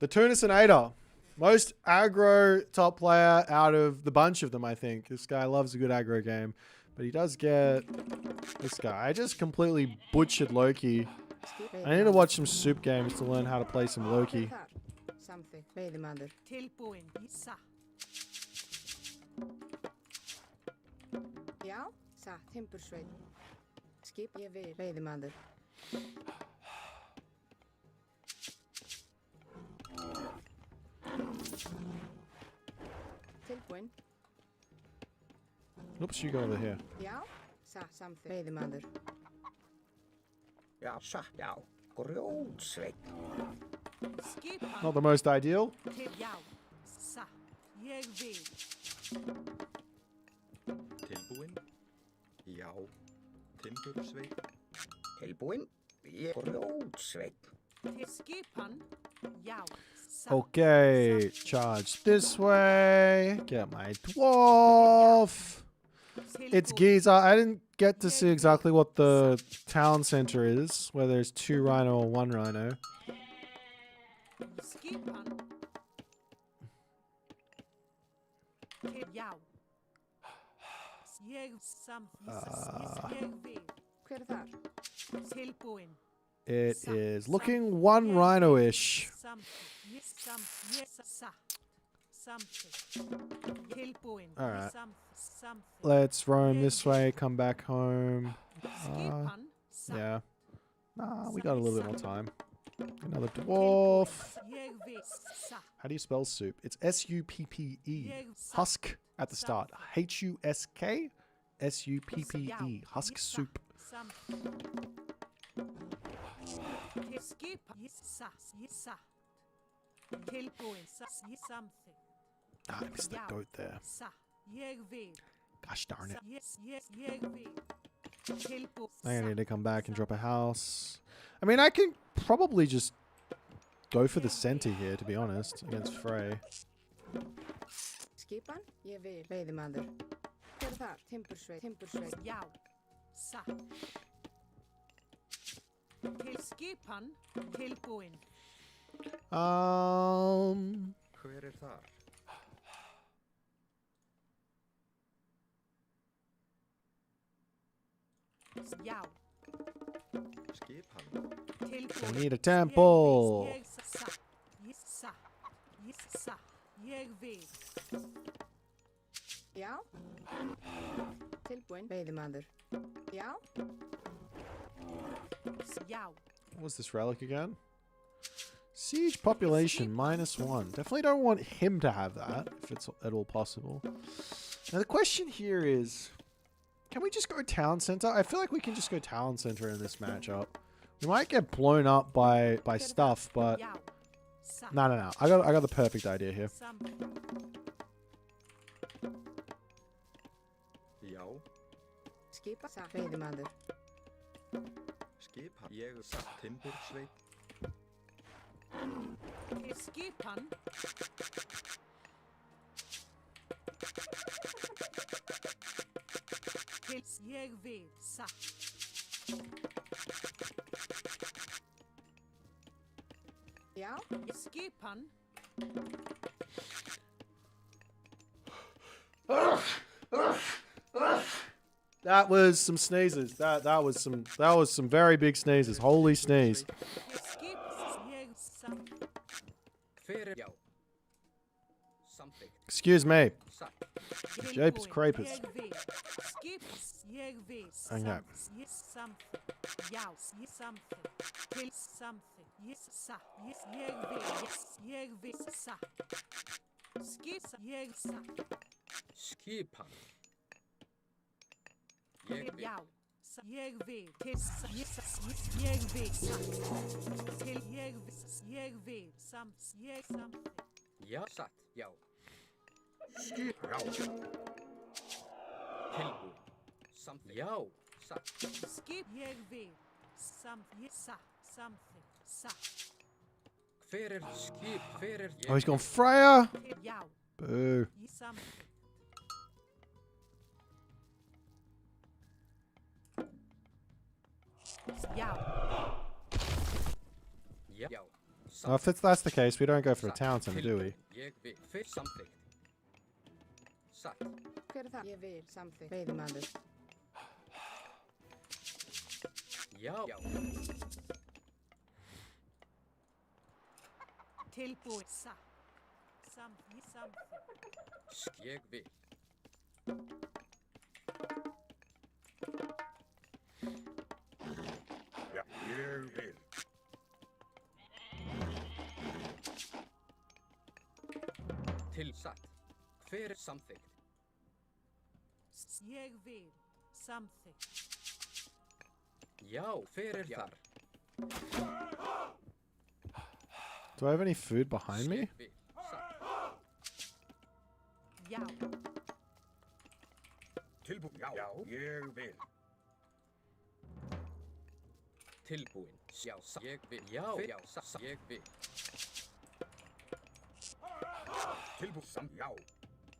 The Tunisinator. Most aggro top player out of the bunch of them, I think. This guy loves a good aggro game. But he does get this guy. I just completely butchered Loki. I need to watch some soup games to learn how to play some Loki. Something. Veiðimaður. Tilbúin. Sa. Já. Sa. Timbursveit. Skip. Ég vil. Veiðimaður. Tilbúin. Oops, you go over here. Já. Sa. Something. Veiðimaður. Já, já. Grjótsveit. Skipan. Not the most ideal. Til já. Sa. Ég vil. Tilbúin. Já. Timbursveit. Tilbúin. Ég grjótsveit. Til skipan. Já. Sa. Okay, charge this way. Get my dwarf. It's Giza. I didn't get to see exactly what the town center is, whether it's 2 rhino or 1 rhino. Skipan. Til já. Ég sam. Ég vil. Hver þar? Tilbúin. It is looking 1 rhino-ish. All right. Let's roam this way, come back home. Yeah. Nah, we got a little bit more time. Another dwarf. How do you spell soup? It's S-U-P-P-E. Husk at the start. H-U-S-K? S-U-P-P-E. Husk soup. Ah, I missed that goat there. Gosh darn it. I need to come back and drop a house. I mean, I can probably just go for the center here, to be honest, against Frey. Skipan? Ég vil. Veiðimaður. Hver þar? Timbursveit. Timbursveit. Já. Sa. Til skipan. Tilbúin. Hver þar? Já. Skipan. Tilbúin. We need a temple. Sa. Ég vil. Já. Tilbúin. Veiðimaður. Já. Já. What was this relic again? Siege population -1. Definitely don't want him to have that, if it's at all possible. Now the question here is, can we just go town center? I feel like we can just go town center in this matchup. We might get blown up by stuff, but Já. Sa. no. I got the perfect idea here. Já. Skipa. Sa. Veiðimaður. Skipan. Ég timbursveit. Til skipan. Til ég vil. Sa. Já. Skipan. That was some sneezes. That was some very big sneezes. Holy sneeze. Skip. Ég sam. Fyrir já. Excuse me. Satt. Japes creepers. Jeg vil. Skips. Jeg vil. Okay. Yes, something. Yes, yes, something. Till something. Yes, sa. Yes, jeg vil. Yes, jeg vil. Sa. Skis. Jeg sa. Skipan. Jeg vil. Ja. Jeg vil. Til sa. Yes, yes, jeg vil. Sa. Til jeg vil. Jeg vil. Sam. Jeg something. Ja, satt. Já. Skip. Já. Tilbúin. Something. Já, satt. Skip. Jeg vil. Sam. Yes, sa. Something. Sa. Hver skip? Hver Oh, he's gone Freya. Ja. Boo. Yes, something. Ja. Já. Well, if that's the case, we don't go for a town center, do we? Jeg vil. Hver something. Satt. Hver er það? Ég vil samþykkt. Veiðimaður. Já. Já. Tilbúið. Sa. Something. Ég vil. Já. Ég vil. Til satt. Hver something. Jeg vil. Something. Já, hver þar? Do I have any food behind me? Ég vil. Satt. Ja. Tilbúin. Já. Ég vil. Tilbúin. Já, satt. Ég vil. Já, já, satt. Ég vil. Tilbúin. Já.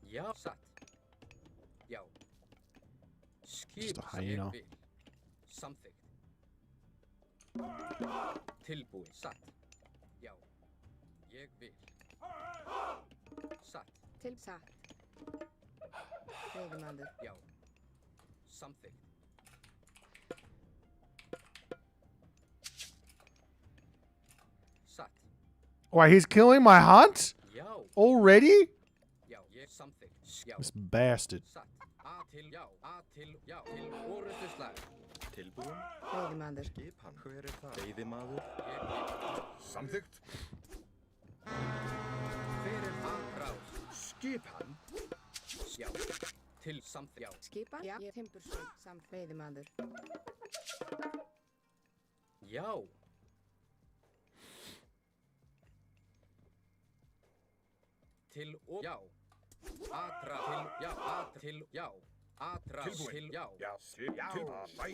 Já, satt. Já. Skip. Just a hyena. Ég vil. Something. Tilbúin. Satt. Já. Ég vil. Satt. Til satt. Veiðimaður. Já. Something. Satt. Wait, he's killing my hunt? Já. Already? Já. Ég something. Já. This bastard. Satt. A til já. A til já. Til orustuslag. Tilbúin. Veiðimaður. Skipan. Hver er það? Veiðimaður. Ég vil. Samþykkt. Hver aðrás? Skipan. Já. Til something. Já. Skipa? Já. Ég timbursveit samt veiðimaður. Já. Til og já. Atra til já. At til já. Atrás Tilbúin. til já. Já. Já.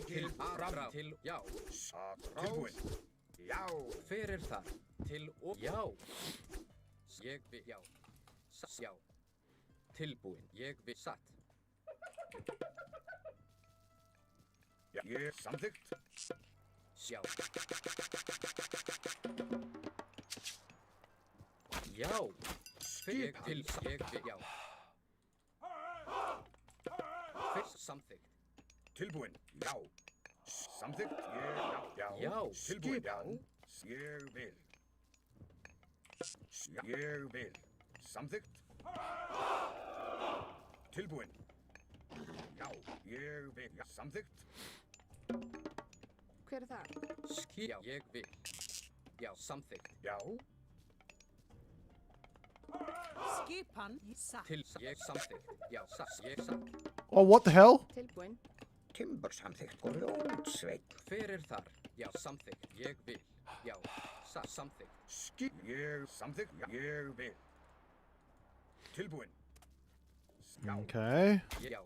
Til atrás til já. Tilbúin. Já. Hver þar? Til og já. Ég vil já. Já. Tilbúin. Ég vil satt. Já. Ég samþykkt. Já. Já. Ég til ég vil já. Fyrst samþykkt. Tilbúin. Já. Samþykkt. Já. Já. Tilbúin. Já. Ég vil. Ég vil. Samþykkt. Tilbúin. Já. Ég vil. Já. Samþykkt. Hver er það? Já. Ég vil. Já. Samþykkt. Já. Skipan. Sa. Til ég samþykkt. Já. Satt. Ég satt. Oh, what the hell? Tilbúin. Timber samþykkt. Grjótsveit. Hver þar? Já. Samþykkt. Ég vil. Já. Satt. Samþykkt. Skip. Ég samþykkt. Ég vil. Tilbúin. Já. Okay. Já.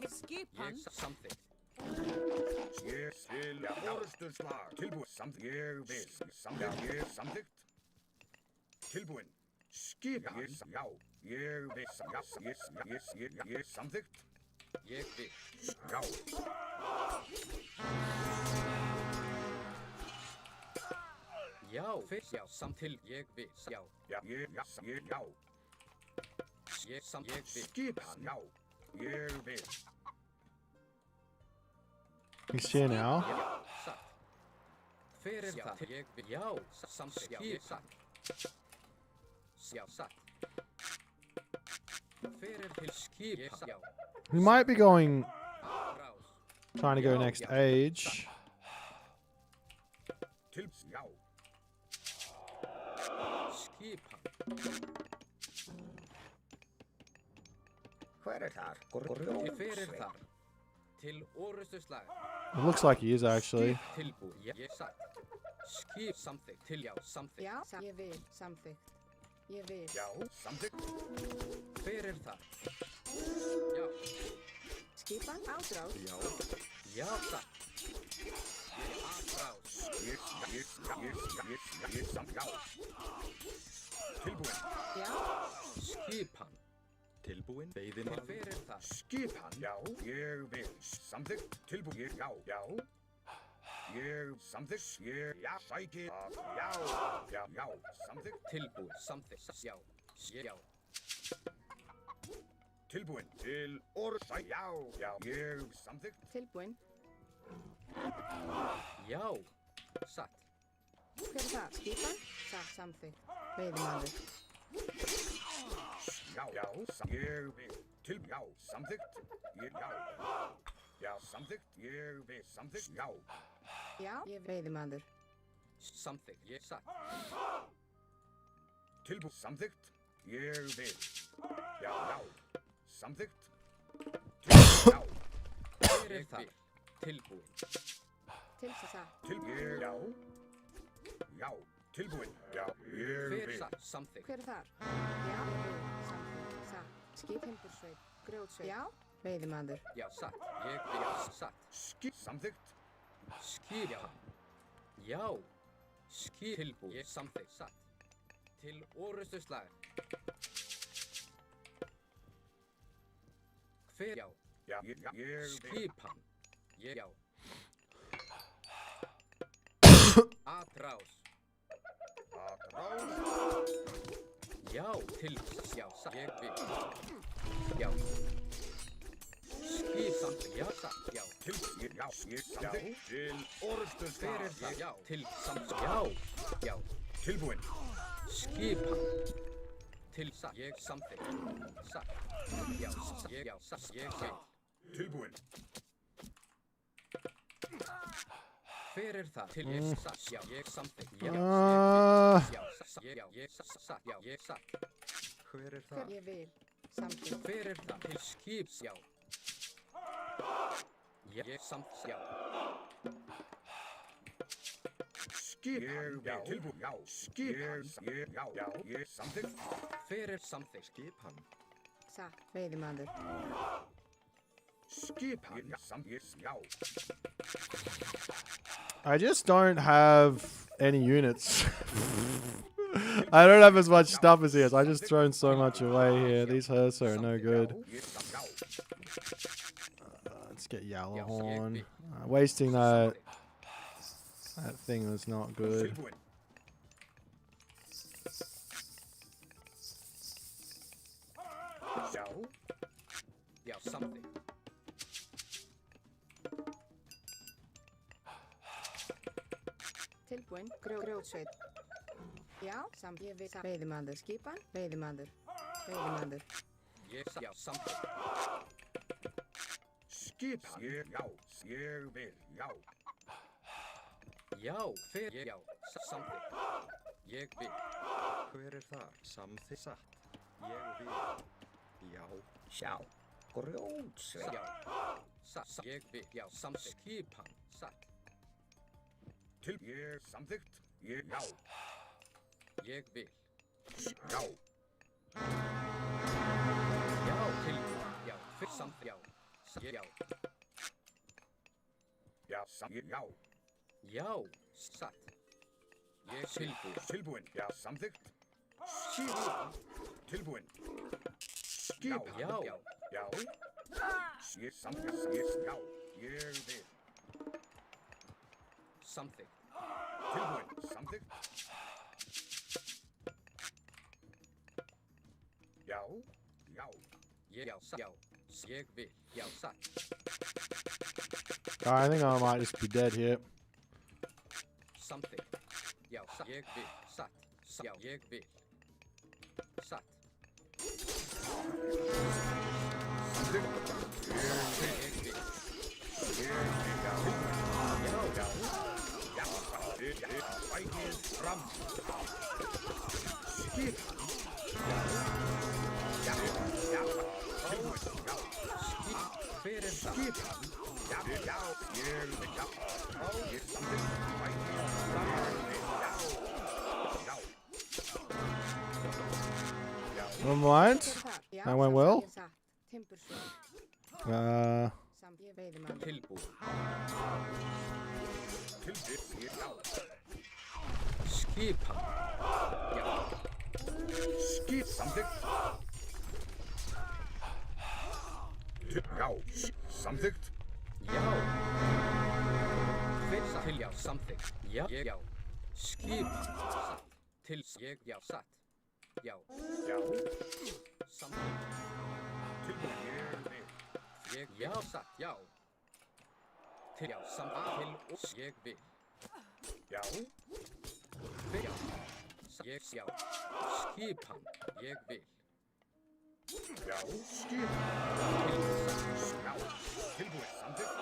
Skipan. Ég samþykkt. Ég til orustuslag. Tilbúin. Samþykkt. Ég vil. Samþykkt. Ég samþykkt. Tilbúin. Skip. Já. Ég vil. Já. Ég samþykkt. Ég vil. Já. Já. Fyrst já. Til ég vil. Já. Já. Já. Ég vil. Skipan. Já. Ég vil. He's here now. Já. Satt. Hver það? Ég vil. Já. Samþykkt. Ég satt. Já, satt. Fyrir til skipan. Já. We might be going, Atrás. trying to go next age. Til já. Skipan. Hver þar? Til fyrir þar. Til orustu slag. It looks like he is actually. Tilbúið. Ég satt. Skip samþykkt. Til já, samþykkt. Já, ég vil. Samþykkt. Ég vil. Já, samþykkt. Fyrir þar. Já. Skipan ádráð. Já. Já, satt. Ég atrás. Ég samt já. Tilbúin. Já, Skipan. Tilbúin. Til Veiðimaður. fyrir þar. Skipan. Já, ég vil. Samþykkt. Tilbúin. Já, já. Ég samþykkt. Ég, já, sæki. Já, já, já. Samþykkt. Tilbúið. Samþykkt. Já. Já. Tilbúin. Til orð. Já, já. Ég samþykkt. tilbúin. Já. Satt. Hver er það? Skipan? Samþykkt. Veiðimaður. Já, já. Ég vil. Til, já, samþykkt. Ég, já. Já, samþykkt. Ég vil. Samþykkt. Já. Já, ég veiðimaður. Samþykkt. Ég satt. Tilbúin. Samþykkt. Ég vil. Já, já. Samþykkt. Til, já. Fyrir þar. Tilbúið. Til þess að. Til, ég, já. Já. Tilbúin. Já, ég Fyrir vil. þar. Samþykkt. Hver er þar? Já, ég vil. Samþykkt. Satt. Skipimbursveit. Grjótsveit. Já, veiðimaður. Já, satt. Ég vil. Já, satt. Skip. Samþykkt. Skipan. Já. Skip. Tilbúið. Ég samþykkt. Satt. Til orustu slag. Hver? Já. Já, ég vil. Skipan. Ég. Já. Atrás. Atrás. Já. Til. Já, satt. Ég vil. Já. Skip samþykkt. Já, satt. Já. Til, ég, já, ég samþykkt. Til orðstu Fyrir slag. það. Já. Til samþykkt. Já. Já. Tilbúin. Skipan. Til satt. Ég samþykkt. Satt. Já, satt. Ég, já, satt. Ég vil. Tilbúin. Fyrir það. Til ég satt. Já, ég samþykkt. Já, já, satt. Já, ég satt. Já, ég satt. Hver er Hver það? ég vil. Samþykkt. Fyrir það. Til skips. Já. Ég samþykkt. Já. Skip. Ég vil. Tilbúin. Já. Skip. Ég, já, já. Ég samþykkt. Fyrir samþykkt. Skipan. Satt. Veiðimaður. Skip. Ég, samþykkt. Já. I just don't have any units. I don't have as much stuff as he has. I just thrown so much away here. These hearse are no good. Ég samt, já. Let's get Yalahorn. Wasting that thing was not good. Tilbúin. Já. Já, samþykkt. Tilbúin. Grjótsveit. Já, ég vil. Veiðimaður. Skipan. Veiðimaður. Veiðimaður. Ég satt. Já, samþykkt. Skip. Ég, já. Ég vil. Já. Já, fyrir. Já, samþykkt. Ég vil. Hver er þar? Samþykkt. Satt. Ég vil. Já. Sjá. Grjótsveit. Já. Satt. Ég vil. Já, samþykkt. Skipan. Satt. Til, ég samþykkt. Ég, já. Ég vil. Já. Já, tilbúið. Já, fyrir samþykkt. Já. Já. Já, samþykkt. Já. Já, satt. Ég tilbúið. Tilbúin. Já, samþykkt. Skip. Tilbúin. Skip. Já. Já. Ég samþykkt. Ég, já. Ég vil. Samþykkt. Tilbúin. Samþykkt. Já. Já. Ég, já, satt. Já. Ég vil. Já, satt. I think I might just be dead here. Samþykkt. Já, satt. Ég vil. Satt. Já, ég vil. Never mind. Já, That went well. ég satt. Timbursveit. Samt ég veiðimann. Tilbúin. Skipan. Já. Skip samþykkt. Já, samþykkt. Já. Fyrsta til já, samþykkt. Já. Já. Skipan. Satt. Til ég, já, satt. Já. Já, Samþykkt. tilbúin, ég vil. Ég, já, satt, já. Til já, samþykkt. Til og ég vil. Já, Fyrir já. Ég, já. Skipan. Ég vil. já, skip. Já, tilbúin, samþykkt.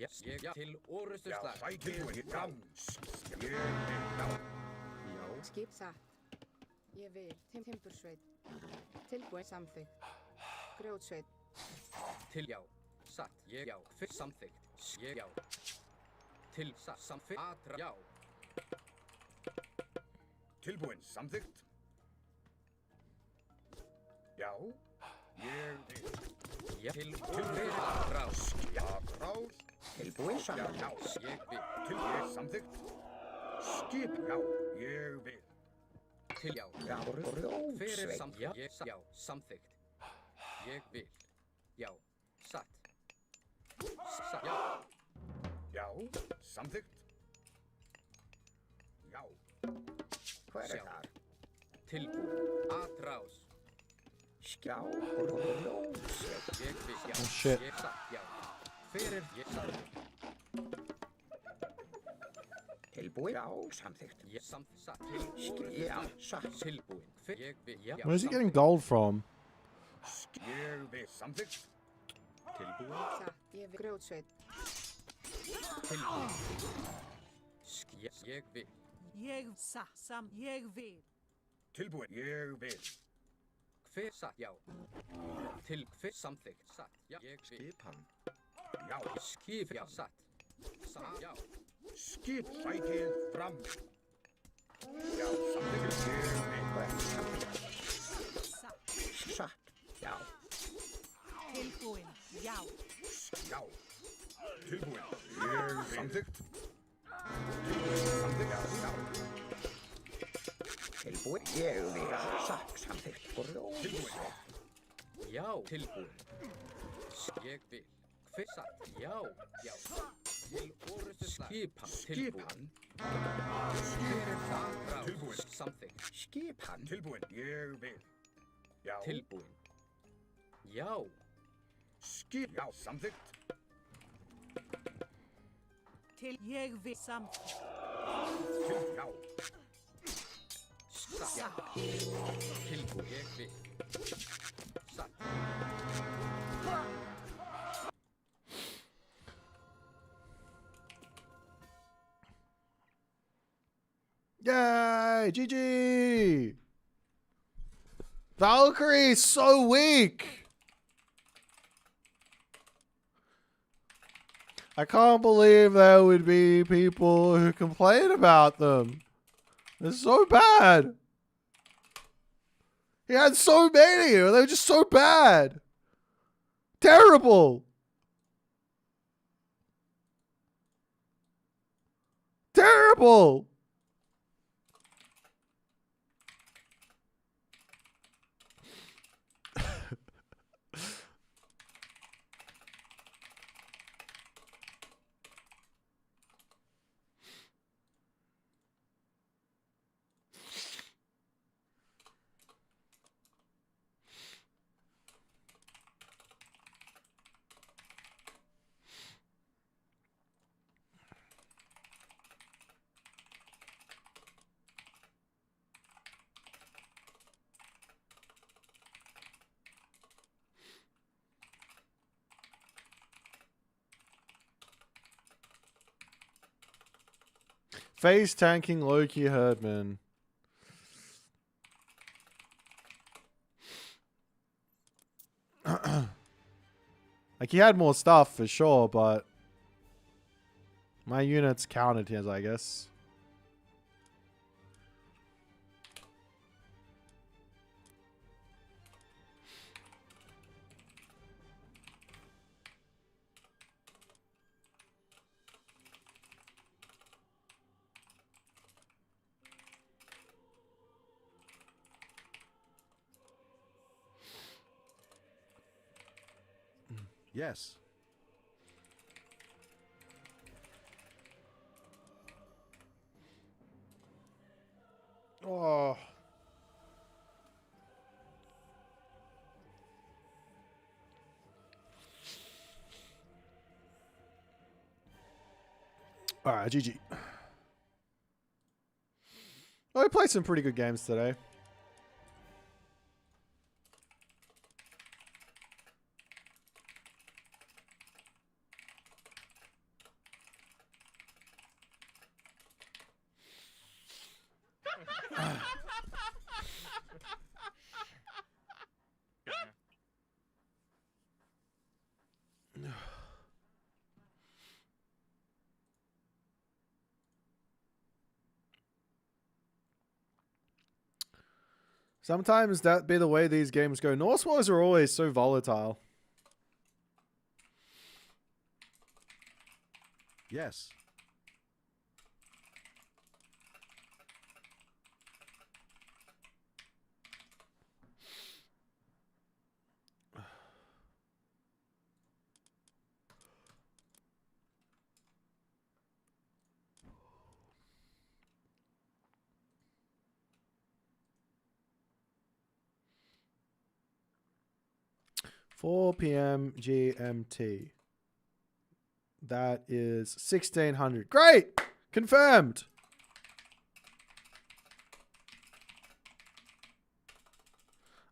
Yes, ég, já. Til orustu Já, slag. tilbúin, fram. Ég vil, já. Já. Skip satt. Ég vil. Timbursveit. Tilbúin samþykkt. Grjótsveit. Til já. Satt. Ég, já. Fyrst samþykkt. Ég, já. Til satt. Samþykkt. Atra. Já. Tilbúin, samþykkt. Já, ég vil. Já. Til orustu rás. Já, rás. Tilbúin Já, saman. já, Ég vil. tilbúin, samþykkt. Skip, já, ég vil. Til já. Já, Fyrir rjótsveit. samþykkt. Já. Ég, já. Samþykkt. Ég vil. Já. Satt. Satt. Já. Já, samþykkt. Já, Hver Sjá. þar? Tilbúin. Atrás. Skjá, rjótsveit. Ég vil. Já. Oh, shit. Ég satt. Já. Fyrir. Ég satt. Tilbúin. Já, samþykkt. Ég satt. Til Já, satt. Tilbúin. Ég vil. Já. Where's he getting gold from? ég vil, samþykkt. Tilbúin. Satt. Ég vil. Grjótsveit. Tilbúin. Ég vil. Ég sam ég vil. Tilbúin, ég vil. Hver satt. Já. Til hver samþykkt. Satt. Já. Ég vil. Skipan. Já, Skip. Já. Satt. Satt. Já. skip, sækið fram. Já, samþykkt, ég vil. Satt. Satt. Já. Tilbúin. Já. Já, tilbúin, ég vil. Samþykkt. Tilbúin, samþykkt, já. Tilbúin. Ég vil. Satt. Samþykkt. Rjótsveit. Já. Tilbúin. Ég vil. Hver satt. Já. Já. Til orustu slag. Skipan. Tilbúin. Fyrir það. Rás. Tilbúin. Samþykkt. Skipan. Tilbúin, ég vil. Já, Tilbúin. Já. skip, já, samþykkt. Til ég vil samþykkt. Til, já, Satt. Já. Tilbúin. Ég vil. Satt. Yay! GG! Valkyrie is so weak! I can't believe there would be people who complain about them. They're so bad. He had so many, and they were just so bad. Terrible. Terrible. Face tanking Loki Herdman. Like, he had more stuff for sure, but my units counted his, I guess. Yes. Oh. All right, GG. Well, we played some pretty good games today. Sometimes that be the way these games go. Norse wars are always so volatile. Yes. $4 p.m. GMT. That is 1600. Great! Confirmed!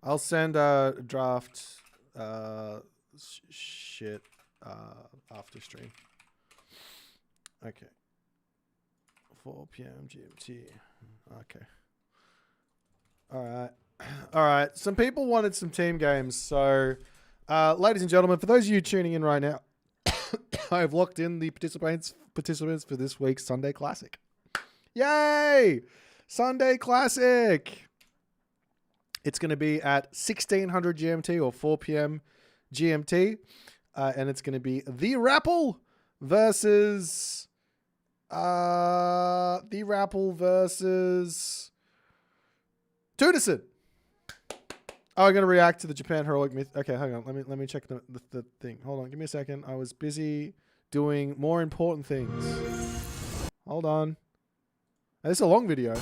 I'll send a draft shit after stream. Okay. 4 p.m. GMT. Okay. All right. All right. Some people wanted some team games. So, ladies and gentlemen, for those of you tuning in right now, I have locked in the participants for this week's Sunday Classic. Yay! Sunday Classic! It's going to be at 1600 GMT or 4 p.m. GMT. And it's going to be the Rapple versus... Tudison. Oh, I'm going to react to the Japan Heroic Myth. Okay, hang on. Let me check the thing. Hold on. Give me a second. I was busy doing more important things. Hold on. This is a long video.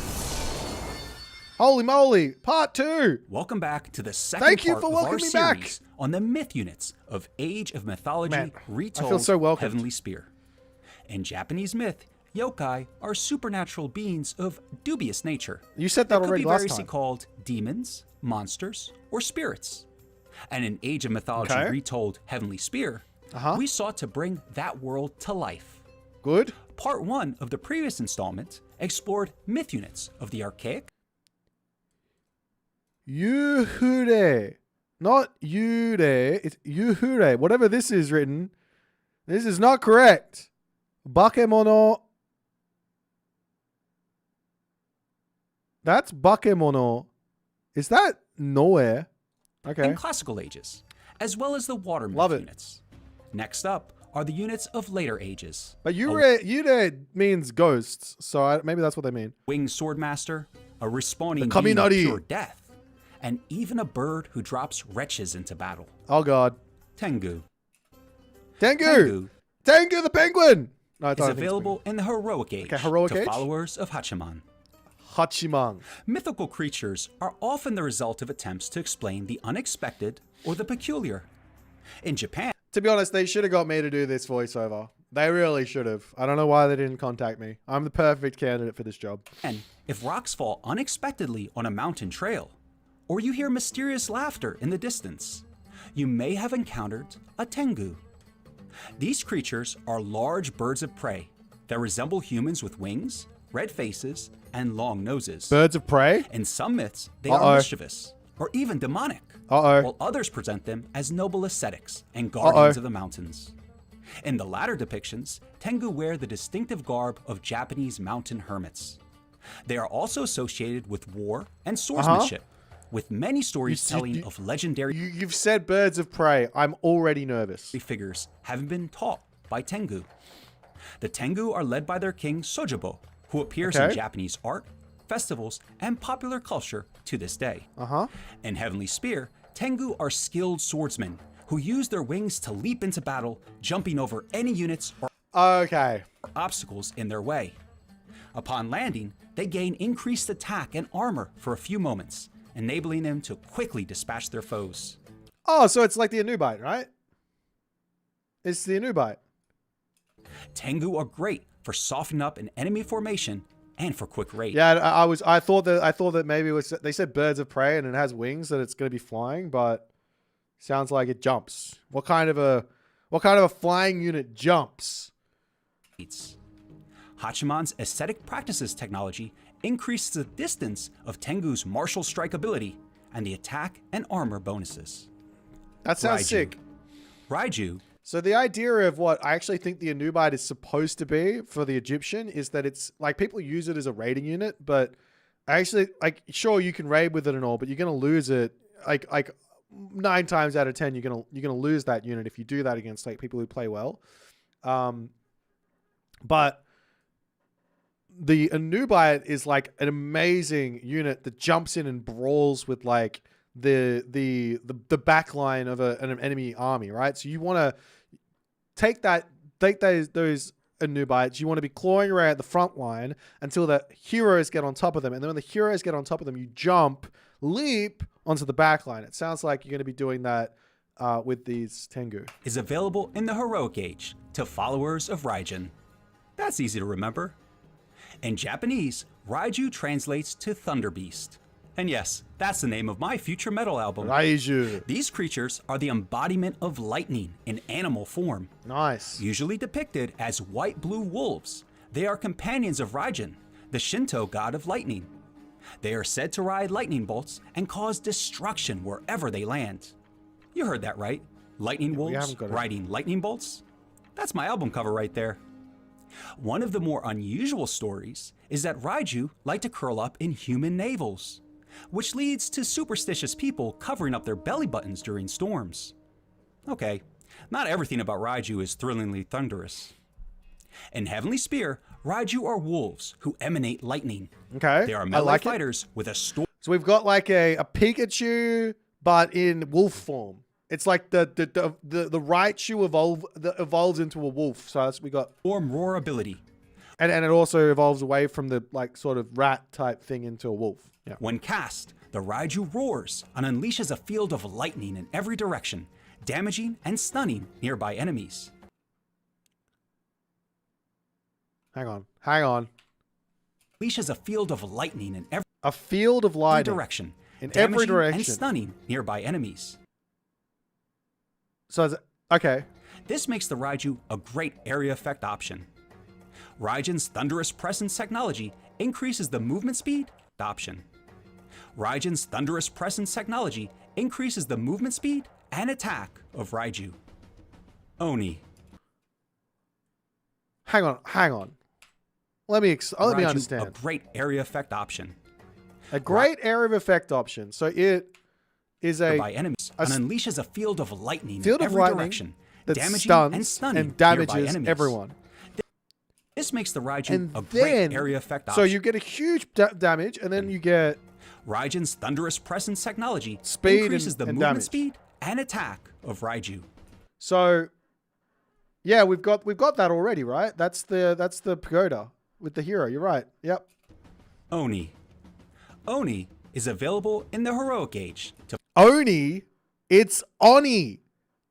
Holy moly. Part 2. Welcome back to the second Thank you part for of our welcoming me series back. on the myth units of Age of Mythology Man, retold I feel so welcomed. Heavenly Spear. In Japanese myth, yokai are supernatural beings of dubious nature. You said that already could be last variously time. called demons, monsters, or spirits. And in Age of Mythology Okay. retold Heavenly Spear, we sought to bring that world to life. Good. Part 1 of the previous installment explored myth units of the archaic Yuhure. Not Yure. It's Yuhure. Whatever this is written, this is not correct. Bakemono. That's Bakemono. Is that nowhere? Okay. and classical ages, as well as the water myth Love it. units. Next up are the units of later ages. But Yure means ghosts, so maybe that's what they mean. Winged Swordmaster, a respawning The being of Kaminari. pure death, and even a bird who drops wretches into battle. Oh god. Tengu. Tengu the penguin! No, I Is don't think it's available in the Heroic Age Okay, Heroic to Age? followers of Hachiman. Hachiman. Mythical creatures are often the result of attempts to explain the unexpected or the peculiar. In Japan, To be honest, they should have got me to do this voiceover. They really should have. I don't know why they didn't contact me. I'm the perfect candidate for this job. and if rocks fall unexpectedly on a mountain trail, or you hear mysterious laughter in the distance, you may have encountered a Tengu. These creatures are large birds of prey that resemble humans with wings red faces, and long noses. Birds of prey? In some myths, they Uh-oh. are mischievous or even demonic, Uh-oh. while others present them as noble ascetics and guardians of the mountains. In the latter depictions, Tengu wear the distinctive garb of Japanese mountain hermits. They are also associated with war and swordsmanship, with many stories telling of legendary You've said birds of prey. I'm already nervous. figures having been taught by Tengu. The Tengu are led by their king Sojobo, who appears in Japanese art, festivals, and popular culture to this day. In Heavenly Spear, Tengu are skilled swordsmen who use their wings to leap into battle, jumping over any units or obstacles in their way. Upon landing, they gain increased attack and armor for a few moments, enabling them to quickly dispatch their foes. Oh, so it's like the Anubite, right? It's the Anubite. Tengu are great for softening up an enemy formation and for quick raid. Yeah, I thought that maybe it was, they said birds of prey and it has wings, that it's going to be flying, but sounds like it jumps. What kind of a flying unit jumps? Hachiman's ascetic practices technology increases the distance of Tengu's martial strike ability and the attack and armor bonuses. That sounds sick. Raiju. So the idea of what I actually think the Anubite is supposed to be for the Egyptian is that it's like people use it as a raiding unit, but actually, like, sure, you can raid with it and all, but you're gonna lose it. Like 9 times out of 10, you're gonna lose that unit if you do that against like people who play well. But the Anubite is like an amazing unit that jumps in and brawls with like the back line of an enemy army, right? So you want to take those Anubites, you want to be clawing around at the front line until the heroes get on top of them, and then when the heroes get on top of them, you jump, leap onto the back line. It sounds like you're going to be doing that with these Tengu. Is available in the Heroic Age to followers of Raijin. That's easy to remember. In Japanese, Raiju translates to Thunder Beast. And yes, that's the name of my future metal album. Raiju. These creatures are the embodiment of lightning in animal form. Nice. Usually depicted as white-blue wolves, they are companions of Raijin, the Shinto god of lightning. They are said to ride lightning bolts and cause destruction wherever they land. You heard that right. Lightning wolves riding lightning bolts? That's my album cover right there. One of the more unusual stories is that Raiju like to curl up in human navels, which leads to superstitious people covering up their belly buttons during storms. Okay, not everything about Raiju is thrillingly thunderous. In Heavenly Spear, Raiju are wolves who emanate lightning. Okay, they are melee fighters with a storm. So we've got like a Pikachu, but in wolf form. It's like the Raichu evolves into a wolf. So that's, we got storm roar ability. And it also evolves away from the like sort of rat type thing into a wolf. Yeah. When cast, the Raiju roars and unleashes a field of lightning in every direction, damaging and stunning nearby enemies. Hang on. Unleashes a field of lightning in every direction. In every direction. And stunning nearby enemies. So, okay. This makes the Raiju a great area effect option. Raijin's Thunderous Presence technology increases the movement speed option. Raijin's Thunderous Presence technology increases the movement speed and attack of Raiju. Oni. Hang on. Let me understand. A great area effect option. A great area of effect option. So it is by enemies and unleashes a field of lightning in every direction, damaging and stunning and damages everyone. This makes the Raiju a great area effect option. So you get a huge damage, and then you get Raijin's Thunderous Presence technology speed increases the movement damage. Speed and attack of Raiju. So yeah, we've got that already, right? That's the pagoda with the hero. You're right. Yep. Oni is available in the Heroic Age. Oni? It's Oni.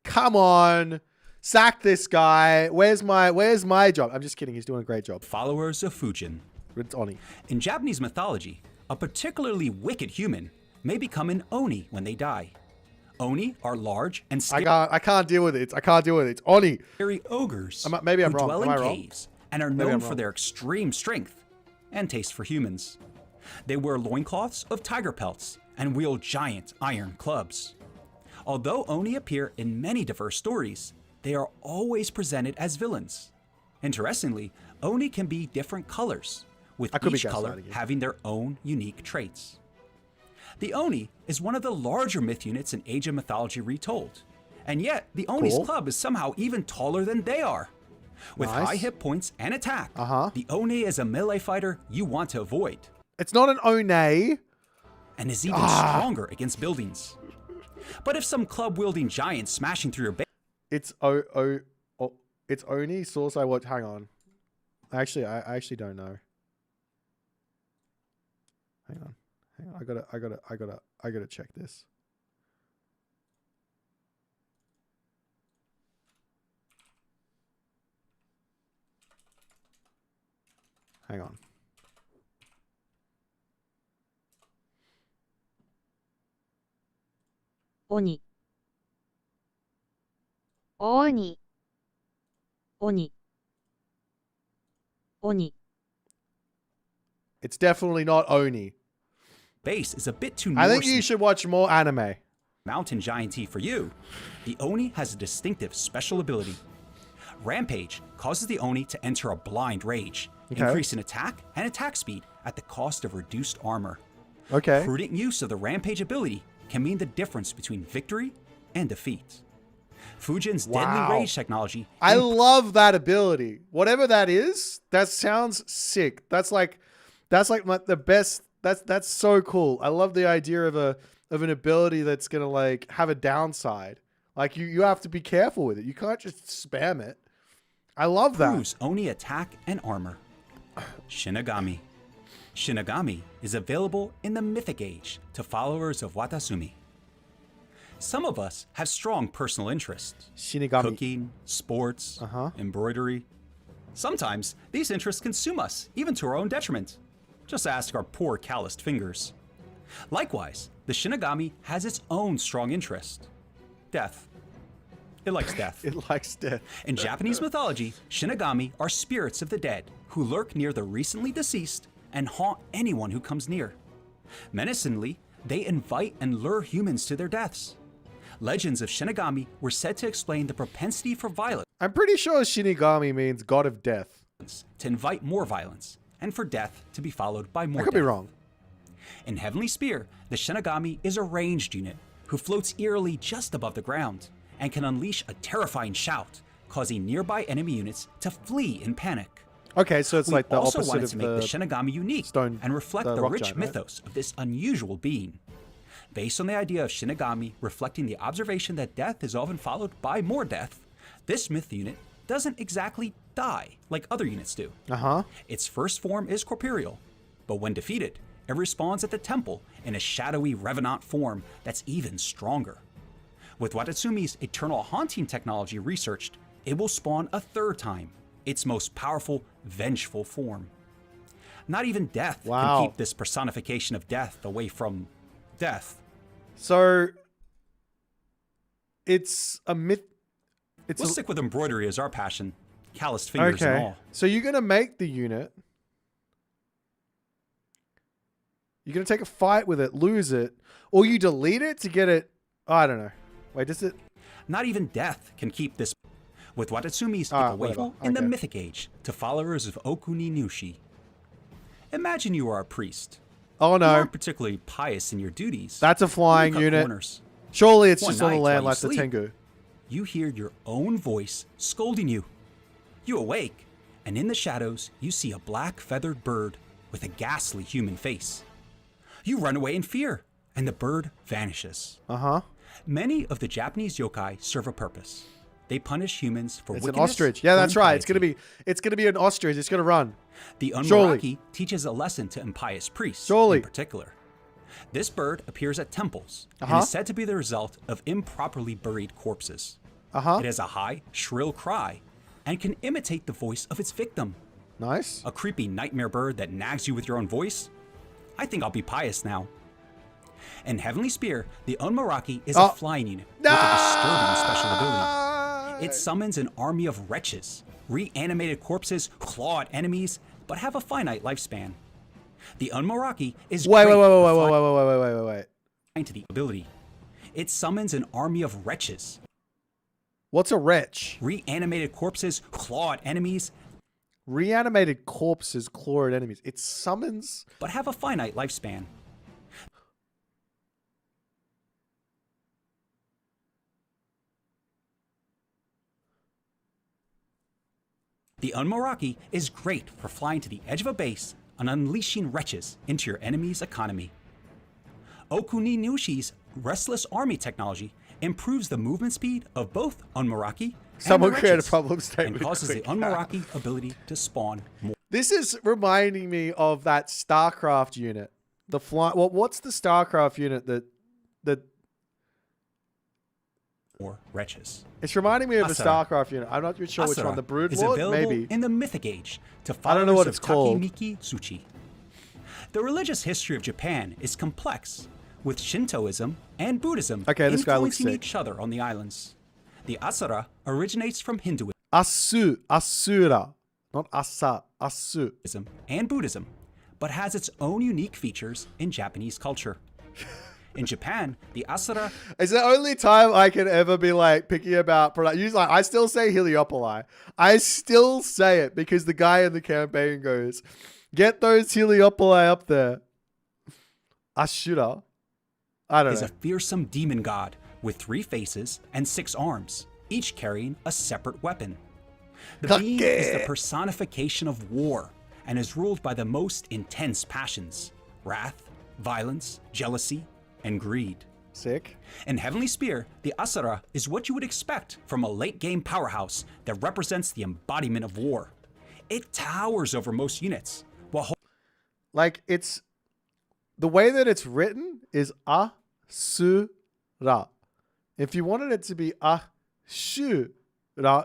Come on. Sack this guy. Where's my job? I'm just kidding. He's doing a great job. Followers of Fujin. It's Oni. In Japanese mythology, a particularly wicked human may become an Oni when they die. Oni are large and scary. I can't deal with it. It's Oni. Scary ogres maybe I'm who wrong. dwell Am I in wrong? caves and are known for their extreme strength. and taste for humans. They wear loincloths of tiger pelts and wield giant iron clubs. Although Oni appear in many diverse stories, they are always presented as villains. Interestingly, Oni can be different colors, with each color having their own unique traits. The Oni is one of the larger myth units in Age of Mythology retold, and yet the Oni's club is somehow even taller than they are. With high hit points and attack, the Oni is a melee fighter you want to avoid. It's not an One. And is even stronger against buildings. But if some club-wielding giant smashing through your base... It's it's Oni source I watch. Hang on. I actually don't know. Hang on. I gotta check this. Hang on. Oni. Oni. Oni. Oni. It's definitely not Oni. Base is a bit too I think you should watch more anime. Mountain giant for you. The Oni has a distinctive special ability. Rampage causes the Oni to enter a blind rage, increasing attack and attack speed at the cost of reduced armor. Prudent use of the Rampage ability can mean the difference between victory and defeat. Fujin's deadly rage technology. I love that ability. Whatever that is, that sounds sick. That's like the best. That's so cool. I love the idea of an ability that's gonna like have a downside. Like you have to be careful with it. You can't just spam it. I love that. Proves Oni attack and armor. Shinigami. Shinigami is available in the Mythic Age to followers of Watasumi. Some of us have strong personal interests. Shinigami. Cooking, sports, embroidery. Sometimes these interests consume us, even to our own detriment. Just ask our poor calloused fingers. Likewise, the Shinigami has its own strong interest. Death. It likes death. It likes death. In Japanese mythology, Shinigami are spirits of the dead who lurk near the recently deceased and haunt anyone who comes near. Menacingly, they invite and lure humans to their deaths. Legends of Shinigami were said to explain the propensity for violence. I'm pretty sure Shinigami means god of death. To invite more violence, and for death to be followed by more I could be wrong. In Heavenly Spear, the Shinigami is a ranged unit who floats eerily just above the ground and can unleash a terrifying shout, causing nearby enemy units to flee in panic. Okay, so it's like the opposite of the... We also wanted to make the Shinigami unique and reflect the rich mythos of this unusual being. Based on the idea of Shinigami reflecting the observation that death is often followed by more death, this myth unit doesn't exactly die like other units do. Its first form is corporeal, but when defeated, it respawns at the temple in a shadowy revenant form that's even stronger. With Watatsumi's eternal haunting technology researched, it will spawn a third time, its most powerful, vengeful form. Not even death can keep this personification of death away from death. So it's a myth. We'll stick with embroidery as our passion. Calloused fingers and all. So you're going to make the unit. You're going to take a fight with it, lose it, or you delete it to get it. Oh, I don't know. Wait, does it? Not even death can keep this. With Watatsumi's Ikawaifo in the Mythic Age to followers of Okuni Nushi. Imagine you are a priest. Oh no. You aren't particularly pious in your duties. That's a flying unit. Corners. Surely it's One just on the night land while like the you sleep, Tengu. You hear your own voice scolding you. You awake, and in the shadows, you see a black feathered bird with a ghastly human face. You run away in fear, and the bird vanishes. Many of the Japanese yokai serve a purpose. They punish humans for wickedness. It's an ostrich. Yeah, that's right. It's gonna be an ostrich. It's gonna run. The Unmaraki teaches a lesson to impious priests in particular. This bird appears at temples and is said to be the result of improperly buried corpses. It has a high, shrill cry and can imitate the voice of its victim. Nice. A creepy nightmare bird that nags you with your own voice? I think I'll be pious now. In Heavenly Spear, the Unmaraki is a flying unit with a disturbing special ability. It summons an army of wretches, reanimated corpses who claw at enemies, but have a finite lifespan. The Unmaraki is Wait, great wait, wait, wait, for wait, wait, wait, wait, wait, wait, wait. flying to the ability. It summons an army of wretches. What's a wretch? Reanimated corpses claw at enemies. Reanimated corpses claw at enemies. It summons... but have a finite lifespan. The Unmaraki is great for flying to the edge of a base and unleashing wretches into your enemy's economy. Okuni Nushi's Restless Army technology improves the movement speed of both Unmaraki Someone and the create a wretches, problem statement and causes the quick. Unmaraki ability to spawn more. This is reminding me of that StarCraft unit. The fly... Well, what's the StarCraft unit that... More wretches. It's reminding me of Asura. a StarCraft unit. I'm not really sure which Asura one. The Brood is Lord? available Maybe. in the Mythic Age to I don't know followers what of it's called. Takemiki Tsuchi. The religious history of Japan is complex, with Shintoism and Buddhism Okay, this guy looks influencing sick. each other on the islands. The Asura originates from Hinduism Asura. Not Asa. Asu. and Buddhism, but has its own unique features in Japanese culture. In Japan, the Asura It's the only time I can ever be like picky about product. Usually, I still say Heliopoli. I still say it because the guy in the campaign goes, "Get those Heliopoli up there." Ashura. I don't is know. a fearsome demon god with 3 faces and 6 arms, each carrying a separate weapon. The being is the personification of war and is ruled by the most intense passions: wrath, violence, jealousy, and greed. Sick. In Heavenly Spear, the Asura is what you would expect from a late-game powerhouse that represents the embodiment of war. It towers over most units, while Like it's the way that it's written is Asura. If you wanted it to be Ashura,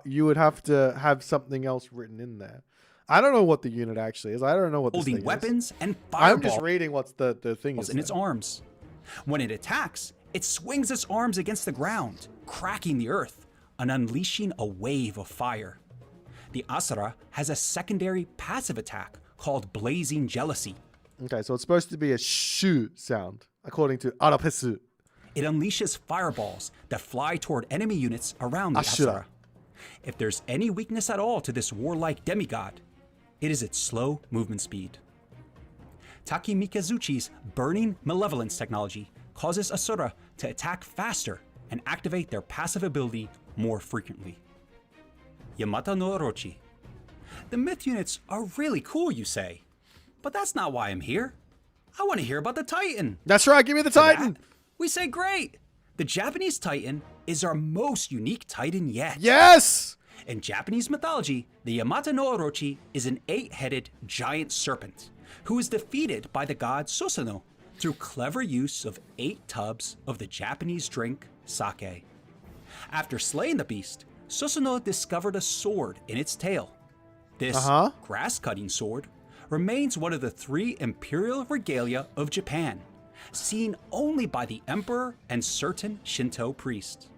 you would have to have something else written in there. I don't know what the unit actually is. I don't know what this holding thing weapons is. and I'm just fireballs reading what's the thing is. in its arms. When it attacks, it swings its arms against the ground, cracking the earth and unleashing a wave of fire. The Asura has a secondary passive attack called Blazing Jealousy. Okay, so it's supposed to be a shu sound, according to Arapesu. It unleashes fireballs that fly toward enemy units around the Ashura. Asura. If there's any weakness at all to this warlike demigod, it is its slow movement speed. Taki Mikazuchi's Burning Malevolence technology causes Asura to attack faster and activate their passive ability more frequently. Yamata no Orochi. The myth units are really cool, you say, but that's not why I'm here. I want to hear about the Titan. That's right, give me the For that, Titan. we say great. The Japanese Titan is our most unique Titan yet. Yes! In Japanese mythology, the Yamata no Orochi is an 8-headed giant serpent who is defeated by the god Susanoo through clever use of 8 tubs of the Japanese drink sake. After slaying the beast, Susanoo discovered a sword in its tail. This grass-cutting sword remains one of the 3 imperial regalia of Japan, seen only by the emperor and certain Shinto priests.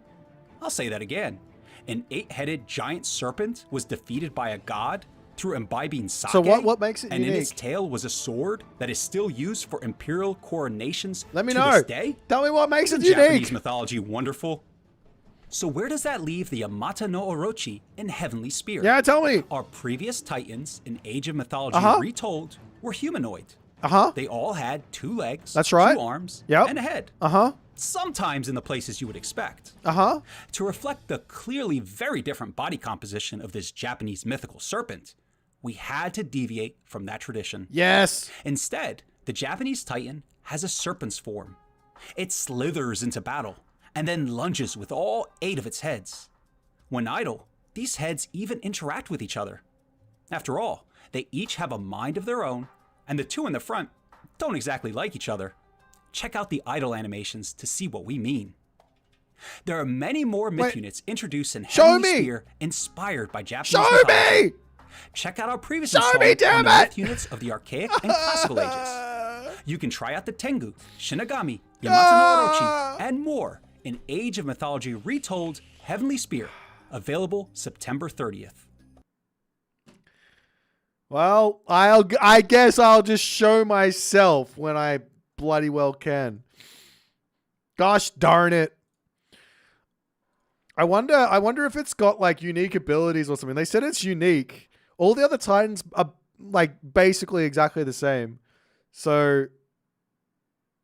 I'll say that again. An 8-headed giant serpent was defeated by a god through imbibing sake. So what makes it and unique? in its tail was a sword that is still used for imperial coronations Let me to know. this day? Tell me what makes it Isn't Japanese unique. mythology wonderful? So where does that leave the Yamata no Orochi in Heavenly Spear? Yeah, tell me. Our previous titans in Age of Mythology retold were humanoid. They all had 2 legs, That's right. 2 arms, Yep. and a head. Sometimes in the places you would expect. To reflect the clearly very different body composition of this Japanese mythical serpent, we had to deviate from that tradition. Yes. Instead, the Japanese Titan has a serpent's form. It slithers into battle and then lunges with all 8 of its heads. When idle, these heads even interact with each other. After all, they each have a mind of their own, and the 2 in the front don't exactly like each other. Check out the idle animations to see what we mean. There are many more myth units introduced in Heavenly Spear inspired by Japanese mythology. Check out our previous installment on the myth units of the Archaic and Classical Ages. You can try out the Tengu, Shinigami, Yamata no Orochi, and more in Age of Mythology Retold Heavenly Spear, available September 30th. Well, I guess I'll just show myself when I bloody well can. Gosh darn it. I wonder if it's got like unique abilities or something. They said it's unique. All the other Titans are like basically exactly the same. So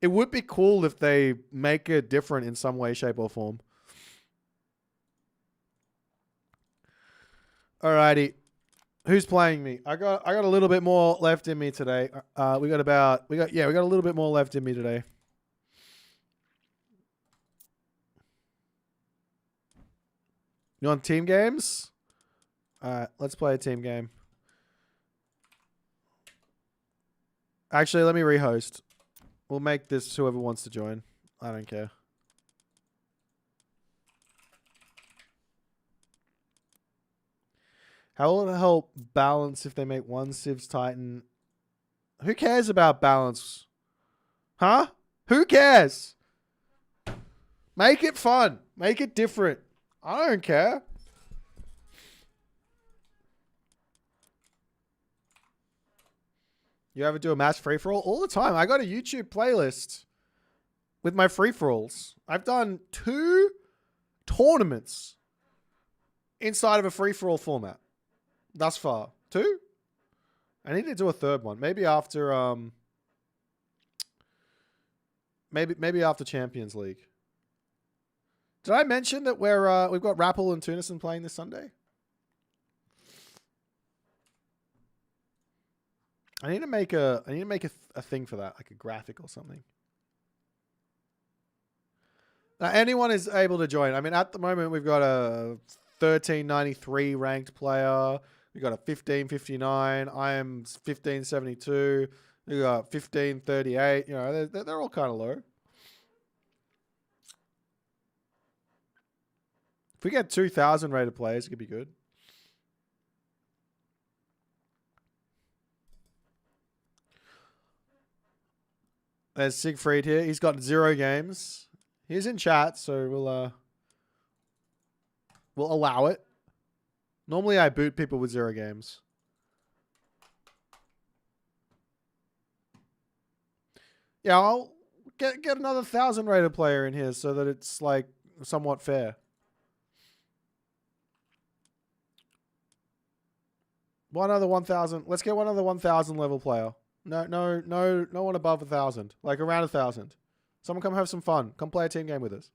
it would be cool if they make it different in some way, shape, or form. Alrighty. Who's playing me? I got a little bit more left in me today. We got a little bit more left in me today. You want team games? Alright, let's play a team game. Actually, let me rehost. We'll make this whoever wants to join. I don't care. How will it help balance if they make one Civs Titan? Who cares about balance? Huh? Who cares? Make it fun. Make it different. I don't care. You ever do a match free-for-all? All the time. I got a YouTube playlist with my free-for-alls. I've done 2 tournaments inside of a free-for-all format thus far. 2? I need to do a 3rd one. Maybe after maybe after Champions League. Did I mention that we've got Rapple and Tunison playing this Sunday? I need to make a thing for that, like a graphic or something. Now, anyone is able to join. I mean, at the moment we've got a 1393 ranked player. We got a 1559. I am 1572. We got 1538. You know, they're all kind of low. If we get 2,000 rated players, it could be good. There's Siegfried here. He's got 0 games. He's in chat, so we'll allow it. Normally I boot people with 0 games. Yeah, I'll get another 1,000 rated player in here so that it's like somewhat fair. One other 1,000. Let's get one other 1,000 level player. No one above 1,000. Like around 1,000. Someone come have some fun. Come play a team game with us.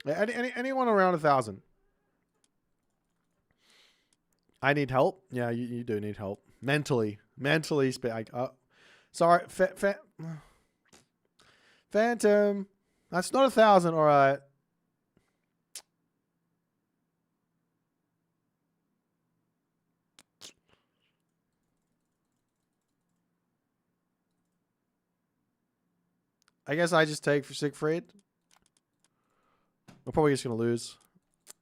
Anyone around 1,000? I need help. Yeah, you do need help. Mentally. Sorry. Phantom. That's not 1,000. All right. I guess I just take for Siegfried. We're probably just going to lose.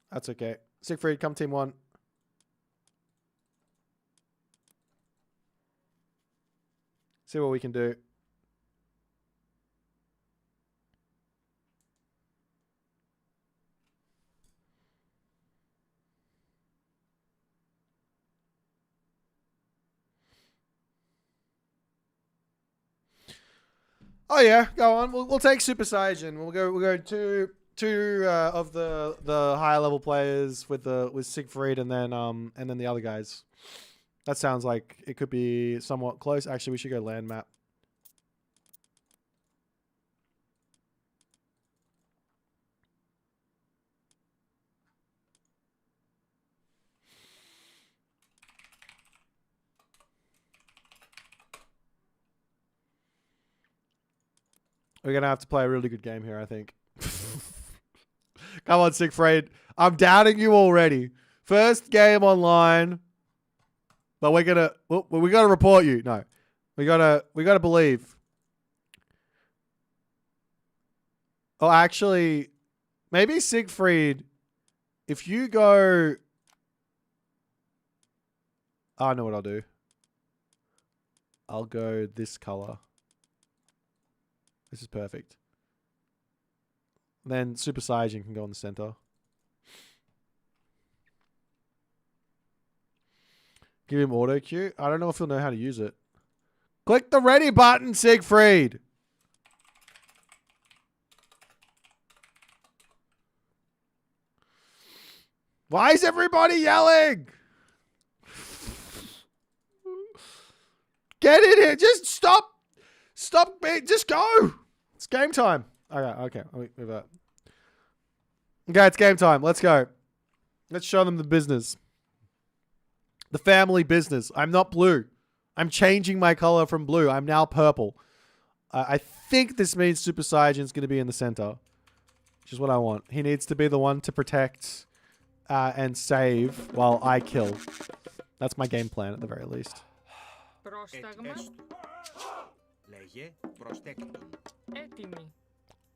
That's okay. Siegfried, come team 1. See what we can do. Oh yeah, go on. We'll take Super Saiyan. We'll go two of the higher level players with Siegfried and then the other guys. That sounds like it could be somewhat close. Actually, we should go land map. We're going to have to play a really good game here, I think. Come on, Siegfried. I'm doubting you already. First game online. But we gotta report you. No. We gotta believe. Oh, actually, maybe Siegfried, if you go... I know what I'll do. I'll go this color. This is perfect. Then Super Saiyan can go in the center. Give him auto cue. I don't know if he'll know how to use it. Click the ready button, Siegfried. Why is everybody yelling? Get in here. Just stop. Stop. Just go. It's game time. Okay. Move up. Okay, it's game time. Let's go. Let's show them the business. The family business. I'm not blue. I'm changing my color from blue. I'm now purple. I think this means Super Saiyan's going to be in the center. Which is what I want. He needs to be the one to protect and save while I kill. That's my game plan at the very least.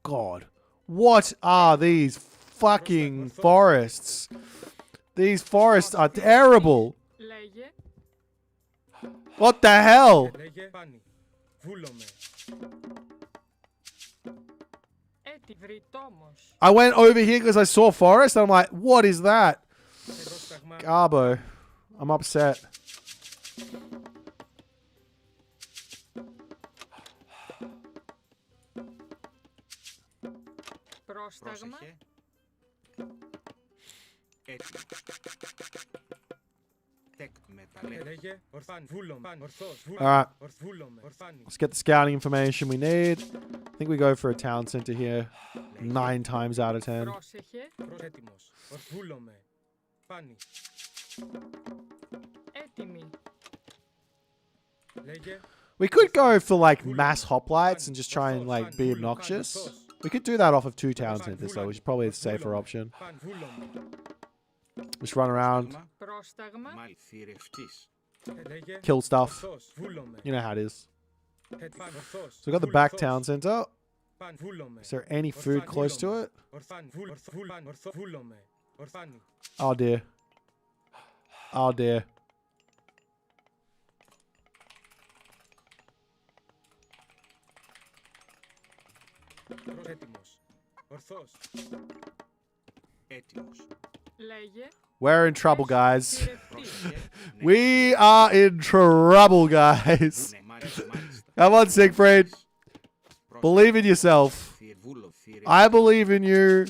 God. What are these fucking forests? These forests are terrible. What the hell? I went over here because I saw forest and I'm like, what is that? Garbo. I'm upset. Alright. Let's get the scouting information we need. I think we go for a town center here 9 times out of 10. We could go for like mass hoplites and just try and like be obnoxious. We could do that off of 2 town centers though, which is probably a safer option. Just run around. Kill stuff. You know how it is. So we got the back town center. Is there any food close to it? Oh dear. Oh dear. We're in trouble, guys. We are in trouble, guys. Come on, Siegfried. Believe in yourself. I believe in you.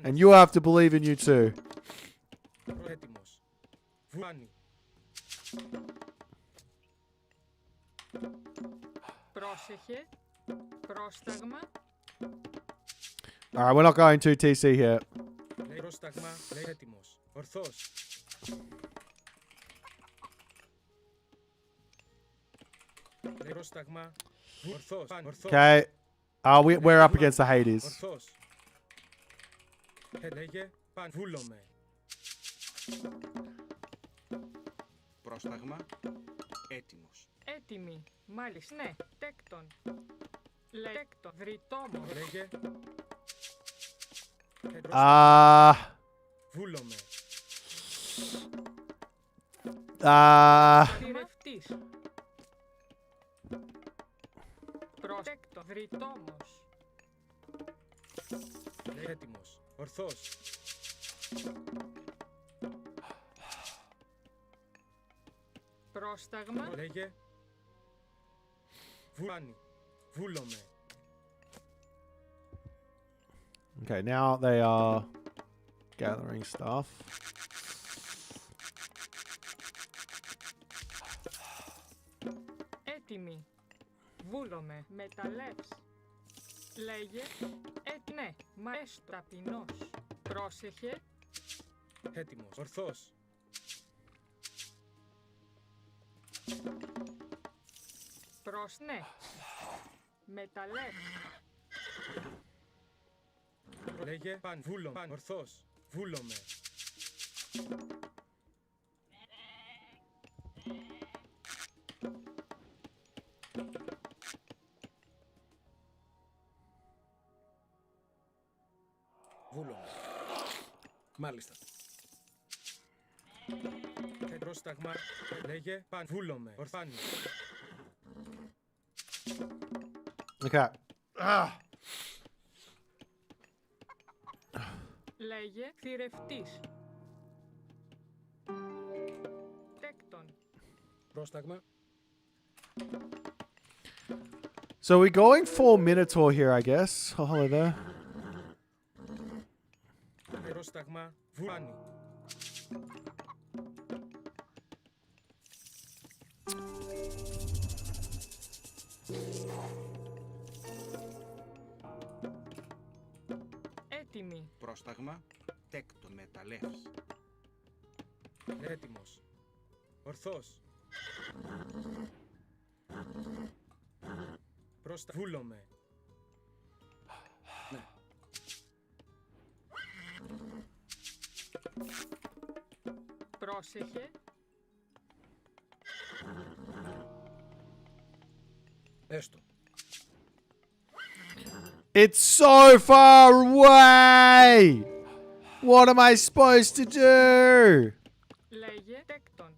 And you have to believe in you too. Alright, we're not going to TC here. Okay. We're up against the Hades. Έτοιμοι. Μάλιστα. Ναι. Τέκτον. Τέκτον. Βρυτόμο. Θηρευτής. Προτέκτον. Βρυτόμος. Έτοιμος. Ορθός. Πρόσταγμα. Λέγε. Βουλάνι. Βούλομε. Okay, now they are gathering stuff. Έτοιμοι. Βούλομε. Μεταλλεύς. Λέγε. Ναι. Μα έστω ταπεινός. Πρόσεχε. Έτοιμος. Ορθός. Προς ναι. Μεταλλεύς. Λέγε παν, βούλο, παν, ορθός, βούλομαι. Βούλομαι. Μάλιστα. Πρόσταγμα, λέγε παν, βούλομαι, ορφάνη. Okay. Ah. Λέγε θηρευτής. Τέκτον. Πρόσταγμα. So we're going for Minotaur here, I guess. Oh, hello there. Πρόσταγμα, βουλάνη. Έτοιμη. Πρόσταγμα, τέκτον μεταλλεύς. Έτοιμος. Ορθός. Πρόστα, βούλομαι. Ναι. Πρόσεχε. Έστω. It's so far away! What am I supposed to do? Λέγε τέκτον.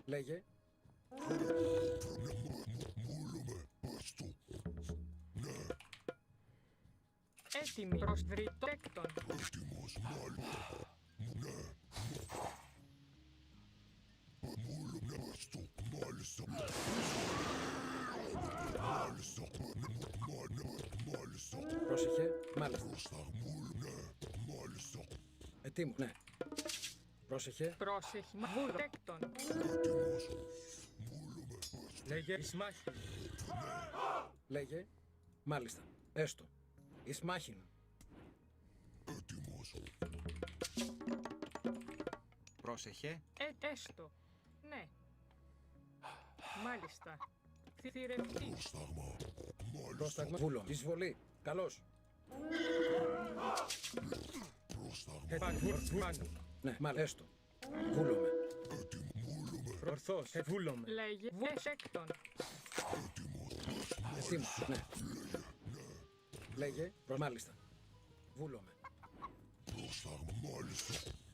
Λέγε. Έτοιμη. Προς τριτέκτον. Πρόσεχε. Μάλιστα. Ετοίμος. Ναι. Πρόσεχε. Πρόσεχε. Βουλτέκτον. Λέγε Ισμάχη. Λέγε. Μάλιστα. Έστω. Ισμάχην. Πρόσεχε. Έστω. Ναι. Μάλιστα. Θηρευτής. Πρόσταγμα. Βούλο. Εισβολή. Καλώς. Παν, βούλομαι. Ναι. Μάλιστα. Έστω. Βούλομαι. Ορθός, βούλομαι. Λέγε βουλτέκτον. Ετοίμος. Ναι. Λέγε. Μάλιστα. Βούλομαι.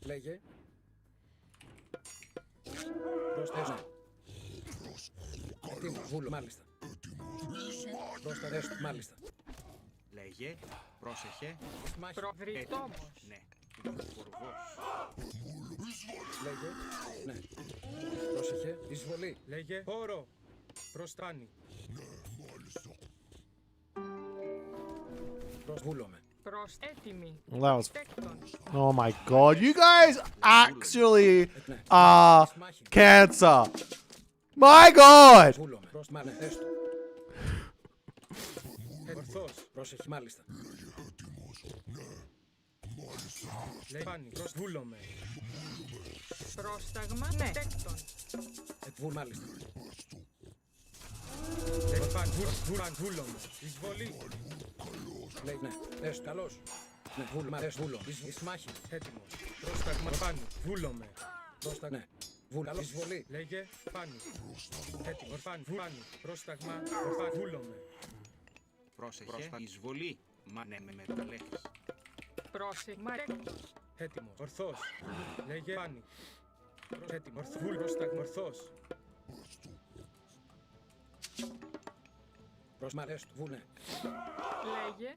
Λέγε. Πρόστα. Ναι. Ετοίμος. Βούλο. Μάλιστα. Πρόστα. Έστω. Μάλιστα. Λέγε, πρόσεχε. Προδρυτόμος. Ναι. Κορβός. Λέγε. Ναι. Πρόσεχε. Εισβολή. Λέγε όρο. Προστάνη. Βούλομαι. Προς έτοιμη. Well, that was... Τέκτον. Oh my god, you guys actually are cancer. My god! Βούλομαι. Πρόστα. Ναι. Έστω. Ορθός. Πρόσεχε. Μάλιστα. Λέγε πάνη. Βούλομαι. Πρόσταγμα. Ναι. Τέκτον. Βούλ. Μάλιστα. Λέγε παν, βούλομαι. Εισβολή. Λέγε. Ναι. Έστω. Καλώς. Ναι. Βούλ. Μάλιστα. Βούλο. Ισμάχη. Έτοιμος. Πρόσταγμα πάνη. Βούλομαι. Πρόστα. Ναι. Βούλ. Καλώς. Εισβολή. Λέγε πάνη. Έτοιμος. Ορφάνη. Πάνη. Πρόσταγμα. Ορφάνη. Βούλομαι. Πρόσεχε. Εισβολή. Μα ναι με μεταλλεύς. Πρόσεχμα. Τέκτον. Έτοιμος. Ορθός. Λέγε πάνη. Έτοιμος. Βούλ. Πρόσταγμα. Ορθός. Πρόστα. Έστω. Βούλ. Ναι. Λέγε.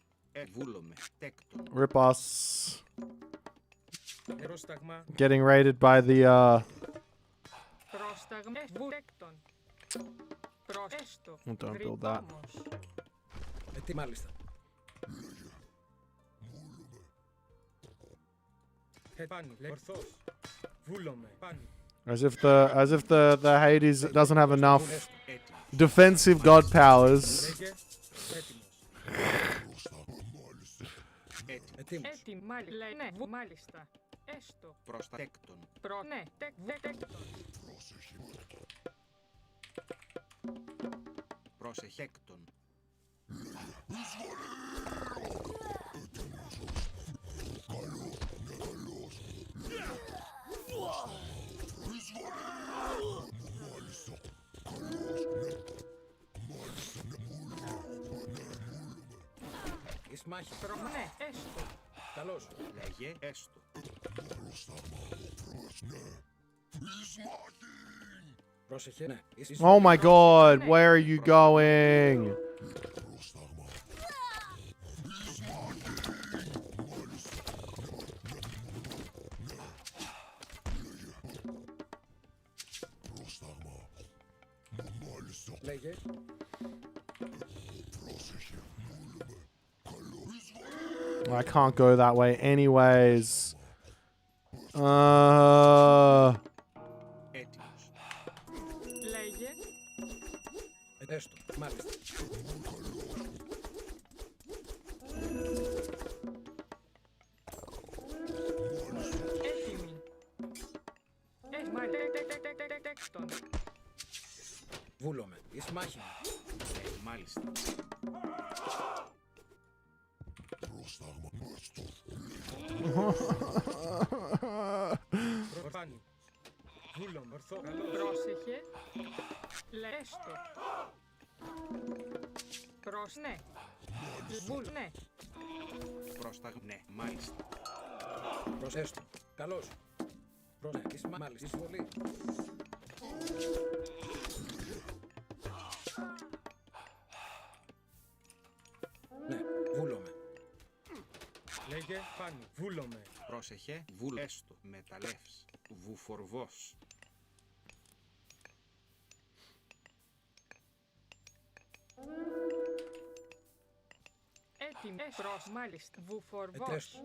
Βούλομαι. Τέκτον. Rip us. Πρόσταγμα. Getting raided by the, Πρόσταγμα. Βουλτέκτον. Έστω. Don't build that. Βρυτόμος. Τι μάλιστα. Πάνη. Λέγε ορθός. Βούλομαι. Πάνη. As if the Hades doesn't have enough defensive god powers. Έτοιμο. Ναι, μάλιστα. Έστω. Προστέκτον. Ναι, τέκτον. Προσεχέκτον. Ισμάχη. Ναι, έστω. Καλώς. Λέγε έστω. Πρόσεχε. Ναι. Oh my god, where are you going? Λέγε. I can't go that way anyways. Έτοιμος. Λέγε. Έστω. Μάλιστα. Έτοιμη. Τέκτον. Βούλομαι. Ισμάχη. Μάλιστα. Προφάνη. Βούλομαι. Ορθό. Πρόσεχε. Λέστο. Ναι. Ναι. Ναι, μάλιστα. Προσέστο. Καλώς. Μάλιστα. Εισβολή. Ναι. Βούλομαι. Λέγε φάνη. Βούλομαι. Πρόσεχε. Έστω. Μεταλλεύς. Βουφορβός. Έτοιμη. Μάλιστα. Βουφορβός. Ετέστο.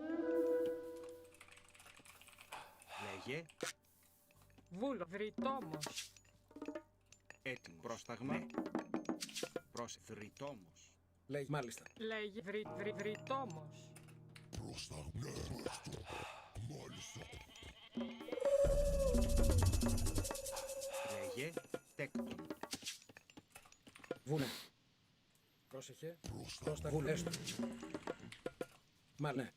Λέγε. Βούλο. Βρυτόμος. Έτοιμο. Πρόσταγμα. Βρυτόμος. Λέγε. Μάλιστα. Λέγε. Βρυτόμος. Λέγε. Τέκτον. Βούνε. Πρόσεχε. Πρόστα. Βούλε. Έστω. Ναι.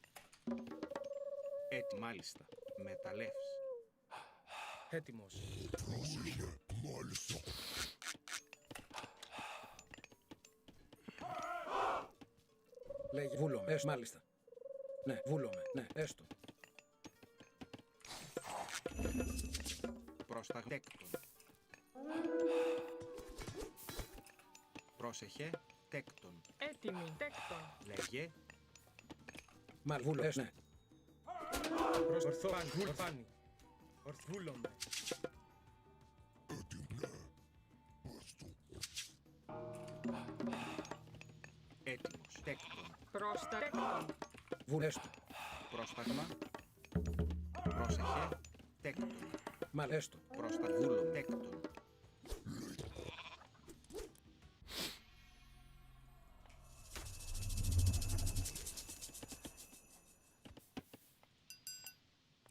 Μάλιστα. Μεταλλεύς. Έτοιμος. Λέγε. Βούλομαι. Έστω. Μάλιστα. Ναι. Βούλομαι. Ναι. Έστω. Πρόσταγμα. Τέκτον. Πρόσεχε. Τέκτον. Έτοιμη. Τέκτον. Λέγε. Βούλο. Έστω. Ναι. Ορθό. Φάνη. Βούλομαι. Έτοιμος. Τέκτον. Τέκτον. Βούλε. Έστω. Πρόσταγμα. Πρόσεχε. Τέκτον. Έστω. Βούλο. Τέκτον.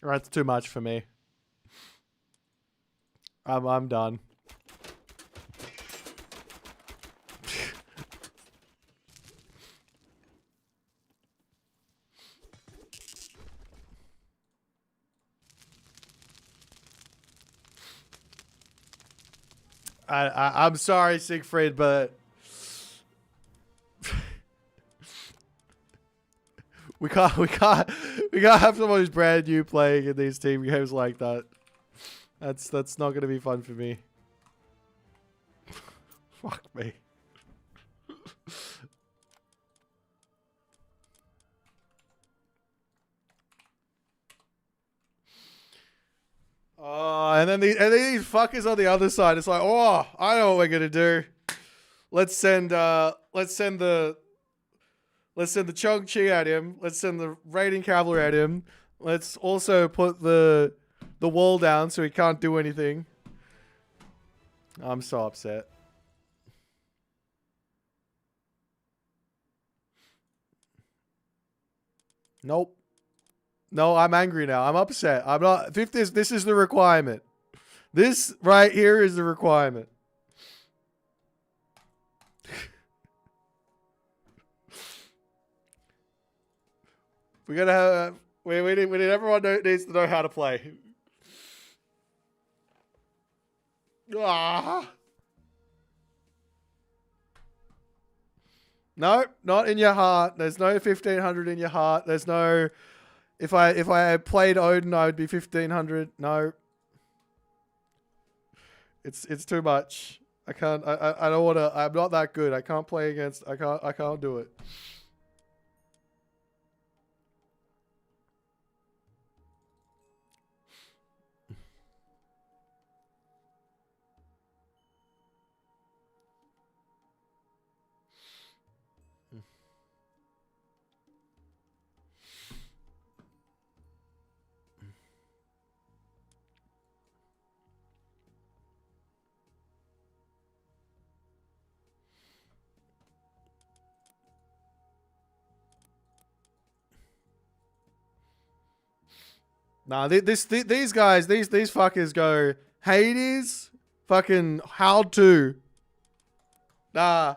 That's too much for me. I'm done. I'm sorry, Siegfried, but we can't have someone who's brand new playing in these team games like that. That's not gonna be fun for me. Fuck me. Oh, and then these fuckers on the other side. It's like, oh, I know what we're gonna do. Let's send the Chong-Chi at him. Let's send the raiding cavalry at him. Let's also put the the wall down so he can't do anything. I'm so upset. Nope. No, I'm angry now. I'm upset. I'm not. This is the requirement. This right here is the requirement. We gotta have. We need everyone needs to know how to play. Ah. No, not in your heart. There's no 1500 in your heart. There's no. If I had played Odin, I would be 1500. No. It's too much. I can't. I don't want to. I'm not that good. I can't play against. I can't do it. Nah, these guys, these fuckers go Hades, fucking how to. Nah.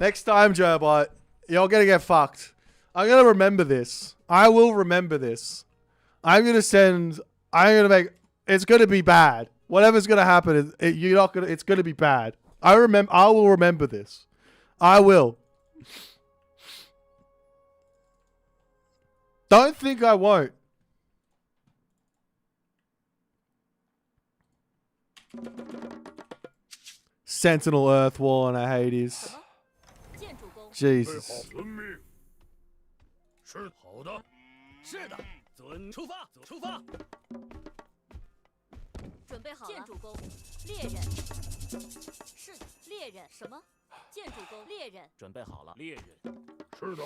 Next time, Joebot, you're gonna get fucked. I'm gonna remember this. I will remember this. I'm gonna make. It's gonna be bad. Whatever's gonna happen, you're not gonna. It's gonna be bad. I will remember this. I will. Don't think I won't. Sentinel Earth Wall and a Hades. Jesus. 是好的，是的，准出发，出发。准备好了。建筑工，猎人。是的，猎人什么？建筑工，猎人。准备好了，猎人。是的。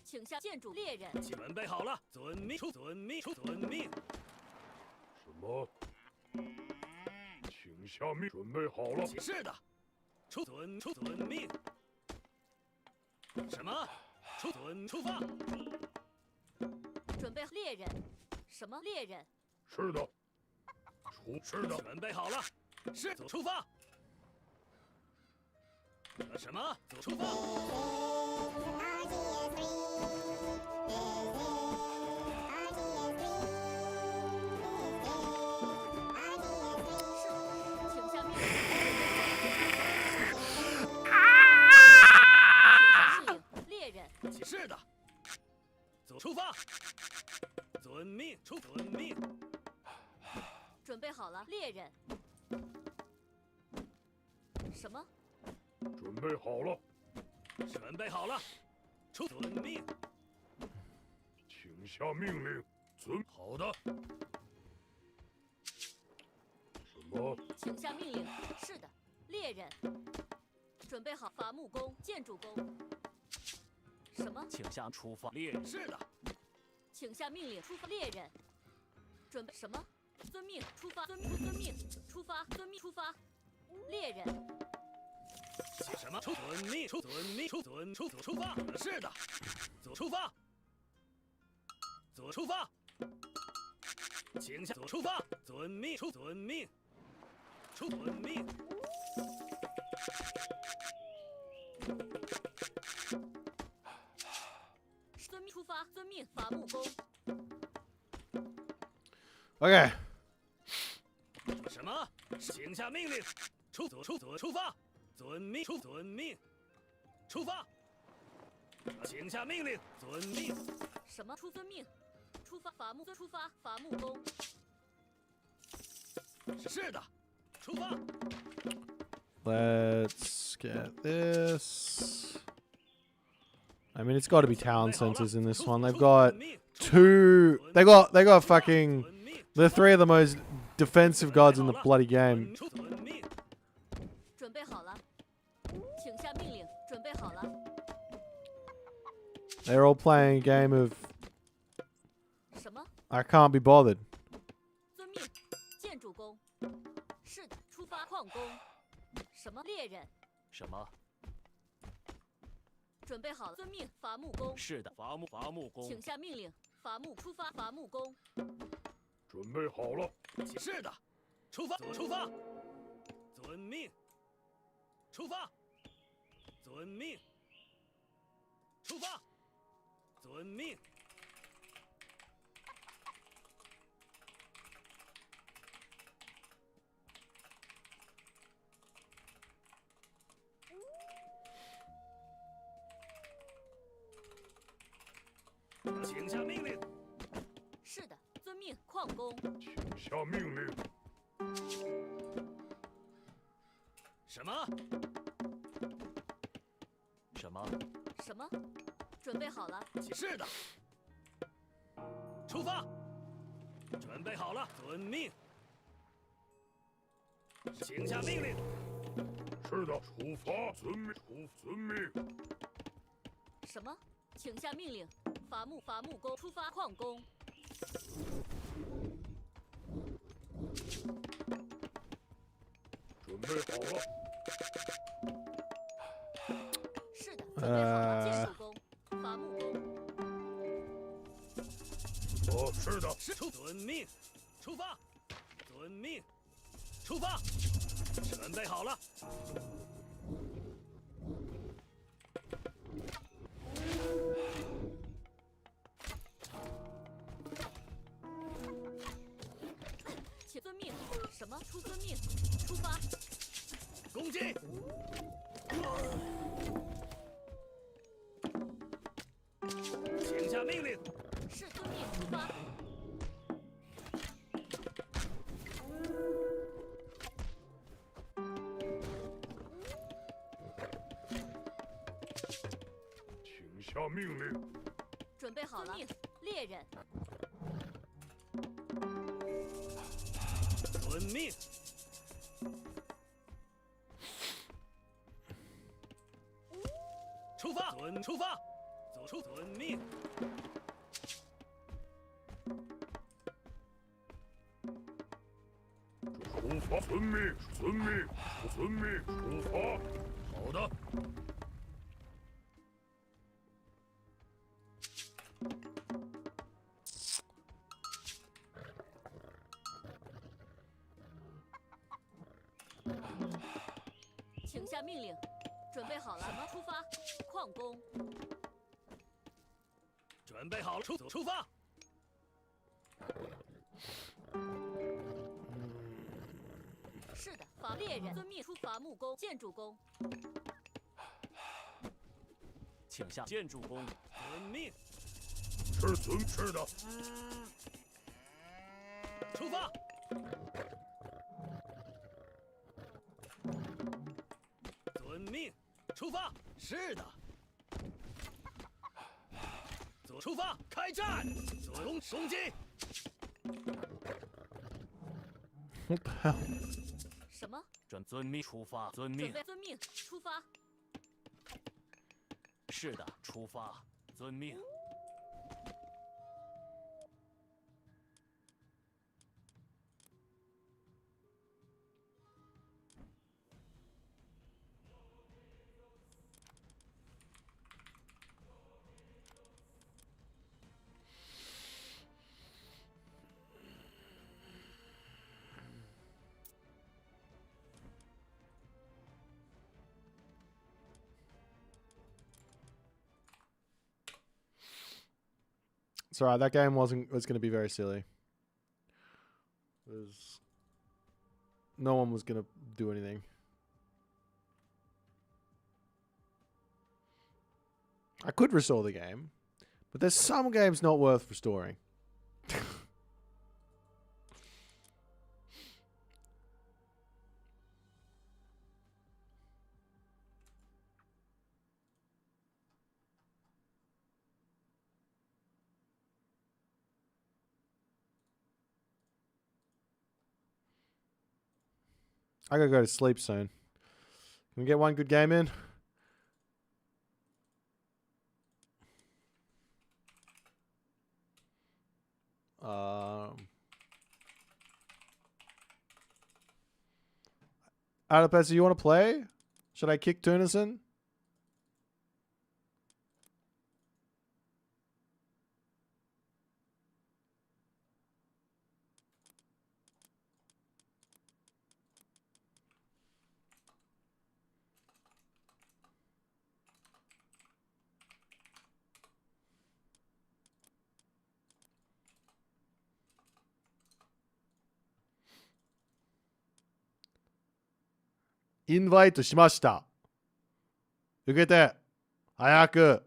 请下建筑猎人。准备好了，遵命，遵命，遵命。什么？请下命。准备好了。是的。遵命。什么？出发。准备猎人。什么猎人？是的。是的。准备好了。是。出发。什么？出发。是的，出发，遵命，遵命。准备好了，猎人。什么？准备好了，准备好了，遵命。请下命令，好的。什么？请下命令。是的，猎人。准备好伐木工、建筑工。什么？请下出发，猎人。是的。请下命令，出发，猎人。准备什么？遵命，出发，遵命，出发，遵命，出发，猎人。什么？遵命，出发。是的。出发。出发。请下出发，遵命，遵命，遵命。出发，遵命，伐木工。OK。什么？请下命令，出发，遵命，出发。请下命令，遵命。什么？遵命，出发，伐木，出发，伐木工。是的，出发。Let's get this. I mean, it's got to be town centers in this one. They've got two. They got fucking. They're three of the most defensive gods in the bloody game. 准备好了，请下命令。准备好了。They're all playing a game of. I can't be bothered. 遵命，建筑工。是的，出发。矿工。什么？猎人。什么？准备好了。遵命，伐木工。是的，伐木工。请下命令，伐木出发。伐木工。准备好了。是的，出发。出发。遵命。出发。遵命。出发。遵命。请下命令。是的，遵命，矿工。请下命令。什么？什么？什么？准备好了。是的。出发。准备好了，遵命。请下命令。是的，出发。遵命。遵命。什么？请下命令。伐木工出发。矿工。准备好了。是的，准备好了。建筑工，伐木工。是的。遵命。出发。遵命。出发。准备好了。请遵命。什么？出遵命。出发。攻击。请下命令。是遵命。出发。请下命令。准备好了。猎人。遵命。出发。出发。遵命。出发。遵命。遵命。遵命。出发。好的。请下命令。准备好了。什么？出发。矿工。准备好了，出发。是的，伐猎人。遵命。出伐木工。建筑工。请下建筑工。遵命。是的。出发。遵命。出发。是的。出发，开战！攻击！ What the hell? 什么？遵命出发，遵命。准备遵命出发。是的，出发，遵命。 It's alright, that game was going to be very silly. No one was going to do anything. I could restore the game, but there's some games not worth restoring. I gotta go to sleep soon. Can we get one good game in? Adapesa, you want to play? Should I kick Tunison? 인바이트 しました。受けて。早く。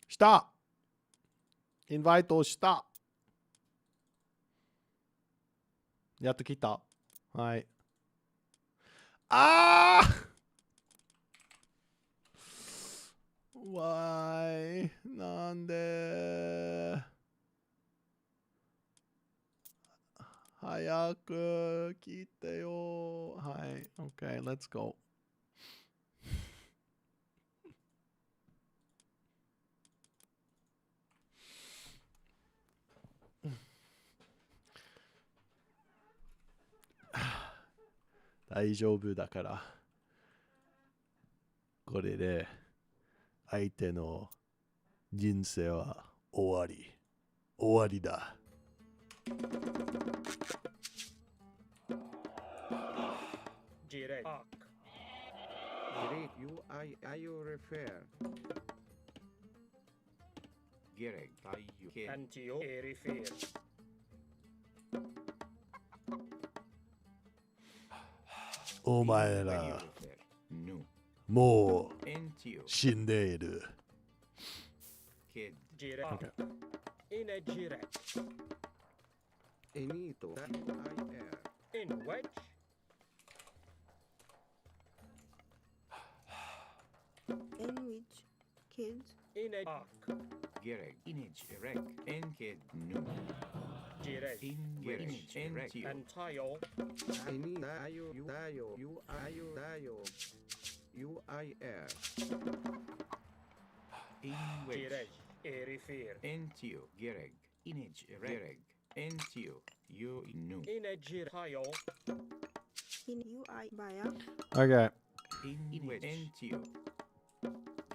した。インバイトをした。やっと切った。はい。あーわーい。なんで早く切ってよ。はい。Okay, let's go. 大丈夫だから。これで相手の人生は終わり。終わりだ。Direct. Great you refer. Gereg you Antio refer. お前らもう死んでいる。Direct. In a direct. Enito In which? In which kids In a arc. Gereg inage erect en kid nu. Direct. In which erect Antio. Eni dayo you UIR. In which Direct. Refer. Entio Gereg inage erect Entio you nu. In a girayo. in UI Baya Okay. In which Entio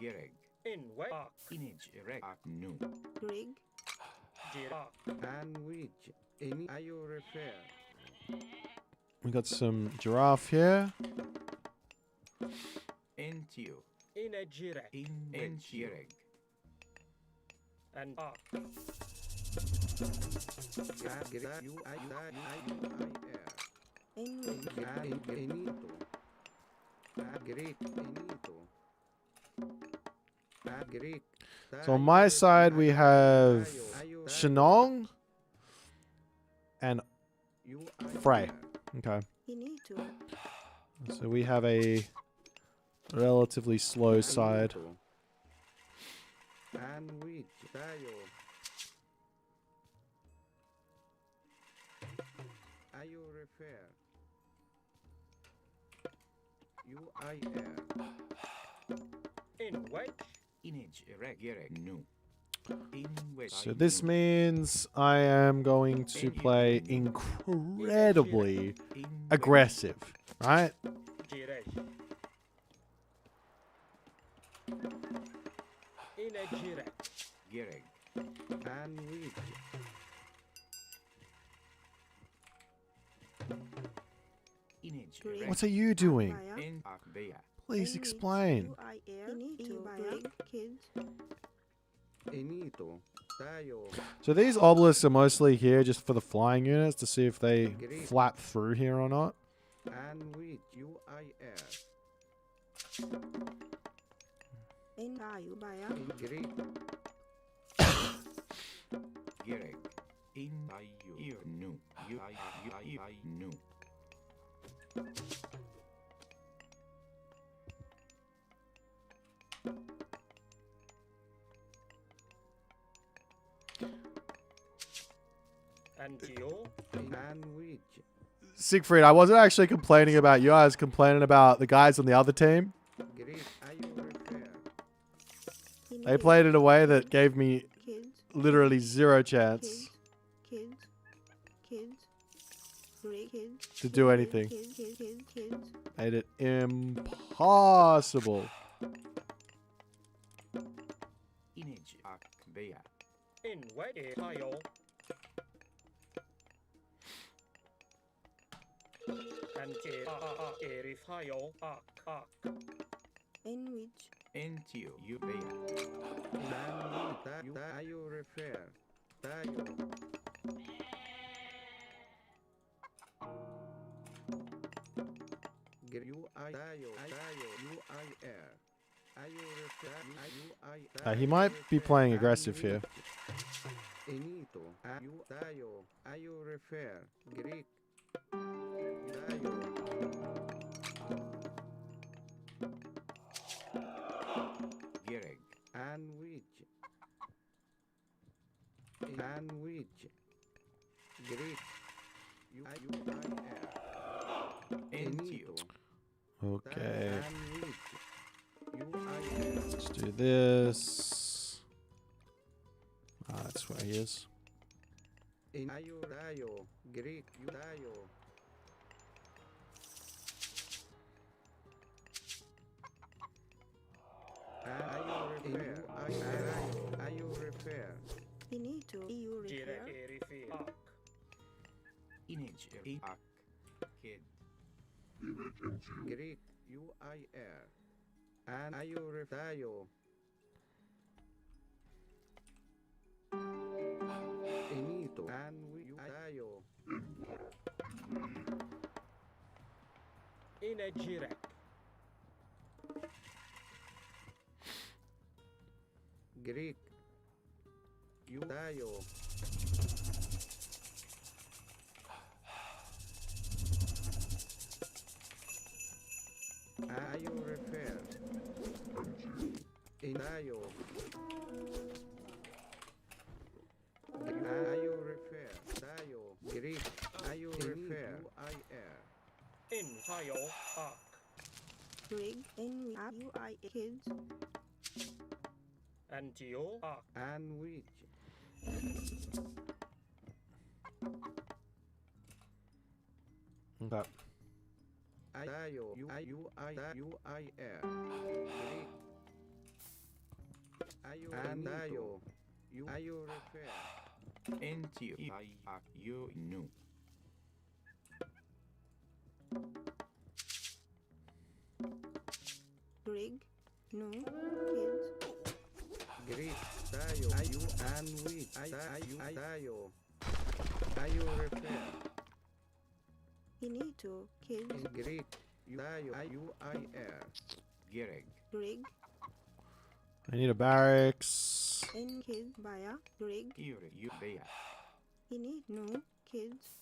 Gereg In which? inage erect nu. Rig Direct. And which any ayo refer. We got some giraffe here. Entio In a direct. in which Gereg. And arc. in which Enito. Great Enito. Great. So on my side we have Shenong and Frey. Okay. Inito So we have a relatively slow side. And which tayo ayo refer UIR In which? inage erect nu. In which So this means I am going to play incredibly aggressive, right? Direct. In a direct. Gereg and which inage erect What are you doing? Baya in Akbeya. Please explain. Inito Baya kids Enito tayo So these obelisks are mostly here just for the flying units to see if they flap through here or not. and which UIR In tayo baya. Greek. Gerek. In ayu nu. You I nu. And you? Sandwich. Siegfried, I wasn't actually complaining about you. I was complaining about the guys on the other team. Greek. Ayu repair. They played in a way that gave me Kids. literally zero chance Kids. Great kids. to do anything. Kids. Made it impossible. Image akbeya. In way tayo. And erifayo ak. In which. Entio you beya. Sandwich. Tayo repair. Tayo. He might be playing aggressive here. Enito, ayo refer, Greek, tayo. Gereg, sandwich, Greek, Enito. Okay. Let's do this. Ah, that's where he is. Tayo, Greek, tayo. Ayo refer. Finito. You repair. Image, ak, kid. Greek, UIR. And ayo tayo. Enito. And we tayo. Inejirek. Greek. You tayo. Ayo refer. Tayo. Ayo refer. Tayo. Greek. Ayo refer. UIR. In tayo ak. Rig. In UI. Kids. And you ak. And which. Okay. Tayo. UIR. Greek. Ayo tayo. Ayo refer. Entio. You nu. Rig. No. Kids. Greek. Tayo. Ayo and which. Tayo. Ayo refer. Finito. Kids. Greek. Tayo. UIR. Gereg. Rig. I need a barracks. In kids. Baya. Rig. You beya. Finito. No. Kids.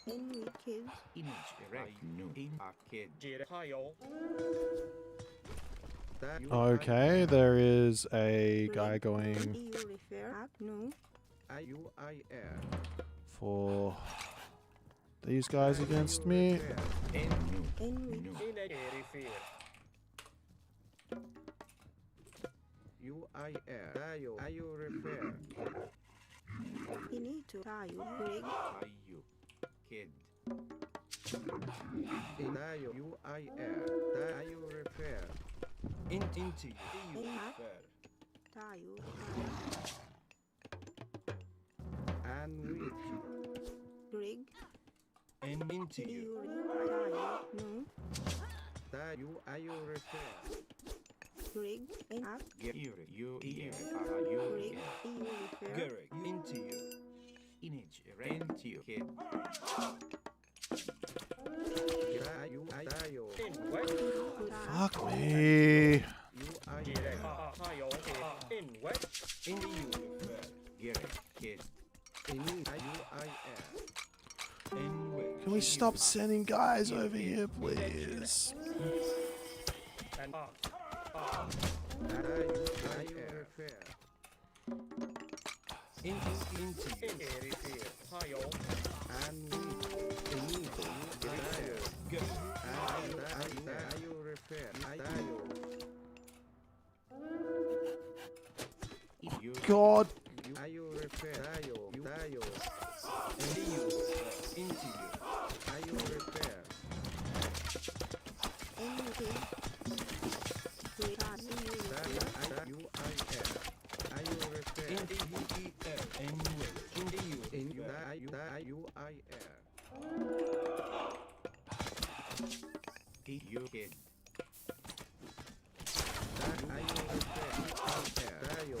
In with kids. Image erect. No. In a kid. Tayo. Okay, there is a guy going You refer. No. UIR. for these guys against me. In with. Inejirifir. UIR. Tayo. Ayo refer. Finito. Tayo. Rig. Ayo. Kid. Tayo. UIR. Tayo refer. Into you. In refer. Tayo. And which. Rig. And into you. Tayo. No. Tayo. Ayo refer. Rig. In up. You. Rig. You refer. Gerek. Into you. Image. Rentio. Kid. Tayo. In way. Fuck me. In what? In the universe. Gerek. Kid. Ini UIR. Can we stop sending guys over here, please? And into Tayo. And we Benito. Tayo. Go. Tayo repair. Tayo. God. Tayo repair. Tayo. Tayo. In the universe. Into you. Tayo repair. Anything. UIR. Tayo repair. In the UER. Anyway. In the universe. UIR. You kid. Tayo repair. Tayo.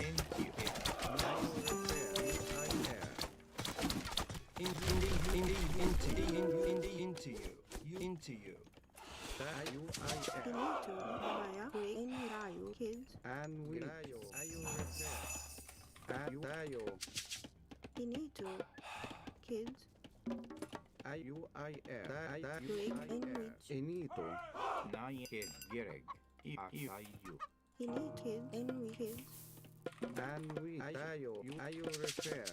Into you. Tayo repair. UIR. Into you. Into you. Tayo UIR. Benito. Baya. Break. Any tayo. Kids. And we Tayo. Repair. And Tayo. Benito. Kids. UIR. Break. Enrich. Enito. Nine kid. Gereg. IU. Any kids. Enrich. Kids. And we Tayo. Tayo repair.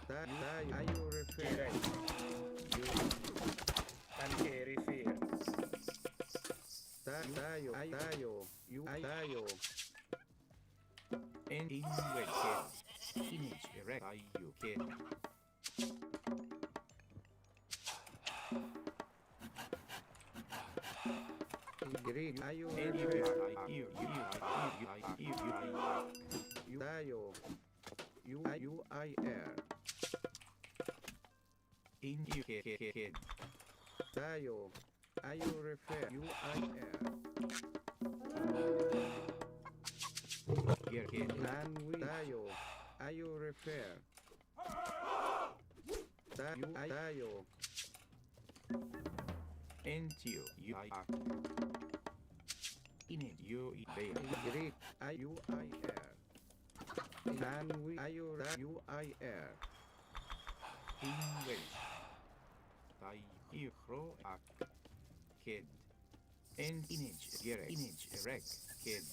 Tayo repair. And carry fear. Tayo. Tayo. And in way kid. Image erect. Tayo kid. Great. Tayo repair. Tayo. UIR. In you kid. Tayo. Tayo repair. UIR. Kid. And we Tayo. Tayo repair. Tayo. Into UIR. In it, great. UIR. And we UIR. In which Tayo kid. And image erect kid.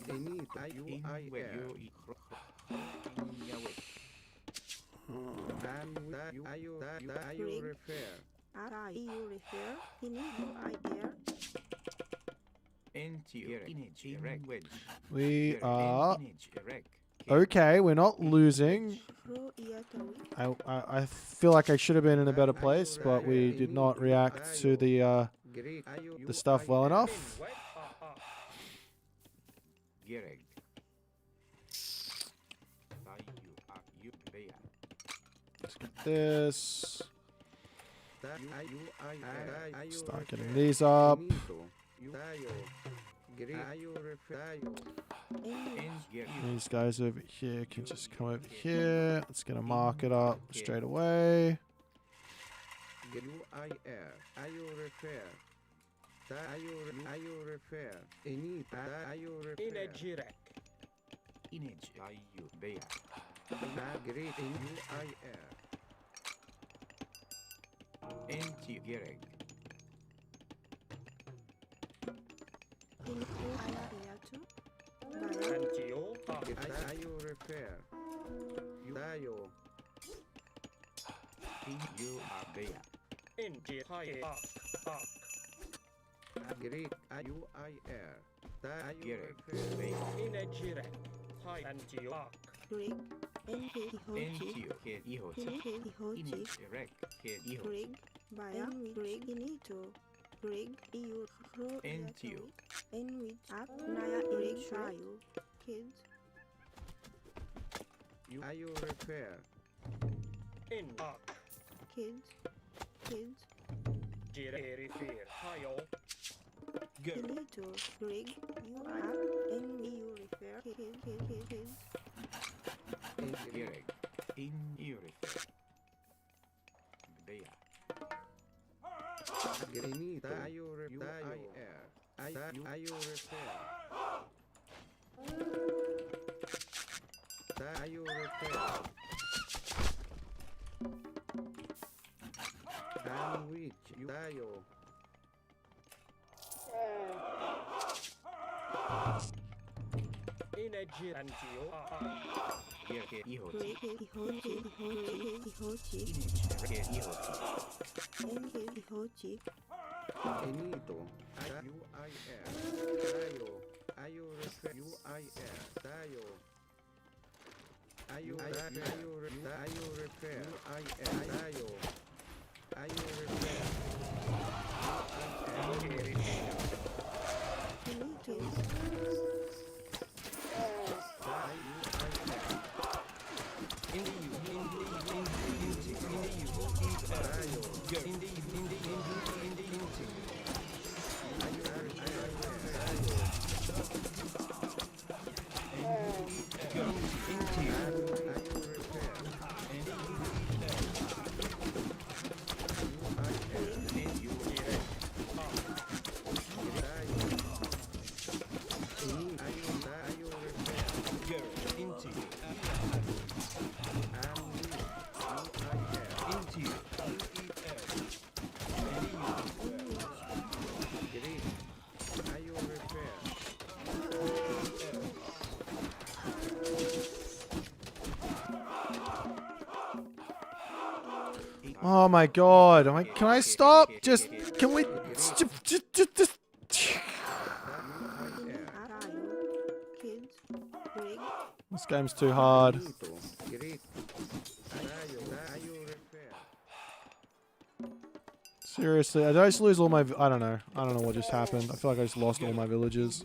Any UIR. And we Tayo repair. RIU repair. Any UIR. Into image erect wedge. We are okay. We're not losing. Pro Iatawi. I feel like I should have been in a better place, but we did not react to the stuff well enough. Gereg. Let's get this. Start getting these up. These guys over here can just come over here. Let's get a market up straight away. Tayo repair. Tayo. You are there. Great. UIR. Tayo repair. Rig. Rig. Baya. Rig. Inito. Rig. EU. Pro Iatawi. Enrich. At Naya. Rig. Tayo. Kids. Tayo repair. Kids. Benito. Rig. UIR. NEU repair. Kids. Gereg. In you repair. There. Tayo repair. Tayo repair. Are you repair? And which you die. Energy and you Enito. UIR. Dayo. Are you repair? UIR. Dayo. Are you repair? UIR. Dayo. Are you repair? Oh my god. Can I stop? Just, can we... Just... This game's too hard. Seriously, did I just lose all my... I don't know. I don't know what just happened. I feel like I just lost all my villages.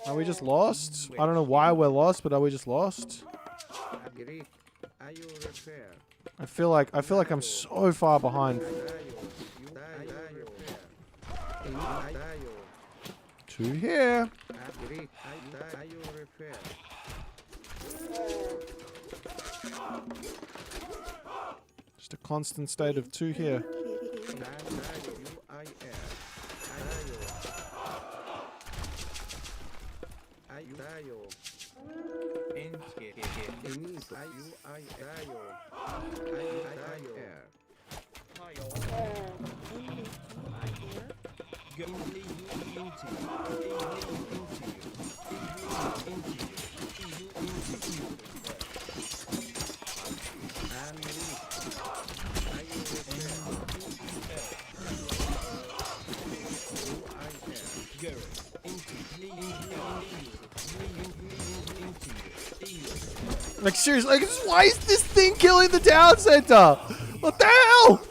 Are we just lost? I don't know why we're lost, but are we just lost? I feel like I'm so far behind. 2 here. Just a constant state of 2 here. Like seriously, like why is this thing killing the town center? What the hell?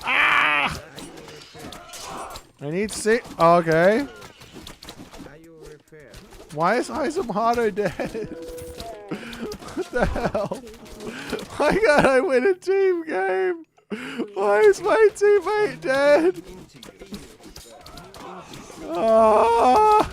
Ah! I need to see. Okay. Why is Isamato dead? What the hell? Why can't I win a team game? Why is my teammate dead? Ah!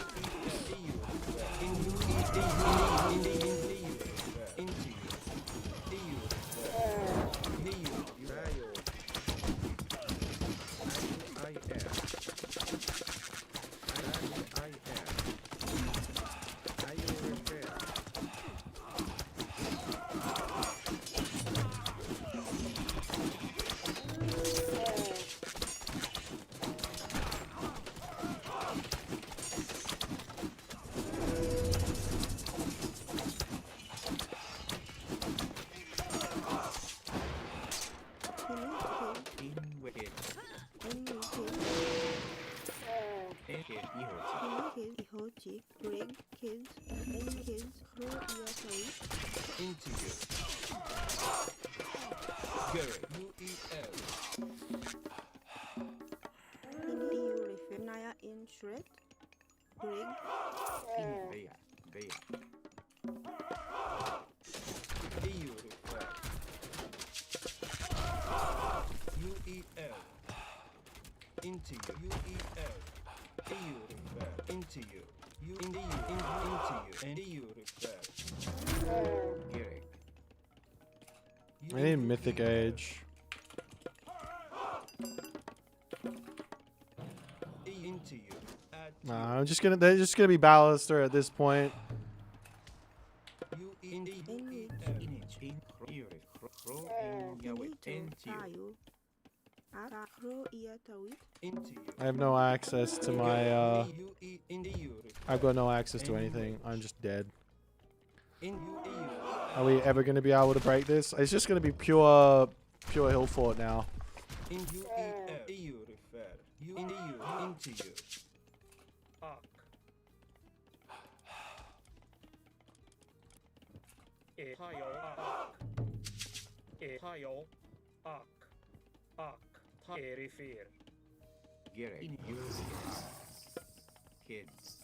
into you. Garrett, UEL. EU refer Naya in shred. Rig. EU refer. UEL. Into you. UEL. EU refer. Into you. You into you. Into you. And EU refer. Garrett. I need Mythic Age. Into you. Nah, I'm just gonna. They're just gonna be Ballaster at this point. You in I have no access to my. I've got no access to anything. I'm just dead. Are we ever gonna be able to break this? It's just gonna be pure hill fort now. Into you. Kids.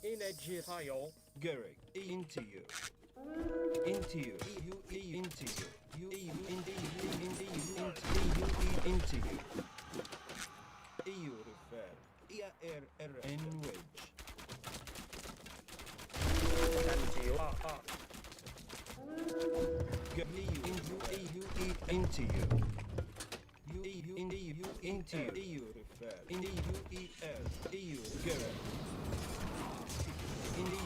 Garrick, into you. Into you. Into you. Into you. EU refer. N wedge. Into you. Into you. EU refer. Into UEL. EU Garrett. In the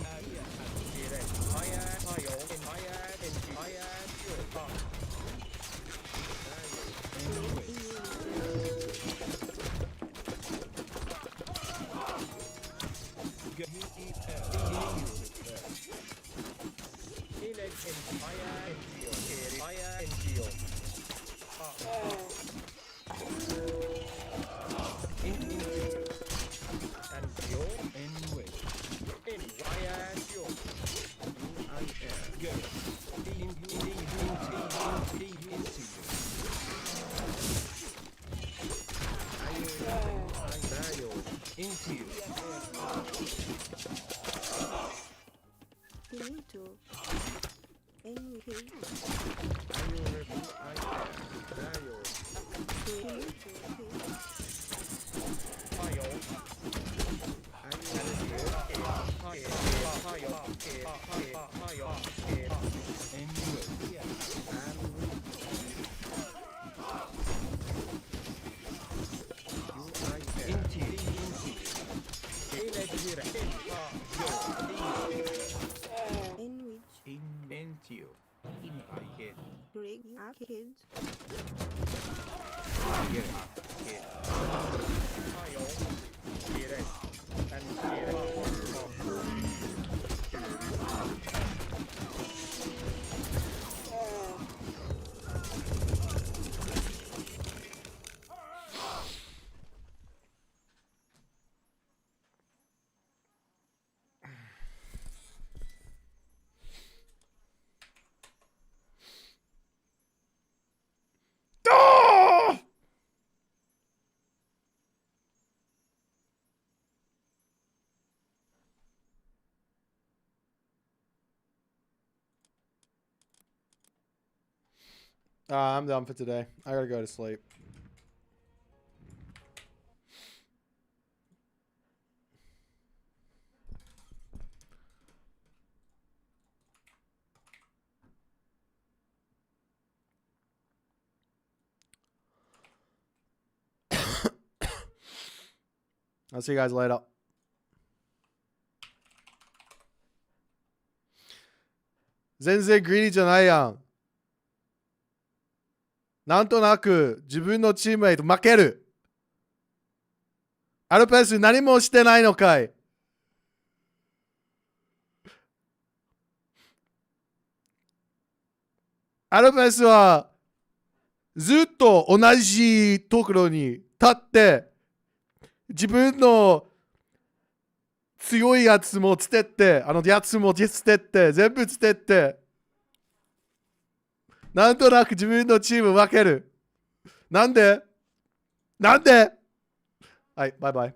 I'm done for today. I gotta go to sleep. I'll see you guys later. Zenzen greedy じゃないやん。なんとなく自分のチームメイト負ける。アルペス何もしてないのかい。アルペスはずっと同じところに立って自分の強いやつも捨てて、やつも捨てて、全部捨てて、なんとなく自分のチーム分ける。なんではい、バイバイ。